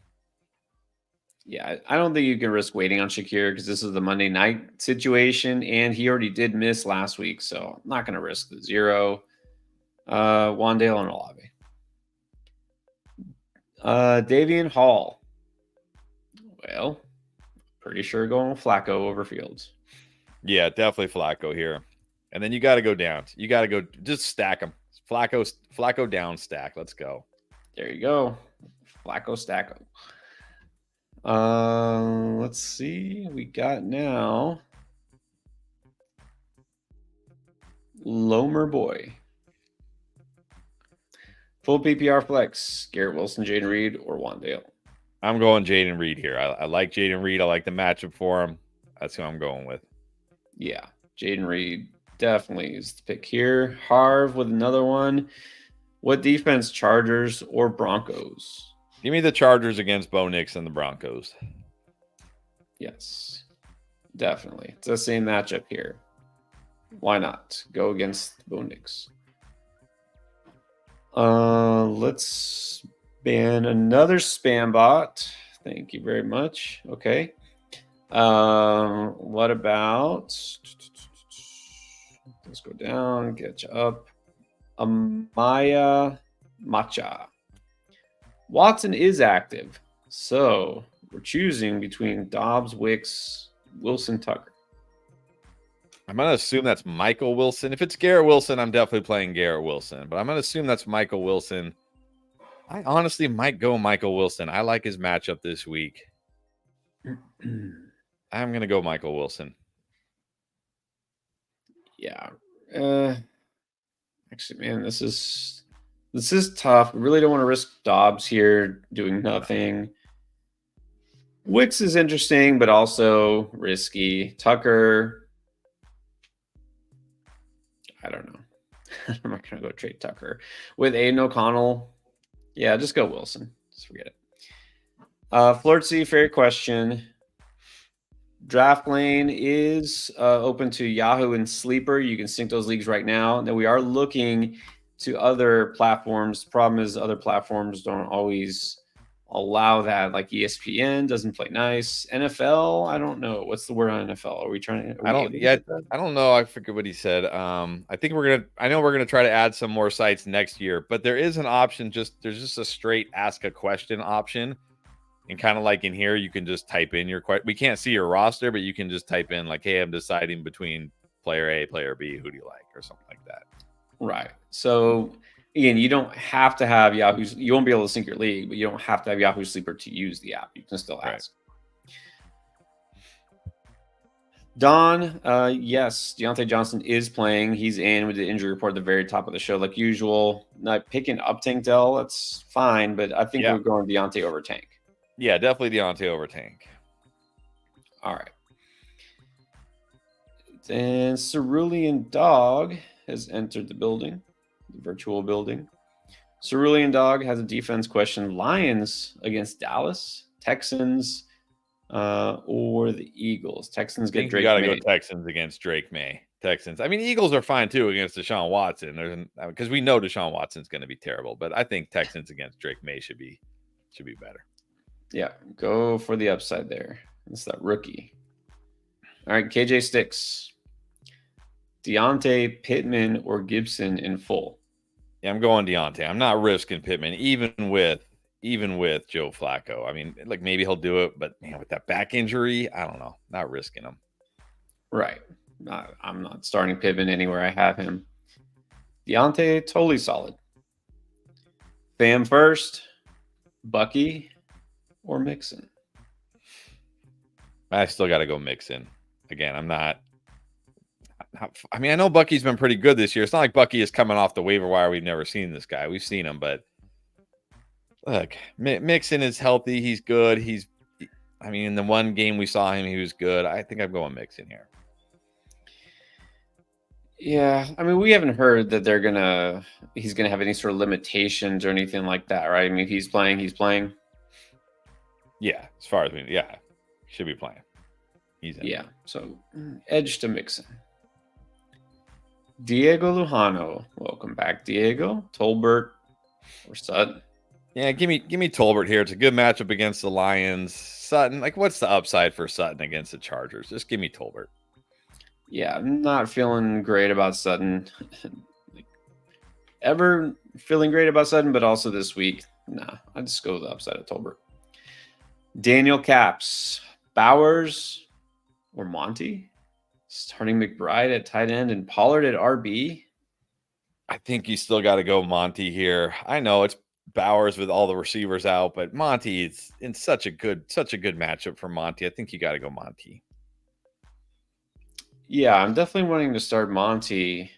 Yeah, I don't think you can risk waiting on Shakir because this is the Monday night situation, and he already did miss last week, so I'm not going to risk the 0. Wandale and Olave. Davian Hall. Well, pretty sure going Flacco over Fields. Yeah, definitely Flacco here. And then you got to go down. You got to go just stack them. Flacco down stack. Let's go. There you go. Flacco stack them. Let's see. We got now Lomer Boy. Full PPR flex. Garrett Wilson, Jaden Reed, or Wandale. I'm going Jaden Reed here. I like Jaden Reed. I like the matchup for him. That's who I'm going with. Yeah, Jaden Reed definitely is the pick here. Harv with another one. What defense, Chargers or Broncos? Give me the Chargers against Bo Nix and the Broncos. Yes, definitely. It's the same matchup here. Why not? Go against Bo Nix. Let's ban another spam bot. Thank you very much. Okay. What about, let's go down, get you up. Amaya Macha. Watson is active, so we're choosing between Dobbs, Wicks, Wilson, Tucker. I'm going to assume that's Michael Wilson. If it's Garrett Wilson, I'm definitely playing Garrett Wilson, but I'm going to assume that's Michael Wilson. I honestly might go Michael Wilson. I like his matchup this week. I'm going to go Michael Wilson. Yeah. Actually, man, this is tough. We really don't want to risk Dobbs here doing nothing. Wicks is interesting, but also risky. Tucker, I don't know. I'm not going to go trade Tucker. With Aiden O'Connell, yeah, just go Wilson. Just forget it. Flirtsy, fair question. Draft Lane is open to Yahoo and Sleeper. You can sync those leagues right now. Now we are looking to other platforms. The problem is other platforms don't always allow that. Like ESPN doesn't play nice. NFL, I don't know. What's the word on NFL? Are we trying to? I don't know. I forget what he said. I think we're gonna try to add some more sites next year. But there is an option. There's just a straight ask a question option. And kind of like in here, you can just type in your question. We can't see your roster, but you can just type in like, hey, I'm deciding between player A, player B. Who do you like? Or something like that. Right. So Again, you don't have to have Yahoo. You won't be able to sync your league, but you don't have to have Yahoo Sleeper to use the app. You can still ask. Don, yes, Deontay Johnson is playing. He's in with the injury report at the very top of the show, like usual. Not picking up Tank Dell, that's fine, but I think we're going Deontay over Tank. Yeah, definitely Deontay over Tank. All right. And Cerulean Dog has entered the building, the virtual building. Cerulean Dog has a defense question. Lions against Dallas, Texans, or the Eagles. Texans get Drake May. You got to go Texans against Drake May. Texans. I mean, Eagles are fine too against Deshaun Watson. Because we know Deshaun Watson's going to be terrible, but I think Texans against Drake May should be better. Yeah, go for the upside there. It's that rookie. All right, KJ Sticks. Deontay, Pittman, or Gibson in full? Yeah, I'm going Deontay. I'm not risking Pittman, even with Joe Flacco. I mean, like maybe he'll do it, but man, with that back injury, I don't know. Not risking him. Right. I'm not starting Pittman anywhere I have him. Deontay, totally solid. Fam first, Bucky, or Mixon? I still got to go Mixon. Again, I'm not. I mean, I know Bucky's been pretty good this year. It's not like Bucky is coming off the waiver wire. We've never seen this guy. We've seen him, but look, Mixon is healthy. He's good. I mean, in the one game we saw him, he was good. I think I'm going Mixon here. Yeah, I mean, we haven't heard that he's gonna have any sort of limitations or anything like that, right? I mean, if he's playing, he's playing. Yeah, as far as should be playing. He's in. Yeah, so edge to Mixon. Diego Lujano, welcome back, Diego. Tolbert or Sutton? Yeah, give me Tolbert here. It's a good matchup against the Lions. Sutton, like, what's the upside for Sutton against the Chargers? Just give me Tolbert. Yeah, I'm not feeling great about Sutton. Ever feeling great about Sutton, but also this week, nah, I just go with the upside of Tolbert. Daniel Caps, Bowers or Monty? Starting McBride at tight end and Pollard at RB? I think you still got to go Monty here. I know it's Bowers with all the receivers out, but Monty is in such a good matchup for Monty. I think you got to go Monty. Yeah, I'm definitely wanting to start Monty.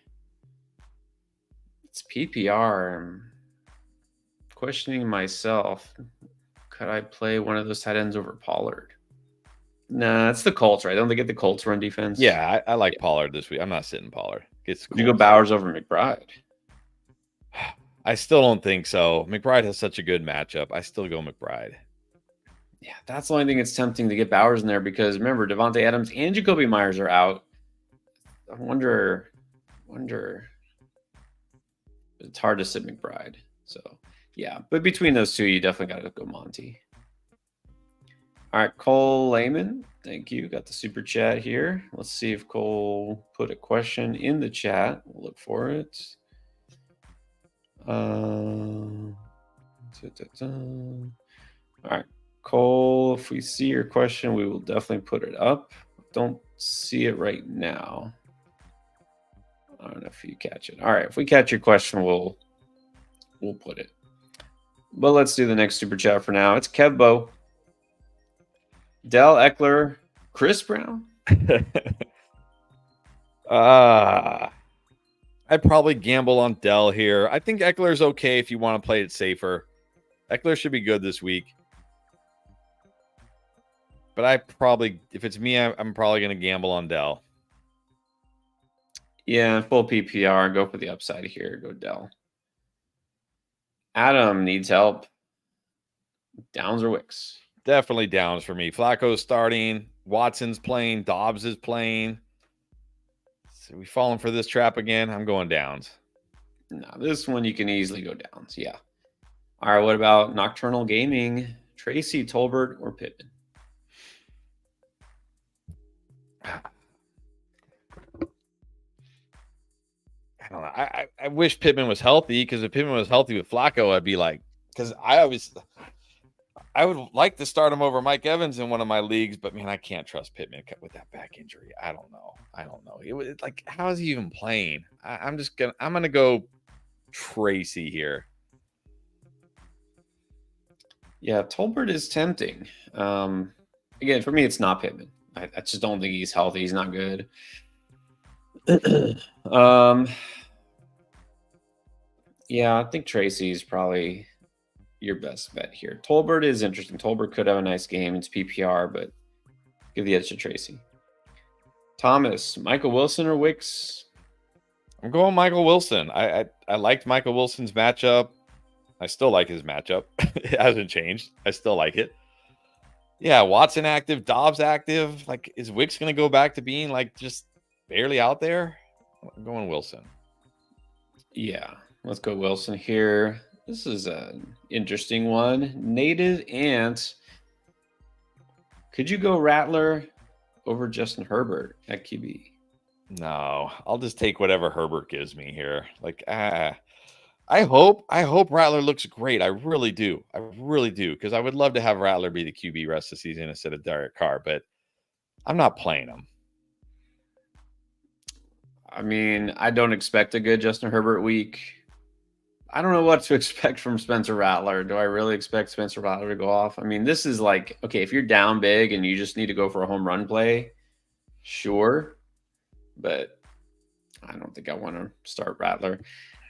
It's PPR. I'm questioning myself. Could I play one of those tight ends over Pollard? Nah, it's the Colts, right? Don't they get the Colts run defense? Yeah, I like Pollard this week. I'm not sitting Pollard. You go Bowers over McBride. I still don't think so. McBride has such a good matchup. I still go McBride. Yeah, that's the only thing that's tempting to get Bowers in there because remember, Devontae Adams and Jacoby Myers are out. I wonder. It's hard to sit McBride. So, yeah. But between those two, you definitely got to go Monty. All right, Cole Lehman. Thank you. Got the super chat here. Let's see if Cole put a question in the chat. We'll look for it. All right, Cole, if we see your question, we will definitely put it up. Don't see it right now. I don't know if you catch it. All right, if we catch your question, we'll put it. But let's do the next super chat for now. It's Kevbo. Dell Eckler, Chris Brown. I'd probably gamble on Dell here. I think Eckler's okay if you want to play it safer. Eckler should be good this week. But if it's me, I'm probably going to gamble on Dell. Yeah, full PPR. Go for the upside here. Go Dell. Adam needs help. Downs or Wicks? Definitely Downs for me. Flacco's starting. Watson's playing. Dobbs is playing. So we falling for this trap again? I'm going Downs. No, this one you can easily go Downs. Yeah. All right, what about Nocturnal Gaming? Tracy, Tolbert, or Pittman? I don't know. I wish Pittman was healthy because if Pittman was healthy with Flacco, I'd be like, because I would like to start him over Mike Evans in one of my leagues, but man, I can't trust Pittman with that back injury. I don't know. It was like, how is he even playing? I'm gonna go Tracy here. Yeah, Tolbert is tempting. Again, for me, it's not Pittman. I just don't think he's healthy. He's not good. Yeah, I think Tracy's probably your best bet here. Tolbert is interesting. Tolbert could have a nice game. It's PPR, but give the edge to Tracy. Thomas, Michael Wilson or Wicks? I'm going Michael Wilson. I liked Michael Wilson's matchup. I still like his matchup. It hasn't changed. I still like it. Yeah, Watson active, Dobbs active. Like, is Wicks going to go back to being like just barely out there? I'm going Wilson. Yeah, let's go Wilson here. This is an interesting one. Native Ant. Could you go Rattler over Justin Herbert at QB? No, I'll just take whatever Herbert gives me here. Like, I hope Rattler looks great. I really do. Because I would love to have Rattler be the QB rest of the season instead of Derek Carr, but I'm not playing him. I mean, I don't expect a good Justin Herbert week. I don't know what to expect from Spencer Rattler. Do I really expect Spencer Rattler to go off? I mean, this is like, okay, if you're down big and you just need to go for a home run play, sure. But I don't think I want to start Rattler.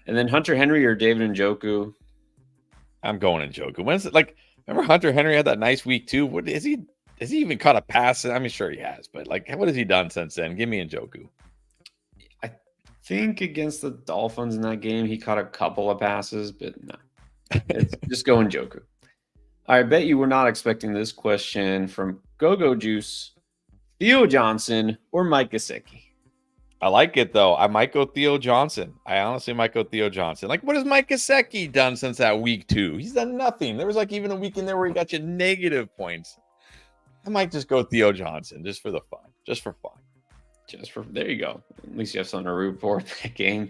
And then Hunter Henry or David Njoku? I'm going Njoku. When's it like? Remember Hunter Henry had that nice week too. What is he? Has he even caught a pass? I mean, sure he has, but like, what has he done since then? Give me Njoku. I think against the Dolphins in that game, he caught a couple of passes, but no. It's just go Njoku. I bet you were not expecting this question from Go-Go Juice, Theo Johnson, or Mike Gesicki. I like it though. I might go Theo Johnson. I honestly might go Theo Johnson. Like, what has Mike Gesicki done since that week 2? He's done nothing. There was like even a week in there where he got you negative points. I might just go Theo Johnson just for the fun. Just for fun. There you go. At least you have something to root for in that game.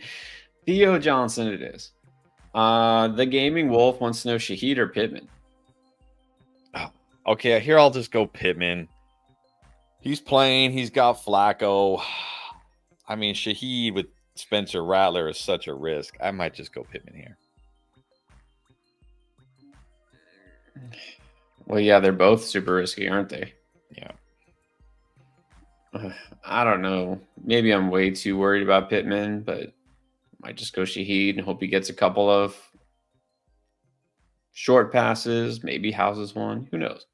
Theo Johnson it is. The Gaming Wolf wants to know Shaheed or Pittman. Oh, okay, here I'll just go Pittman. He's playing. He's got Flacco. I mean, Shaheed with Spencer Rattler is such a risk. I might just go Pittman here. Well, yeah, they're both super risky, aren't they? Yeah. I don't know. Maybe I'm way too worried about Pittman, but I might just go Shaheed and hope he gets a couple of short passes, maybe houses one. Who knows?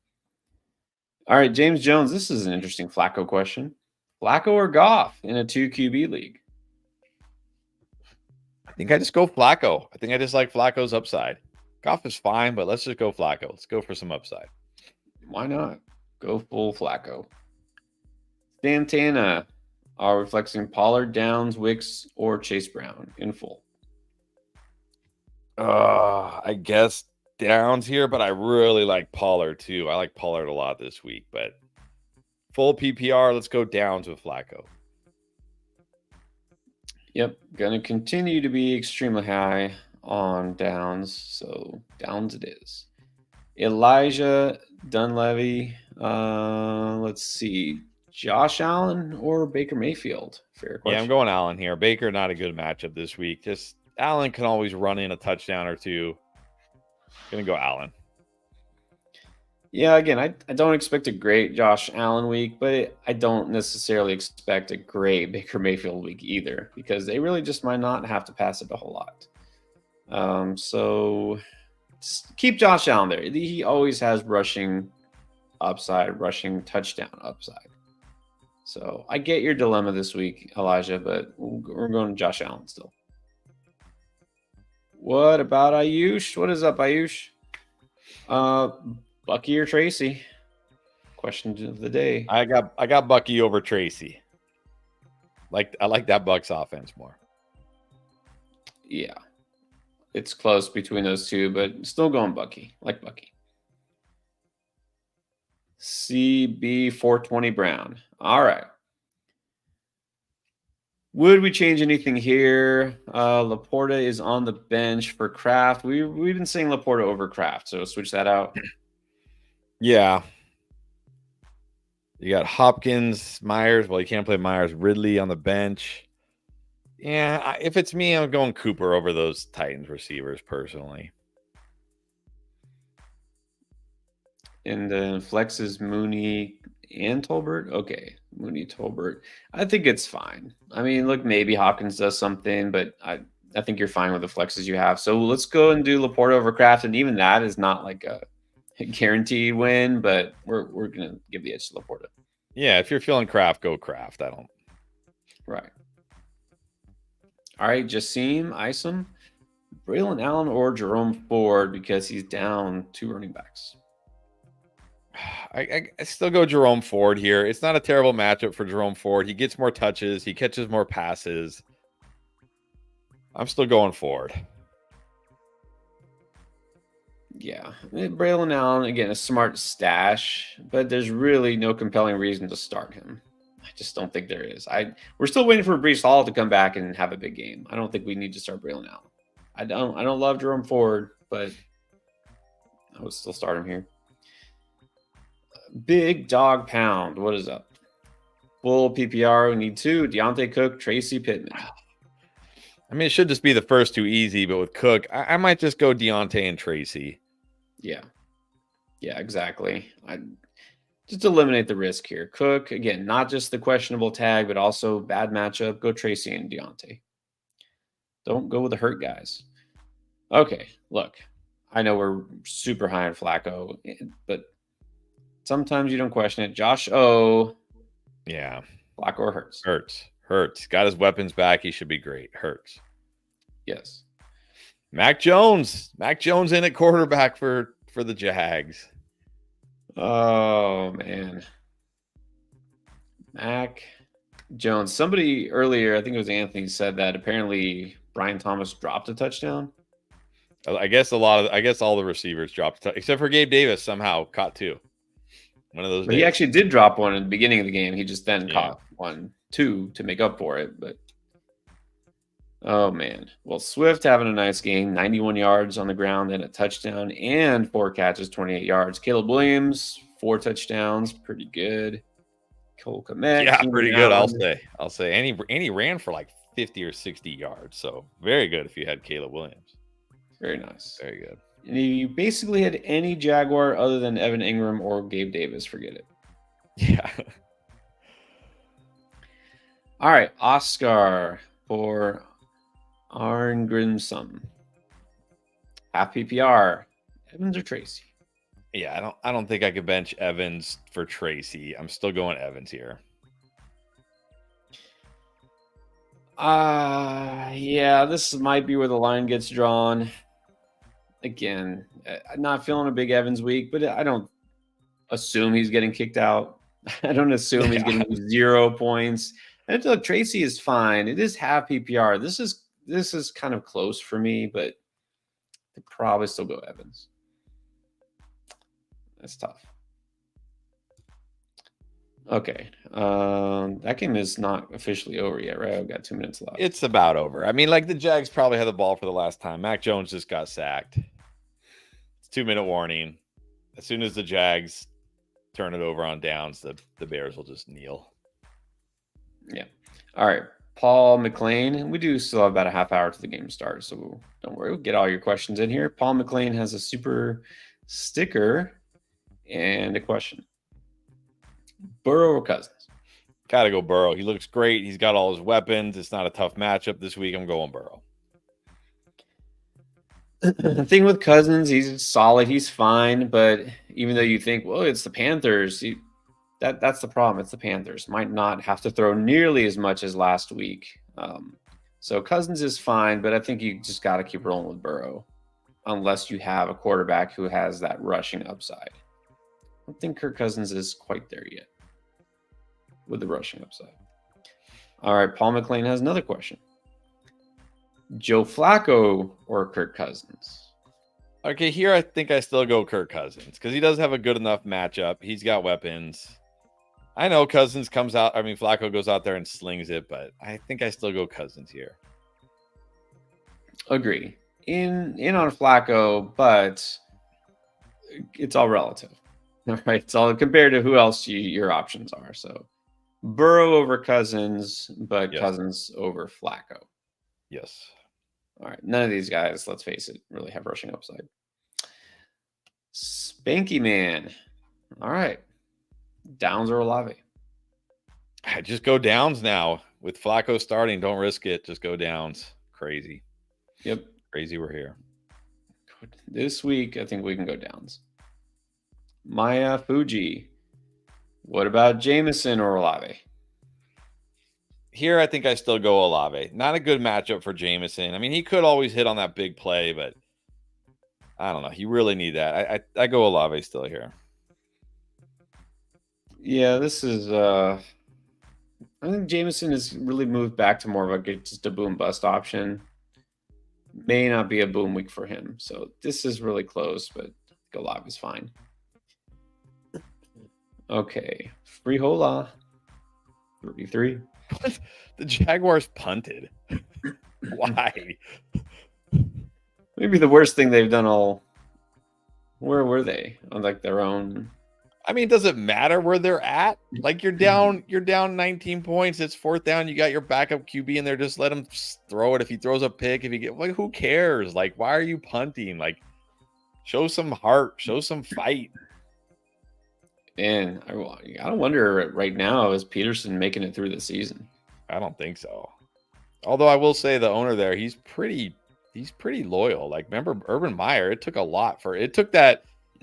All right, James Jones. This is an interesting Flacco question. Flacco or Goff in a 2 QB league? I think I just go Flacco. I think I just like Flacco's upside. Goff is fine, but let's just go Flacco. Let's go for some upside. Why not? Go full Flacco. Santana are reflecting Pollard, Downs, Wicks, or Chase Brown in full. I guess Downs here, but I really like Pollard too. I like Pollard a lot this week, but full PPR, let's go Downs with Flacco. Yep, going to continue to be extremely high on Downs, so Downs it is. Elijah Dunleavy, let's see, Josh Allen or Baker Mayfield? Fair question. Yeah, I'm going Allen here. Baker, not a good matchup this week. Just Allen can always run in a touchdown or two. Gonna go Allen. Yeah, again, I don't expect a great Josh Allen week, but I don't necessarily expect a great Baker Mayfield week either, because they really just might not have to pass it a whole lot. So just keep Josh Allen there. He always has rushing upside, rushing touchdown upside. So I get your dilemma this week, Elijah, but we're going to Josh Allen still. What about Ayush? What is up, Ayush? Bucky or Tracy? Question of the day. I got Bucky over Tracy. I like that Bucks offense more. Yeah. It's close between those two, but still going Bucky. Like Bucky. CB420 Brown. All right. Would we change anything here? Laporta is on the bench for Kraft. We've been saying Laporta over Kraft, so switch that out. Yeah. You got Hopkins, Myers. Well, you can't play Myers. Ridley on the bench. Yeah, if it's me, I'm going Cooper over those Titans receivers personally. And then flexes Mooney and Tolbert. Okay, Mooney, Tolbert. I think it's fine. I mean, look, maybe Hopkins does something, but I think you're fine with the flexes you have. So let's go and do Laporta over Kraft, and even that is not like a guaranteed win, but we're gonna give the edge to Laporta. Yeah, if you're feeling Kraft, go Kraft. I don't. Right. All right, Jassim, Isom, Braylon Allen, or Jerome Ford because he's down 2 running backs. I still go Jerome Ford here. It's not a terrible matchup for Jerome Ford. He gets more touches. He catches more passes. I'm still going Ford. Yeah, Braylon Allen, again, a smart stash, but there's really no compelling reason to start him. I just don't think there is. We're still waiting for Brees Hall to come back and have a big game. I don't think we need to start Braylon Allen. I don't love Jerome Ford, but I would still start him here. Big dog pound. What is up? Full PPR. We need 2. Deontay Cook, Tracy Pittman. I mean, it should just be the first 2 easy, but with Cook, I might just go Deontay and Tracy. Yeah, exactly. I just eliminate the risk here. Cook, again, not just the questionable tag, but also bad matchup. Go Tracy and Deontay. Don't go with the hurt guys. Okay, look, I know we're super high on Flacco, but sometimes you don't question it. Josh O. Yeah. Flacco or Hurts? Hurts. Got his weapons back. He should be great. Hurts. Yes. Mac Jones in at quarterback for the Jags. Oh, man. Mac Jones. Somebody earlier, I think it was Anthony, said that apparently Brian Thomas dropped a touchdown. I guess all the receivers dropped, except for Gabe Davis somehow caught 2. One of those But days. he actually did drop one in the beginning of the game. He just then caught 2 to make up for it. But oh man. Well, Swift having a nice game, 91 yards on the ground and a touchdown and 4 catches, 28 yards. Caleb Williams, 4 touchdowns, pretty good. Cole Kmet, Yeah, Keenan pretty good. Allen. I'll say. And he ran for like 50 or 60 yards. So very good if you had Caleb Williams. Very nice. Very good. And you basically had any Jaguar other than Evan Ingram or Gabe Davis. Forget it. Yeah. All right. Oscar for Arn Grimsum. Half PPR. Evans or Tracy? Yeah, I don't think I could bench Evans for Tracy. I'm still going Evans here. Yeah, this might be where the line gets drawn. Again, I'm not feeling a big Evans week, but I don't assume he's getting kicked out. I don't assume he's getting 0 points. And look, Tracy is fine. It is half PPR. This is kind of close for me, but I'd probably still go Evans. That's tough. Okay. That game is not officially over yet, right? I've got 2 minutes left. It's about over. I mean, like the Jags probably had the ball for the last time. Mac Jones just got sacked. It's 2-minute warning. As soon as the Jags turn it over on downs, the Bears will just kneel. Yeah. All right. Paul McLean. We do still have about a half hour to the game start, so don't worry. We'll get all your questions in here. Paul McLean has a super sticker and a question. Burrow or Cousins? Gotta go Burrow. He looks great. He's got all his weapons. It's not a tough matchup this week. I'm going Burrow. The thing with Cousins, he's solid. He's fine. But even though you think, well, it's the Panthers, that's the problem. It's the Panthers. Might not have to throw nearly as much as last week. So Cousins is fine, but I think you just got to keep rolling with Burrow unless you have a quarterback who has that rushing upside. I don't think Kirk Cousins is quite there yet with the rushing upside. All right, Paul McLean has another question. Joe Flacco or Kirk Cousins? Okay, here I think I still go Kirk Cousins because he does have a good enough matchup. He's got weapons. I know Flacco goes out there and slings it, but I think I still go Cousins here. Agree. In on Flacco, but it's all relative. All right, it's all compared to who else your options are. So Burrow over Cousins, but Yes. Cousins over Flacco. Yes. All right. None of these guys, let's face it, really have rushing upside. Spanky Man. All right. Downs or Olave? Just go Downs now. With Flacco starting, don't risk it. Just go Downs. Crazy. Yep. Crazy we're here. This week, I think we can go Downs. Maya Fuji. What about Jameson or Olave? Here, I think I still go Olave. Not a good matchup for Jameson. I mean, he could always hit on that big play, but I don't know. You really need that. I go Olave still here. Yeah, this is I think Jameson has really moved back to more of just a boom bust option. May not be a boom week for him. So this is really close, but Olave is fine. Okay. Free hola. 33. The Jaguars punted. Why? Maybe the worst thing they've done all. Where were they? On like their own. I mean, does it matter where they're at? Like you're down 19 points. It's 4th down. You got your backup QB in there. Just let him throw it. If he throws a pick, if he get like, who cares? Like, why are you punting? Like, show some heart, show some fight. And I don't wonder right now, is Peterson making it through the season? I don't think so. Although I will say the owner there, he's pretty loyal. Like, remember Urban Meyer? It took a lot for it.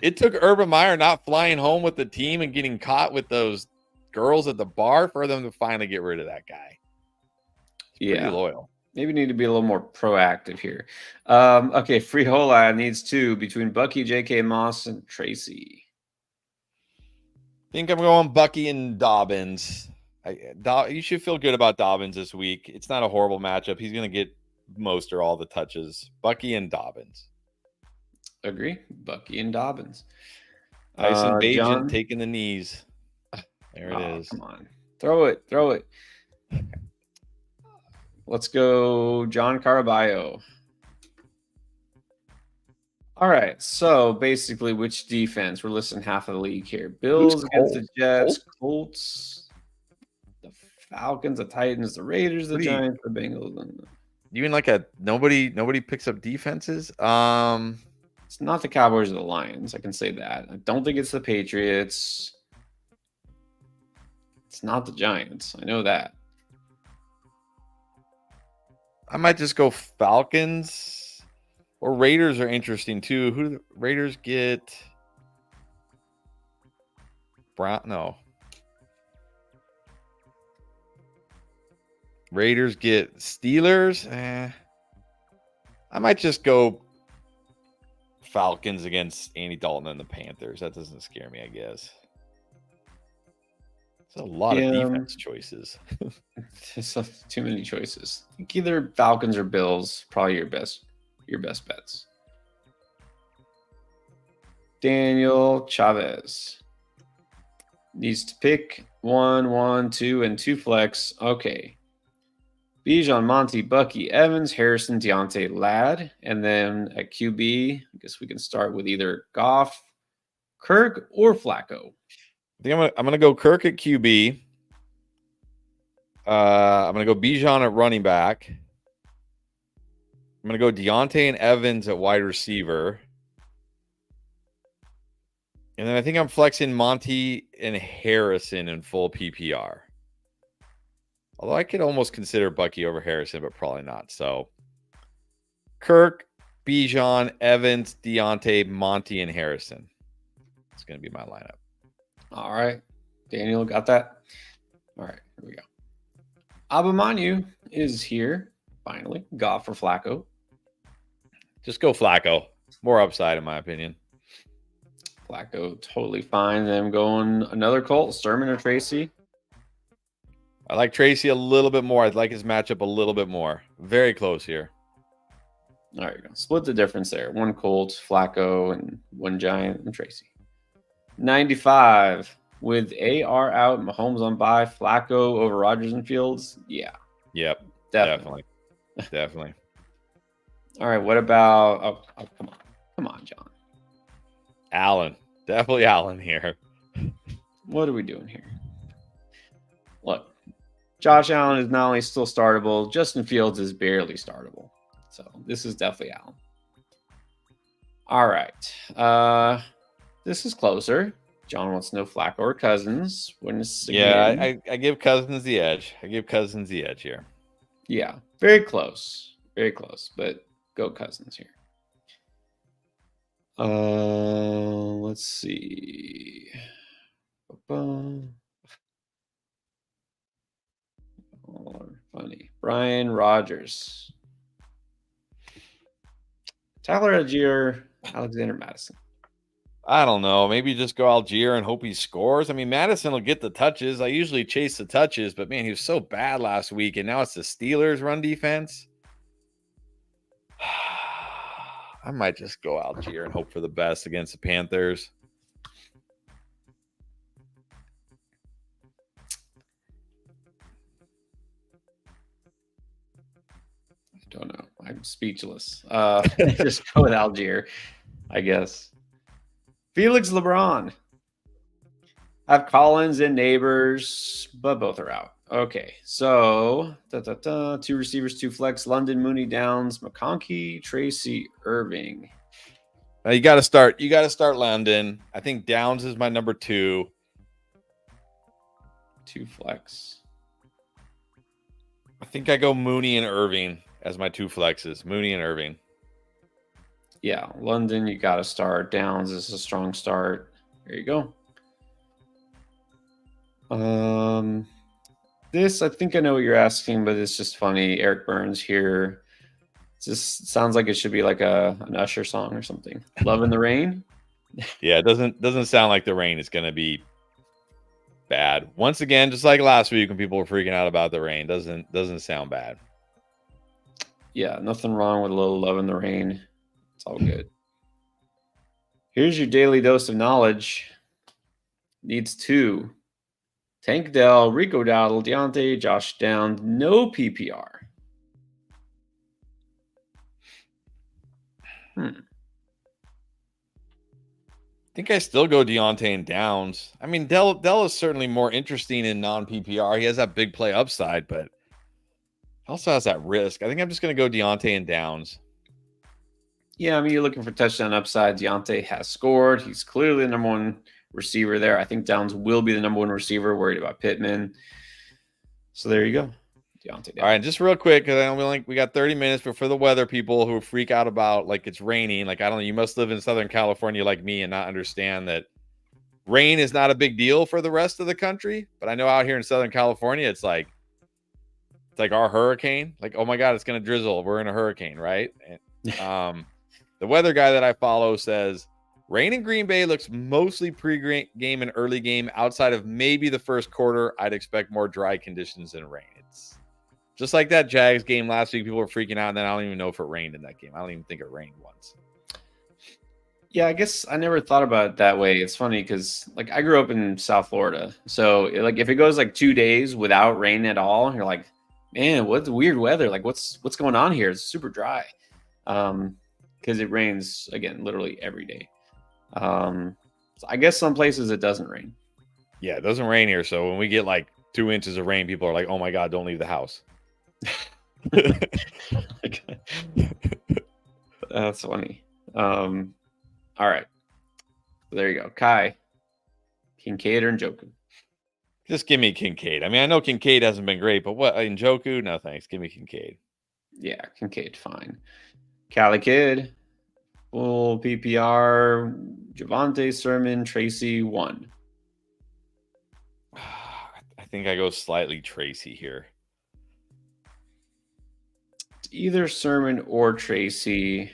It took Urban Meyer not flying home with the team and getting caught with those girls at the bar for them to finally get rid of that guy. He's pretty loyal. Maybe need to be a little more proactive here. Okay, Freehola needs 2 between Bucky, J.K. Moss, and Tracy. I think I'm going Bucky and Dobbins. You should feel good about Dobbins this week. It's not a horrible matchup. He's going to get most or all the touches. Bucky and Dobbins. Agree. Bucky and Dobbins. Tyson Bagent taking the knees. There it is. Come on. Throw it. Okay. Let's go John Caraballo. All right. So basically, which defense? We're listing half of the league here. Bills against the Jets, Colts, the Falcons, the Titans, the Raiders, the Giants, the Bengals. You mean like nobody picks up defenses? It's not the Cowboys or the Lions. I can say that. I don't think it's the Patriots. It's not the Giants. I know that. I might just go Falcons. Or Raiders are interesting too. Who do the Raiders get? No. Raiders get Steelers. I might just go Falcons against Andy Dalton and the Panthers. That doesn't scare me, I guess. There's a lot of defense choices. There's too many choices. I think either Falcons or Bills, probably your best bets. Daniel Chavez needs to pick 1, 2, and 2 flex. Okay. Bijan, Monty, Bucky, Evans, Harrison, Deontay, Ladd. And then at QB, I guess we can start with either Goff, Kirk, or Flacco. I think I'm gonna go Kirk at QB. I'm gonna go Bijan at running back. I'm gonna go Deontay and Evans at wide receiver. And then I think I'm flexing Monty and Harrison in full PPR. Although I could almost consider Bucky over Harrison, but probably not. So Kirk, Bijan, Evans, Deontay, Monty, and Harrison. It's going to be my lineup. All right. Daniel, got that? All right, here we go. Abamanu is here, finally. Goff for Flacco. Just go Flacco. More upside, in my opinion. Flacco, totally fine. Then I'm going another Colt, Sermon or Tracy. I like Tracy a little bit more. I'd like his matchup a little bit more. Very close here. There you go. Split the difference there. 1 Colt, Flacco, and 1 Giant, and Tracy. 95 with AR out, Mahomes on bye, Flacco over Rodgers and Fields. Yeah. Yep. Definitely. Definitely. All right. What about? Oh, come on. Come on, John. Allen. Definitely Allen here. What are we doing here? look, Josh Allen is not only still startable, Justin Fields is barely startable. So this is definitely Allen. All right. This is closer. John wants to know Flacco or Cousins. Yeah, I give Cousins the edge. Here. Yeah, very close. Very close, but go Cousins here. Let's see. Oh, funny. Brian Rogers. Tyler Algier, Alexander Madison. I don't know. Maybe just go Algier and hope he scores. I mean, Madison will get the touches. I usually chase the touches, but man, he was so bad last week, and now it's the Steelers' run defense. I might just go Algier and hope for the best against the Panthers. I don't know. I'm speechless. Just go with Algier, I guess. Felix LeBron. I have Collins and Neighbors, but both are out. Okay, so 2 receivers, 2 flex. London, Mooney, Downs, McConkey, Tracy, Irving. Now you got to start. You got to start London. I think Downs is my number 2. 2 flex. I think I go Mooney and Irving as my 2 flexes. Mooney and Irving. Yeah, London, you got to start. Downs is a strong start. There you go. This, I think I know what you're asking, but it's just funny. Eric Burns here. It just sounds like it should be like an Usher song or something. Love in the Rain. Yeah, it doesn't sound like the rain is going to be bad. Once again, just like last week when people were freaking out about the rain, doesn't sound bad. Yeah, nothing wrong with a little Love in the Rain. It's all good. Here's your daily dose of knowledge. Needs 2. Tank Dell, Rico Dowdle, Deontay, Josh Downs, no PPR. I think I still go Deontay and Downs. I mean, Dell is certainly more interesting in non-PPR. He has that big play upside, but also has that risk. I think I'm just going to go Deontay and Downs. Yeah, I mean, you're looking for touchdown upside. Deontay has scored. He's clearly the number 1 receiver there. I think Downs will be the number 1 receiver. Worried about Pittman. So there you go. Deontay Downs. All right, just real quick, because I know we got 30 minutes, but for the weather people who freak out about like it's raining, like I don't know, you must live in Southern California like me and not understand that rain is not a big deal for the rest of the country. But I know out here in Southern California, it's like our hurricane. Like, oh my God, it's gonna drizzle. We're in a hurricane, right? And, the weather guy that I follow says rain in Green Bay looks mostly pre-game and early game. Outside of maybe the first quarter, I'd expect more dry conditions than rain. It's just like that Jags game last week. People were freaking out, and then I don't even know if it rained in that game. I don't even think it rained once. Yeah, I guess I never thought about it that way. It's funny because like I grew up in South Florida. So like if it goes like 2 days without rain at all, you're like, man, what's weird weather? Like what's going on here? It's super dry. Because it rains again literally every day. So I guess some places it doesn't rain. Yeah, it doesn't rain here. So when we get like 2 inches of rain, people are like, oh my God, don't leave the house. That's funny. All right. There you go. Kai, Kincaid or Njoku? Just give me Kincaid. I mean, I know Kincaid hasn't been great, but what, Njoku? No, thanks. Give me Kincaid. Yeah, Kincaid, fine. Cali Kid, full PPR, Javonte, Sermon, Tracy, 1. I think I go slightly Tracy here. It's either Sermon or Tracy.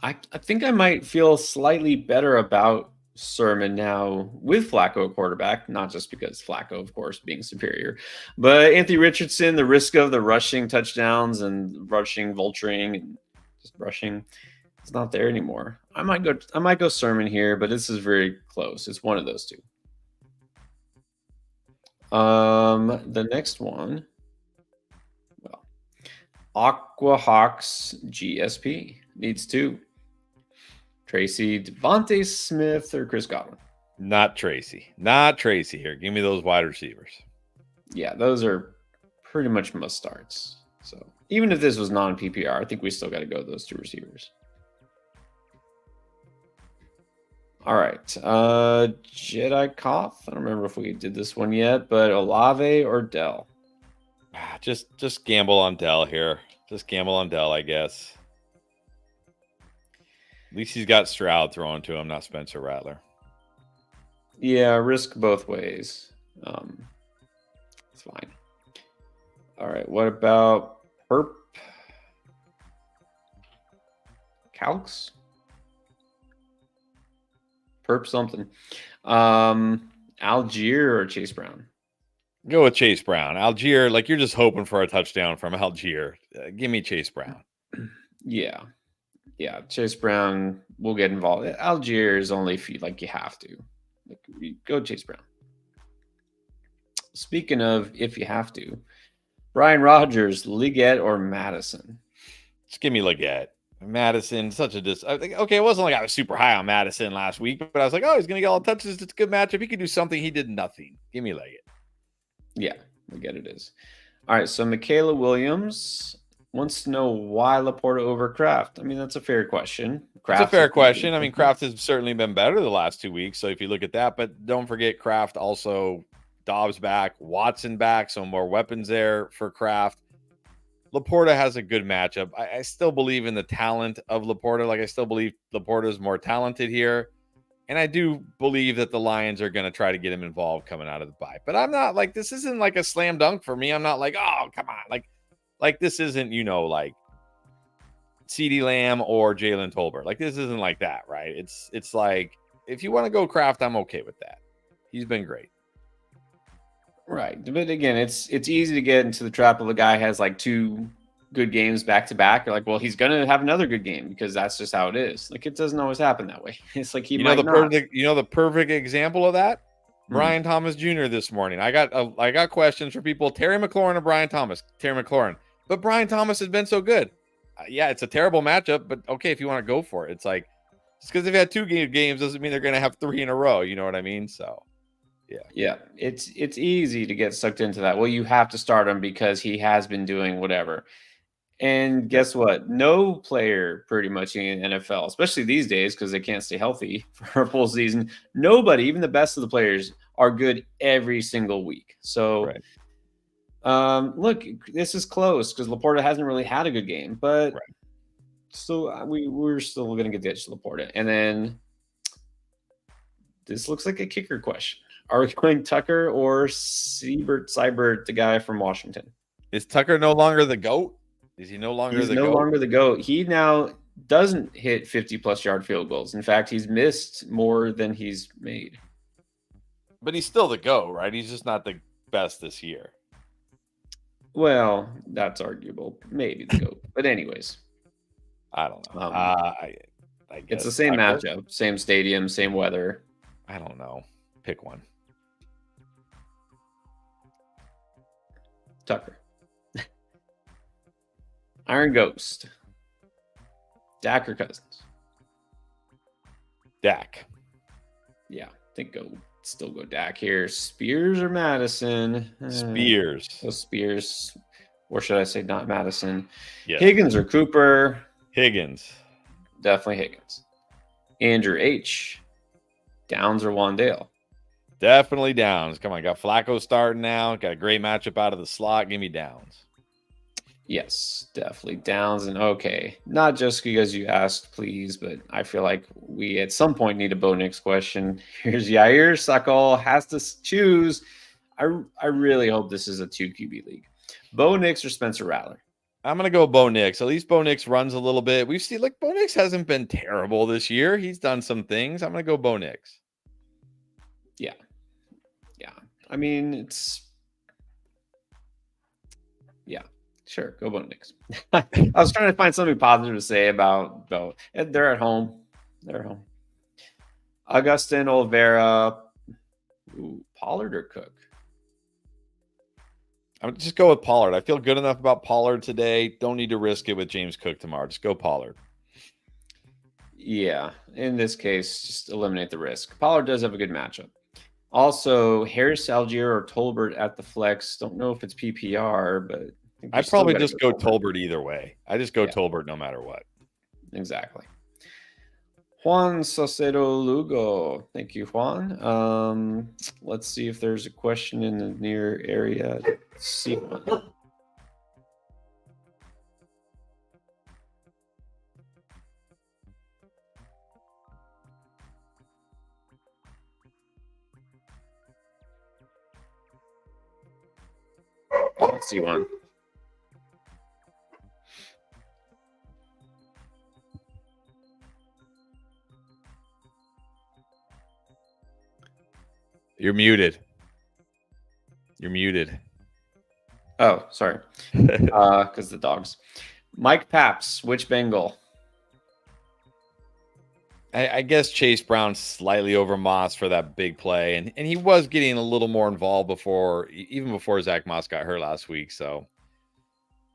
I think I might feel slightly better about Sermon now with Flacco at quarterback, not just because Flacco, of course, being superior, but Anthony Richardson, the risk of the rushing touchdowns and rushing vulturing and just rushing, it's not there anymore. I might go Sermon here, but this is very close. It's one of those 2. The next one, well, Aqua Hawks GSP needs 2. Tracy, Devontae Smith, or Chris Godwin? Not Tracy. Not Tracy here. Give me those wide receivers. Yeah, those are pretty much must starts. So even if this was non-PPR, I think we still got to go with those two receivers. All right. Jedi Koth. I don't remember if we did this one yet, but Olave or Dell? Just gamble on Dell here. Just gamble on Dell, I guess. At least he's got Stroud thrown to him, not Spencer Rattler. Yeah, risk both ways. It's fine. All right. What about Perp? Calx? Perp something. Algier or Chase Brown? Go with Chase Brown. Algier, like you're just hoping for a touchdown from Algier. Give me Chase Brown. Yeah. Chase Brown will get involved. Algier is only if you have to. Go Chase Brown. Speaking of if you have to, Brian Rogers, Liggett or Madison? Just give me Liggett. Madison, such a okay, it wasn't like I was super high on Madison last week, but I was like, oh, he's going to get all the touches. It's a good matchup. He could do something. He did nothing. Give me Liggett. Yeah, Liggett it is. All right, so Michaela Williams wants to know why Laporta over Kraft. I mean, that's a fair question. It's a fair question. I mean, Kraft has certainly been better the last 2 weeks. So if you look at that, but don't forget Kraft also Dobbs back, Watson back, so more weapons there for Kraft. Laporta has a good matchup. I still believe in the talent of Laporta. Like I still believe Laporta is more talented here. And I do believe that the Lions are going to try to get him involved coming out of the bye. But I'm not like, this isn't like a slam dunk for me. I'm not like, oh, come on. Like this isn't, like CeeDee Lamb or Jalen Tolbert. Like this isn't like that, right? It's like, if you want to go Kraft, I'm okay with that. He's been great. Right. But again, it's easy to get into the trap of a guy has like 2 good games back to back. You're like, well, he's going to have another good game because that's just how it is. Like it doesn't always happen that way. It's like the perfect example of that. Brian Thomas Jr. this morning. I got questions for people. Terry McLaurin or Brian Thomas. Terry McLaurin. But Brian Thomas has been so good. Yeah, it's a terrible matchup, but okay, if you want to go for it. It's like just because they've had 2 games doesn't mean they're going to have 3 in a row. You know what I mean? So. Yeah. It's easy to get sucked into that. Well, you have to start him because he has been doing whatever. And guess what? No player pretty much in the NFL, especially these days because they can't stay healthy for a full season. Nobody, even the best of the players, are good every single week. So, look, this is close because Laporta hasn't really had a good game, but still, we're still going to get ditched Laporta. And then this looks like a kicker question. Are we going Tucker or Seibert, the guy from Washington? Is Tucker no longer the GOAT? Is he no longer the GOAT? He's no longer the GOAT. He now doesn't hit 50-plus yard field goals. In fact, he's missed more than he's made. But he's still the GOAT, right? He's just not the best this year. Well, that's arguable. Maybe the GOAT. But anyways. I don't know. I guess. It's the same matchup, same stadium, same weather. I don't know. Pick one. Tucker. Iron Ghost. Dak or Cousins? Dak. Yeah, I think still go Dak here. Spears or Madison? Spears. Spears. Or should I say not Madison? Yes. Higgins or Cooper? Higgins. Definitely Higgins. Andrew H. Downs or Wandale? Definitely Downs. Come on, got Flacco starting now. Got a great matchup out of the slot. Give me Downs. Yes, definitely Downs. And okay, not just because you asked, please, but I feel like we at some point need a Bo Nix question. Here's Yair Sakal has to choose. I really hope this is a 2 QB league. Bo Nix or Spencer Rattler? I'm going to go Bo Nix. At least Bo Nix runs a little bit. We've seen, Bo Nix hasn't been terrible this year. He's done some things. I'm going to go Bo Nix. Yeah. I mean, sure. Go Bo Nix. I was trying to find something positive to say about Bo. They're at home. Augustin Oliveira. Pollard or Cook? I'm going to just go with Pollard. I feel good enough about Pollard today. Don't need to risk it with James Cook tomorrow. Just go Pollard. Yeah, in this case, just eliminate the risk. Pollard does have a good matchup. Also, Harris, Algier, or Tolbert at the flex. Don't know if it's PPR, but I think you I'd still probably got to just go go Tolbert. Tolbert either way. I just go Yeah, Tolbert no matter what. exactly. Juan Saucedo Lugo. Thank you, Juan. Let's see if there's a question in the near area. Let's see one. Let's see one. You're muted. You're muted. Oh, sorry. Because the dogs. Mike Paps, which Bengal? I guess Chase Brown slightly over Moss for that big play, and he was getting a little more involved even before Zach Moss got hurt last week. So,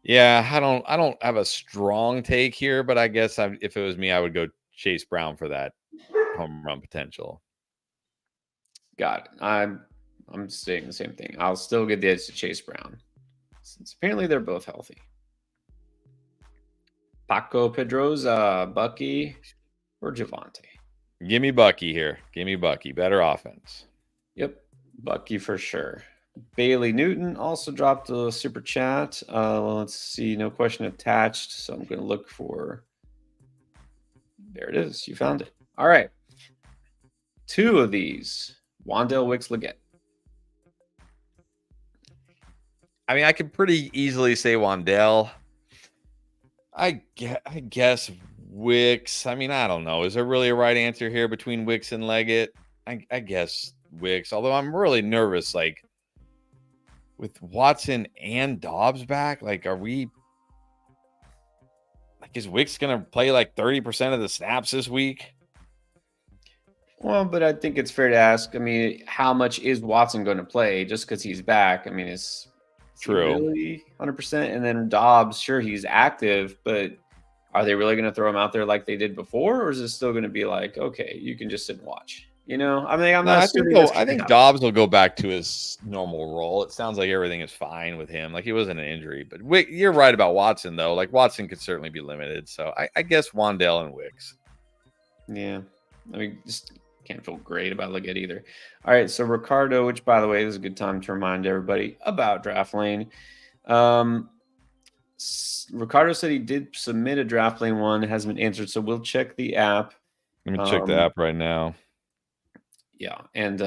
yeah, I don't have a strong take here, but I guess if it was me, I would go Chase Brown for that home run potential. Got it. I'm saying the same thing. I'll still give the edge to Chase Brown, since apparently they're both healthy. Paco Pedroza, Bucky, or Javante? Give me Bucky here. Give me Bucky. Better offense. Yep, Bucky for sure. Bailey Newton also dropped a super chat. Let's see, no question attached. So I'm going to look for. There it is. You found it. All right. Two of these. Wandale Wicks Leggett. I mean, I could pretty easily say Wandale. I guess Wicks. I mean, I don't know. Is there really a right answer here between Wicks and Leggett? I guess Wicks. Although I'm really nervous, like with Watson and Dobbs back. Like, is Wicks gonna play like 30% of the snaps this week? Well, but I think it's fair to ask. I mean, how much is Watson going to play just because he's back? I mean, is True. Really 100%. And then Dobbs, sure, he's active, but are they really going to throw him out there like they did before? Or is it still going to be like, okay, you can just sit and watch? I mean, I'm not assuming this. I think Dobbs will go back to his normal role. It sounds like everything is fine with him. Like he wasn't an injury, but you're right about Watson though. Like Watson could certainly be limited. So I guess Wandale and Wicks. Yeah. I mean, just can't feel great about Leggett either. All right. So Ricardo, which by the way, this is a good time to remind everybody about Draft Lane. Ricardo said he did submit a Draft Lane one. It hasn't been answered. So we'll check the app. Let me check the app right now. Yeah. And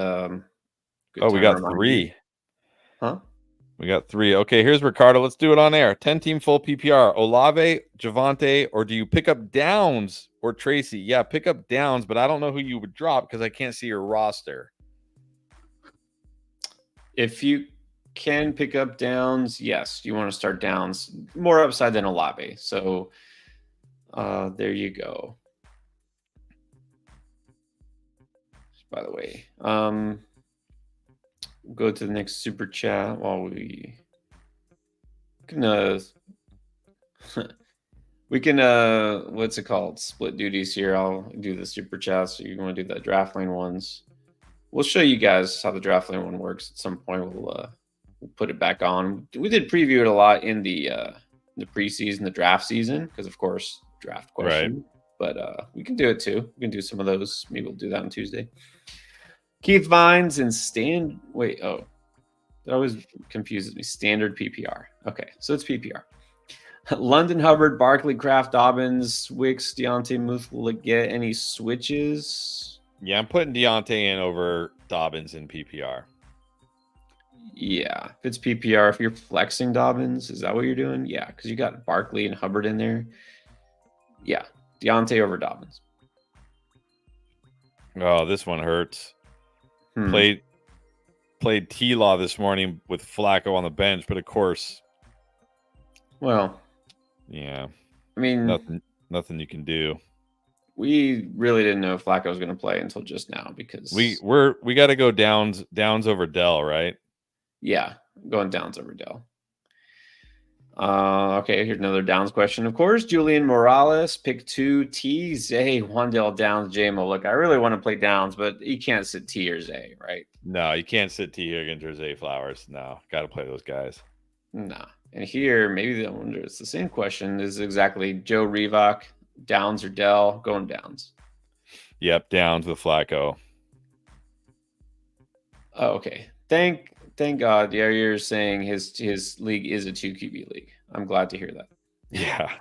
we got 3. Huh? We got 3. Okay, here's Ricardo. Let's do it on air. 10-team full PPR. Olave, Javante, or do you pick up Downs or Tracy? Yeah, pick up Downs, but I don't know who you would drop because I can't see your roster. If you can pick up Downs, yes, you want to start Downs. More upside than Olave. So there you go. By the way, go to the next super chat while we can we can what's it called, split duties here. I'll do the super chat, so you want to do the Draft Lane ones. We'll show you guys how the Draft Lane one works at some point. We'll put it back on. We did preview it a lot in the preseason, the draft season, because of course draft question, right. But we can do it too. We can do some of those. Maybe we'll do that on Tuesday. Keith Vines and that always confuses me. Standard PPR. Okay, so it's PPR. London Hubbard, Barkley, Kraft, Dobbins, Wicks, Deontay, Muth. Will it get any switches? Yeah, I'm putting Deontay in over Dobbins in PPR. Yeah, if it's PPR, if you're flexing Dobbins, is that what you're doing? Yeah, because you got Barkley and Hubbard in there. Yeah, Deontay over Dobbins. Oh, this one hurts. Played T-Law this morning with Flacco on the bench, but of course, well, yeah. I mean, nothing you can do. We really didn't know if Flacco was going to play until just now because we got to go Downs over Dell, right? Yeah, going Downs over Dell. Okay, here's another Downs question. Of course, Julian Morales, pick 2, T, Zay, Wandale, Downs, JMO. Look, I really want to play Downs, but you can't sit T or Zay, right? No, you can't sit T Higgins or Zay Flowers. No, got to play those guys. Nah. And here, maybe I wonder it's the same question. Is exactly Joe Revock, Downs or Dell? Going Downs. Yep, Downs with Flacco. Oh, okay. Thank God. Yeah, you're saying his league is a 2 QB league. I'm glad to hear that. Yeah.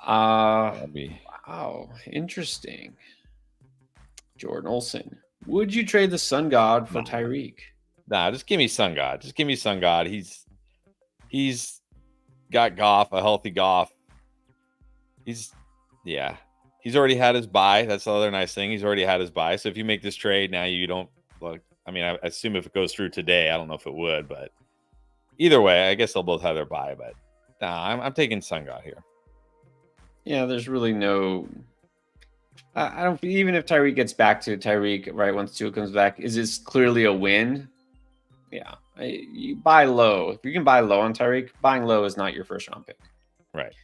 Wow, interesting. Jordan Olson. Would you trade the Sun God for Tyreek? Nah, just give me Sun God. Just give me Sun God. He's got Goff, a healthy Goff. He's already had his bye. That's the other nice thing. He's already had his bye. So if you make this trade now, you don't look. I mean, I assume if it goes through today, I don't know if it would, but either way, I guess they'll both have their bye. But nah, I'm taking Sun God here. Yeah, there's really no. I don't. Even if Tyreek gets back to Tyreek, right, once Tua comes back, is this clearly a win? Yeah, you buy low. If you can buy low on Tyreek, buying low is not your first round pick. Right.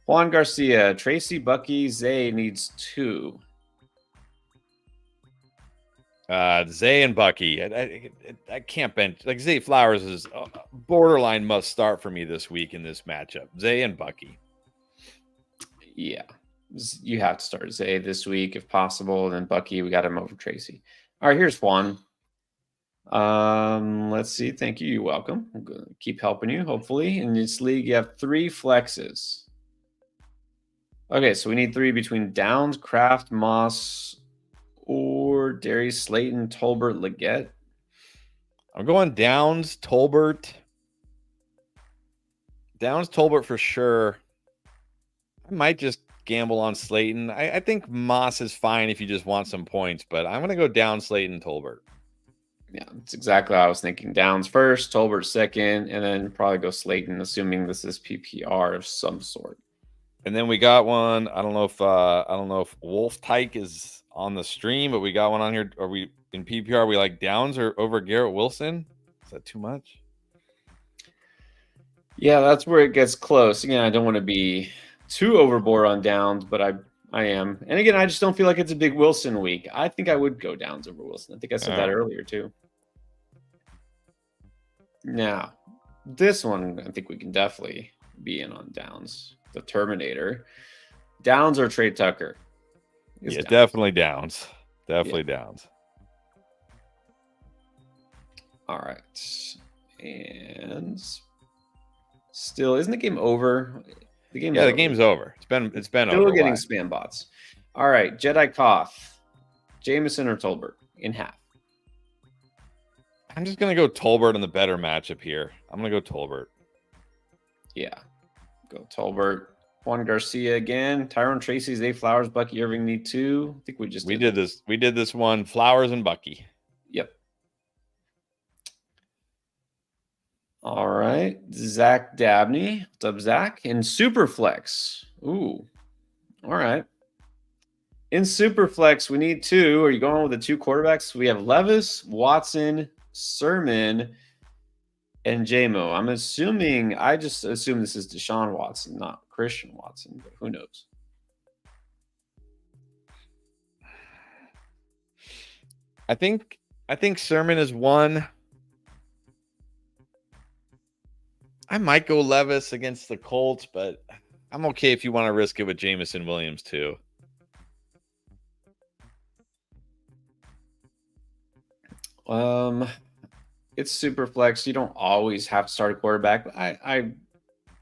Juan Garcia, Tracy, Bucky, Zay needs 2. Zay and Bucky. I can't bench. Like Zay Flowers is a borderline must start for me this week in this matchup. Zay and Bucky. Yeah, you have to start Zay this week if possible. And then Bucky, we got him over Tracy. All right, here's Juan. Let's see. Thank you. You're welcome. I'm gonna keep helping you. Hopefully, in this league, you have 3 flexes. Okay, so we need 3 between Downs, Kraft, Moss, or Darius Slayton, Tolbert, Leggett. I'm going Downs, Tolbert. Downs, Tolbert for sure. I might just gamble on Slayton. I think Moss is fine if you just want some points, but I'm going to go down Slayton, Tolbert. Yeah, that's exactly what I was thinking. Downs first, Tolbert second, and then probably go Slayton, assuming this is PPR of some sort. And then we got one. I don't know if Wolf Tyke is on the stream, but we got one on here. Are we in PPR? We like Downs or over Garrett Wilson? Is that too much? Yeah, that's where it gets close. Again, I don't want to be too overboard on Downs, but I am. And again, I just don't feel like it's a big Wilson week. I think I would go Downs over Wilson. I think I said that earlier too. Now, this one, I think we can definitely be in on Downs. The Terminator. Downs or Trey Tucker? Yeah, Downs. Definitely Downs. Definitely Downs. All right. And still, isn't the game over? The game's the game's over. It's been still over. Getting spam bots. All right, Jedi Koff, Jameson or Tolbert in half. I'm just gonna go Tolbert in the better matchup here. I'm gonna go Tolbert. Yeah, go Tolbert. Juan Garcia again. Tyrone Tracy, Zay Flowers, Bucky Irving need 2. I think we did this. We did this one. Flowers and Bucky. Yep. All right, Zach Dabney. What's up, Zach? In Superflex. Ooh. All right. In Superflex, we need 2. Are you going with the 2 quarterbacks? We have Levis, Watson, Sermon, and JMO. I just assume this is Deshaun Watson, not Christian Watson, but who knows? I think Sermon is 1. I might go Levis against the Colts, but I'm okay if you want to risk it with Jameson Williams too. It's super flex. You don't always have to start a quarterback, but I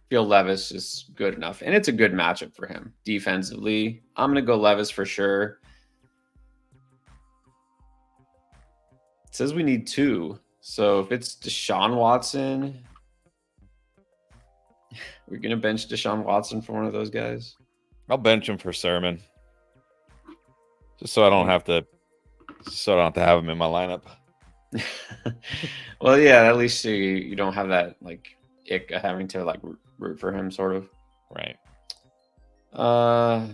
feel Levis is good enough, and it's a good matchup for him defensively. I'm gonna go Levis for sure. It says we need 2, so if it's Deshaun Watson, we're gonna bench Deshaun Watson for one of those guys. I'll bench him for Sermon, just so I don't have to have him in my lineup. Well, yeah, at least you don't have that like ick having to like root for him, sort of. Right. Yeah,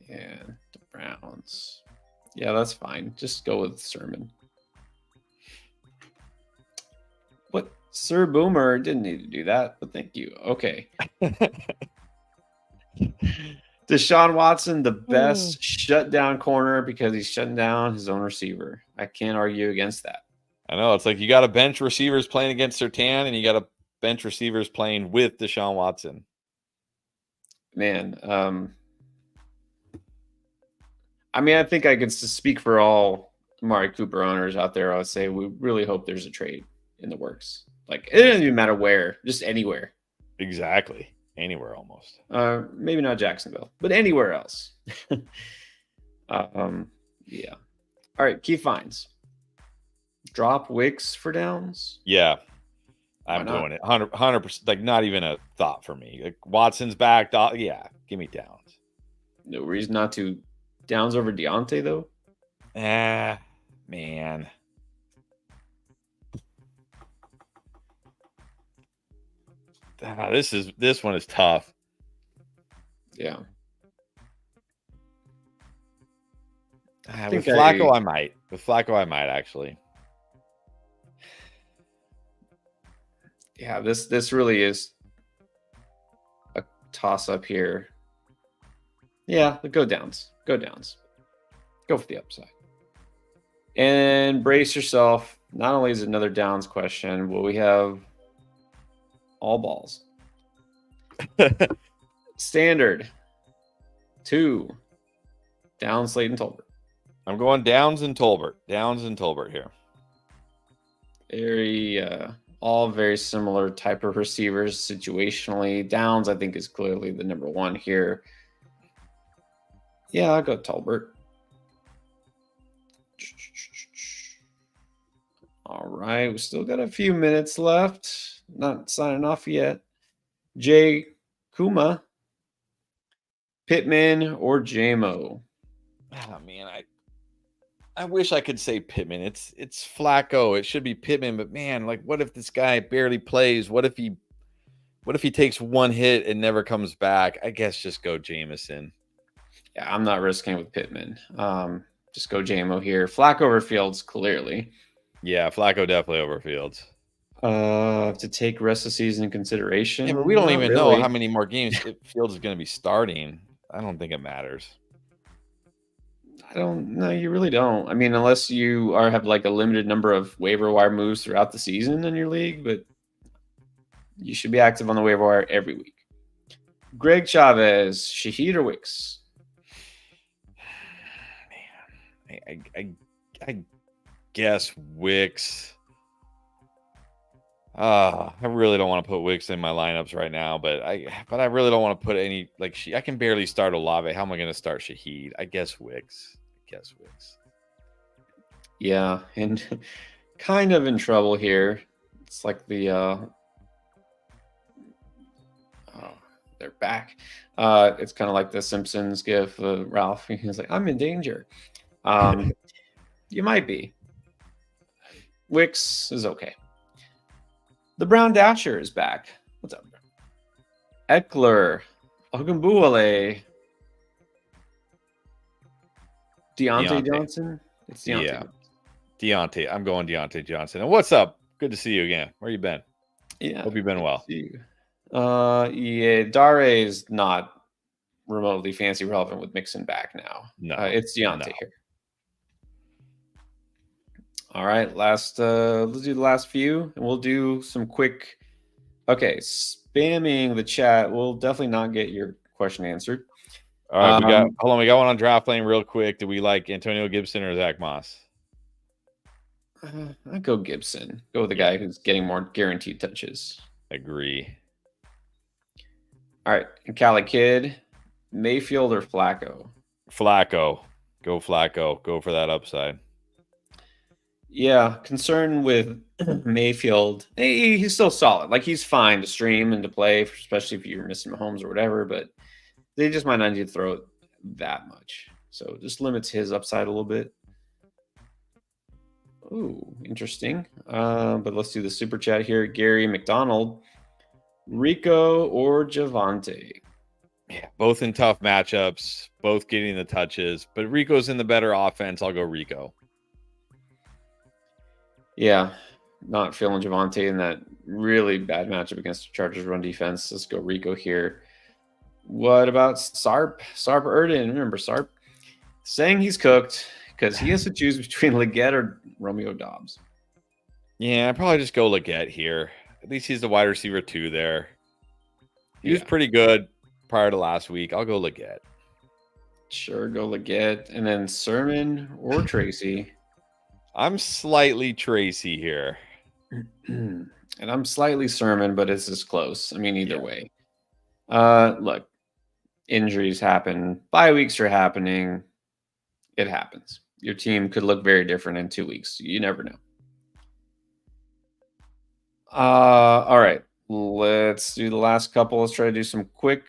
the Browns. Yeah, that's fine. Just go with Sermon. What? Sir Boomer didn't need to do that, but thank you. Okay. Deshaun Watson, the best shutdown corner because he's shutting down his own receiver. I can't argue against that. I know. It's like you got a bench receivers playing against Surtain, and you got a bench receivers playing with Deshaun Watson. Man, I mean, I think I could speak for all Amari Cooper owners out there. I would say we really hope there's a trade in the works. Like, it doesn't even matter where, just anywhere. Exactly. Anywhere almost. Maybe not Jacksonville, but anywhere else. Yeah. All right, key finds. Drop Wicks for downs. Yeah. I'm doing it 100%. Like, not even a thought for me. Like, Watson's back. Yeah, give me Downs. No reason not to. Downs over Deontay, though. Man. This one is tough. Yeah. With Flacco, I might actually. Yeah, this really is a toss up here. Yeah, go Downs. Go Downs. Go for the upside. And brace yourself. Not only is it another Downs question, but we have all balls. Standard. 2. Downs, Slayton, Tolbert. I'm going Downs and Tolbert. Downs and Tolbert here. All very similar type of receivers situationally. Downs, I think, is clearly the number one here. Yeah, I'll go Tolbert. All right, we still got a few minutes left. Not signing off yet. Jay Kuma, Pittman, or JMO? Oh man, I wish I could say Pittman. It's Flacco. It should be Pittman, but man, like, what if this guy barely plays? What if he takes one hit and never comes back? I guess just go Jameson. Yeah, I'm not risking with Pittman. Just go JMO here. Flacco over Fields, clearly. Yeah, Flacco definitely over Fields. To take rest of the season in consideration. Yeah, but we don't even know how many more games Fields is going to be starting. I don't think it matters. I don't know. You really don't. I mean, unless you have like a limited number of waiver wire moves throughout the season in your league, but you should be active on the waiver wire every week. Greg Chavez, Shaheed or Wicks? Man, I guess Wicks. I really don't want to put Wicks in my lineups right now, but I really don't want to put any, like, I can barely start Olave. How am I going to start Shaheed? I guess Wicks. Yeah, and kind of in trouble here. It's like the they're back. It's kind of like the Simpsons gif of Ralph. He's like, I'm in danger. You might be. Wicks is okay. The Brown Dasher is back. What's up? Eckler, Ogunbowale, Deontay Johnson. It's Deontay. Yeah, Deontay. I'm going Deontay Johnson. And what's up? Good to see you again. Where you been? Yeah, hope you've been well. Yeah, Dare is not remotely fancy relevant with Mixon back now. No, it's Deontay here. All right, let's do the last few, and we'll do some quick. Okay, spamming the chat. We'll definitely not get your question answered. All right, we got one on draft lane real quick. Do we like Antonio Gibson or Zach Moss? I go Gibson. Go with the guy who's getting more guaranteed touches. Agree. All right, and Cali Kid, Mayfield or Flacco? Flacco. Go Flacco. Go for that upside. Yeah, concern with Mayfield. He's still solid. Like, he's fine to stream and to play, especially if you're missing Mahomes or whatever, but they just might not need to throw it that much. So it just limits his upside a little bit. Ooh, interesting. But let's do the super chat here. Gary McDonald, Rico or Javonte? Yeah, both in tough matchups, both getting the touches, but Rico's in the better offense. I'll go Rico. Yeah, Not feeling Javante in that really bad matchup against the Chargers run defense. Let's go Rico here. What about Sarp? Sarp Erden. Remember Sarp? Saying he's cooked because he has to choose between Leggett or Romeo Dobbs. Yeah, I'd probably just go Leggett here. At least he's the wide receiver 2 there. He was pretty good prior to last week. I'll go Leggett. Sure, go Leggett. And then Sermon or Tracy. I'm slightly Tracy here. And I'm slightly Sermon, but it's as close. I mean, either way. Look, injuries happen. Bye weeks are happening. It happens. Your team could look very different in 2 weeks. You never know. All right. Let's do the last couple. Let's try to do some quick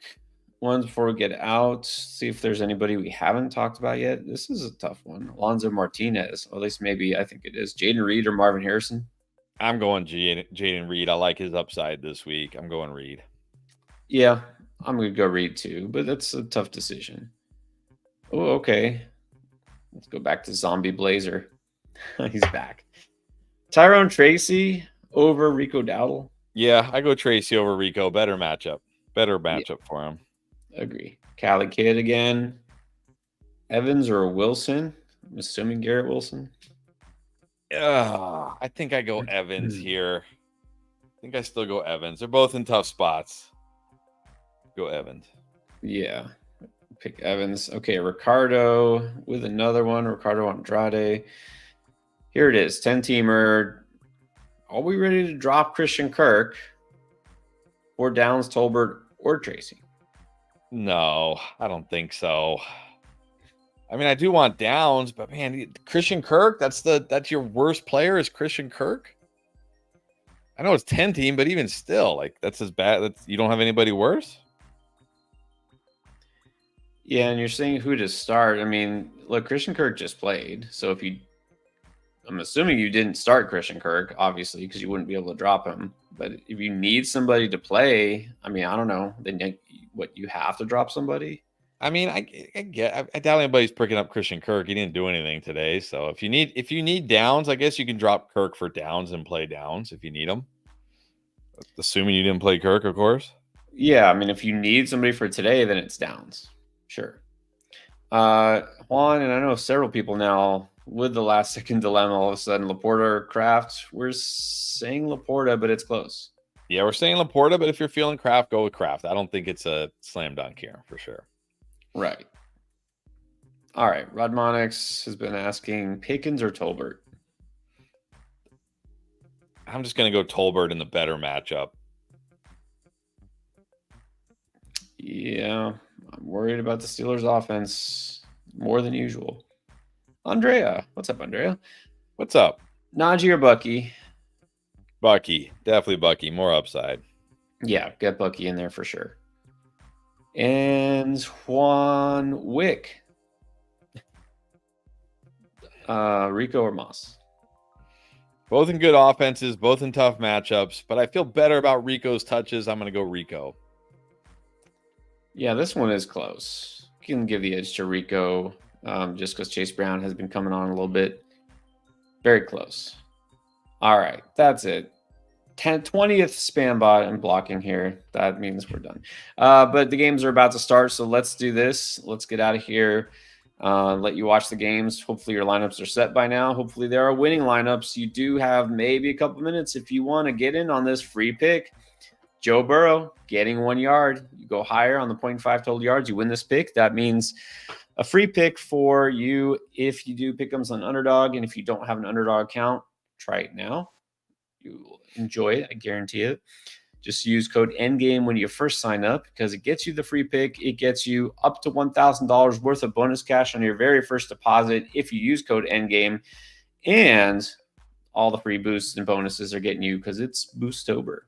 ones before we get out. See if there's anybody we haven't talked about yet. This is a tough one. Alonzo Martinez, or at least maybe I think it is. Jaden Reed or Marvin Harrison? I'm going Jaden Reed. I like his upside this week. I'm going Reed. Yeah, I'm going to go Reed too, but that's a tough decision. Oh, okay. Let's go back to Zombie Blazer. He's back. Tyrone Tracy over Rico Dowdle. Yeah, I go Tracy over Rico. Better matchup for him. Agree. Cali Kid again. Evans or Wilson? I'm assuming Garrett Wilson. I think I go Evans here. I think I still go Evans. They're both in tough spots. Go Evans. Yeah. Pick Evans. Okay, Ricardo with another one. Ricardo Andrade. Here it is. 10-teamer. Are we ready to drop Christian Kirk or Downs, Tolbert, or Tracy? No, I don't think so. I mean, I do want Downs, but man, Christian Kirk, that's your worst player is Christian Kirk. I know it's 10-team, but even still, like that's as bad. You don't have anybody worse. Yeah, and you're saying who to start. I mean, look, Christian Kirk just played, so I'm assuming you didn't start Christian Kirk, obviously, because you wouldn't be able to drop him. But if you need somebody to play, I mean, I don't know. Then you have to drop somebody? I mean, I doubt anybody's picking up Christian Kirk. He didn't do anything today. So if you need Downs, I guess you can drop Kirk for Downs and play Downs if you need him. Assuming you didn't play Kirk, of course. Yeah, I mean, if you need somebody for today, then it's Downs. Sure. Juan, and I know several people now with the last second dilemma, all of a sudden, Laporta or Kraft. We're saying Laporta, but it's close. Yeah, we're saying Laporta, but if you're feeling Kraft, go with Kraft. I don't think it's a slam dunk here for sure. Right. All right. Rod Monix has been asking Pickens or Tolbert. I'm just going to go Tolbert in the better matchup. Yeah, I'm worried about the Steelers' offense more than usual. Andrea. What's up, Andrea? What's up? Najee or Bucky? Bucky. Definitely Bucky. More upside. Yeah, get Bucky in there for sure. And Juan Wick. Rico or Moss? Both in good offenses, both in tough matchups, but I feel better about Rico's touches. I'm going to go Rico. Yeah, this one is close. You can give the edge to Rico just because Chase Brown has been coming on a little bit. Very close. All right, that's it. 20th spam bot and blocking here. That means we're done. But the games are about to start, so let's do this. Let's get out of here. Let you watch the games. Hopefully your lineups are set by now. Hopefully there are winning lineups. You do have maybe a couple minutes if you want to get in on this free pick. Joe Burrow getting 1 yard. You go higher on the 0.5 total yards. You win this pick. That means a free pick for you if you do pick them on underdog. And if you don't have an underdog account, try it now. You will enjoy it. I guarantee it. Just use code ENDGAME when you first sign up because it gets you the free pick. It gets you up to $1,000 worth of bonus cash on your very first deposit if you use code ENDGAME. And all the free boosts and bonuses are getting you because it's Boostober.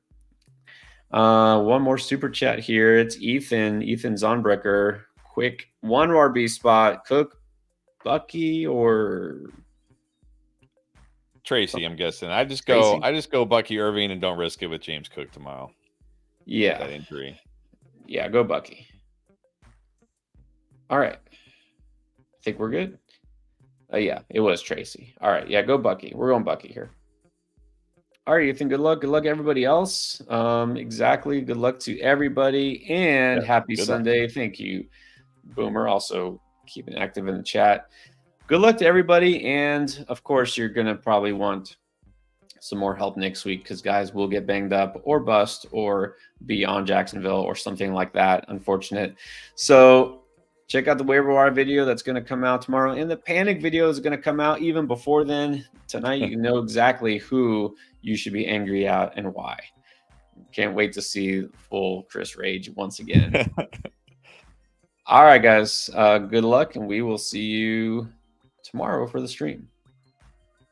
One more super chat here. It's Ethan Zonbrecker. Quick one RB spot. Cook, Bucky, or Tracy, I'm guessing. I just go Bucky Irving and don't risk it with James Cook tomorrow. Yeah. That injury. Yeah, go Bucky. All right. I think we're good. Yeah, it was Tracy. All right. Yeah, go Bucky. We're going Bucky here. All right, Ethan, good luck. Good luck, everybody else. Exactly. Good luck to everybody and Yeah, happy good luck. Sunday. Thank you, Boomer. Also keeping active in the chat. Good luck to everybody. And of course, you're going to probably want some more help next week because guys will get banged up or bust or be on Jacksonville or something like that. Unfortunate. So check out the waiver wire video that's going to come out tomorrow. And the panic video is going to come out even before then. Tonight, you know exactly who you should be angry at and why. Can't wait to see full Chris rage once again. All right, guys. Good luck, and we will see you tomorrow for the stream.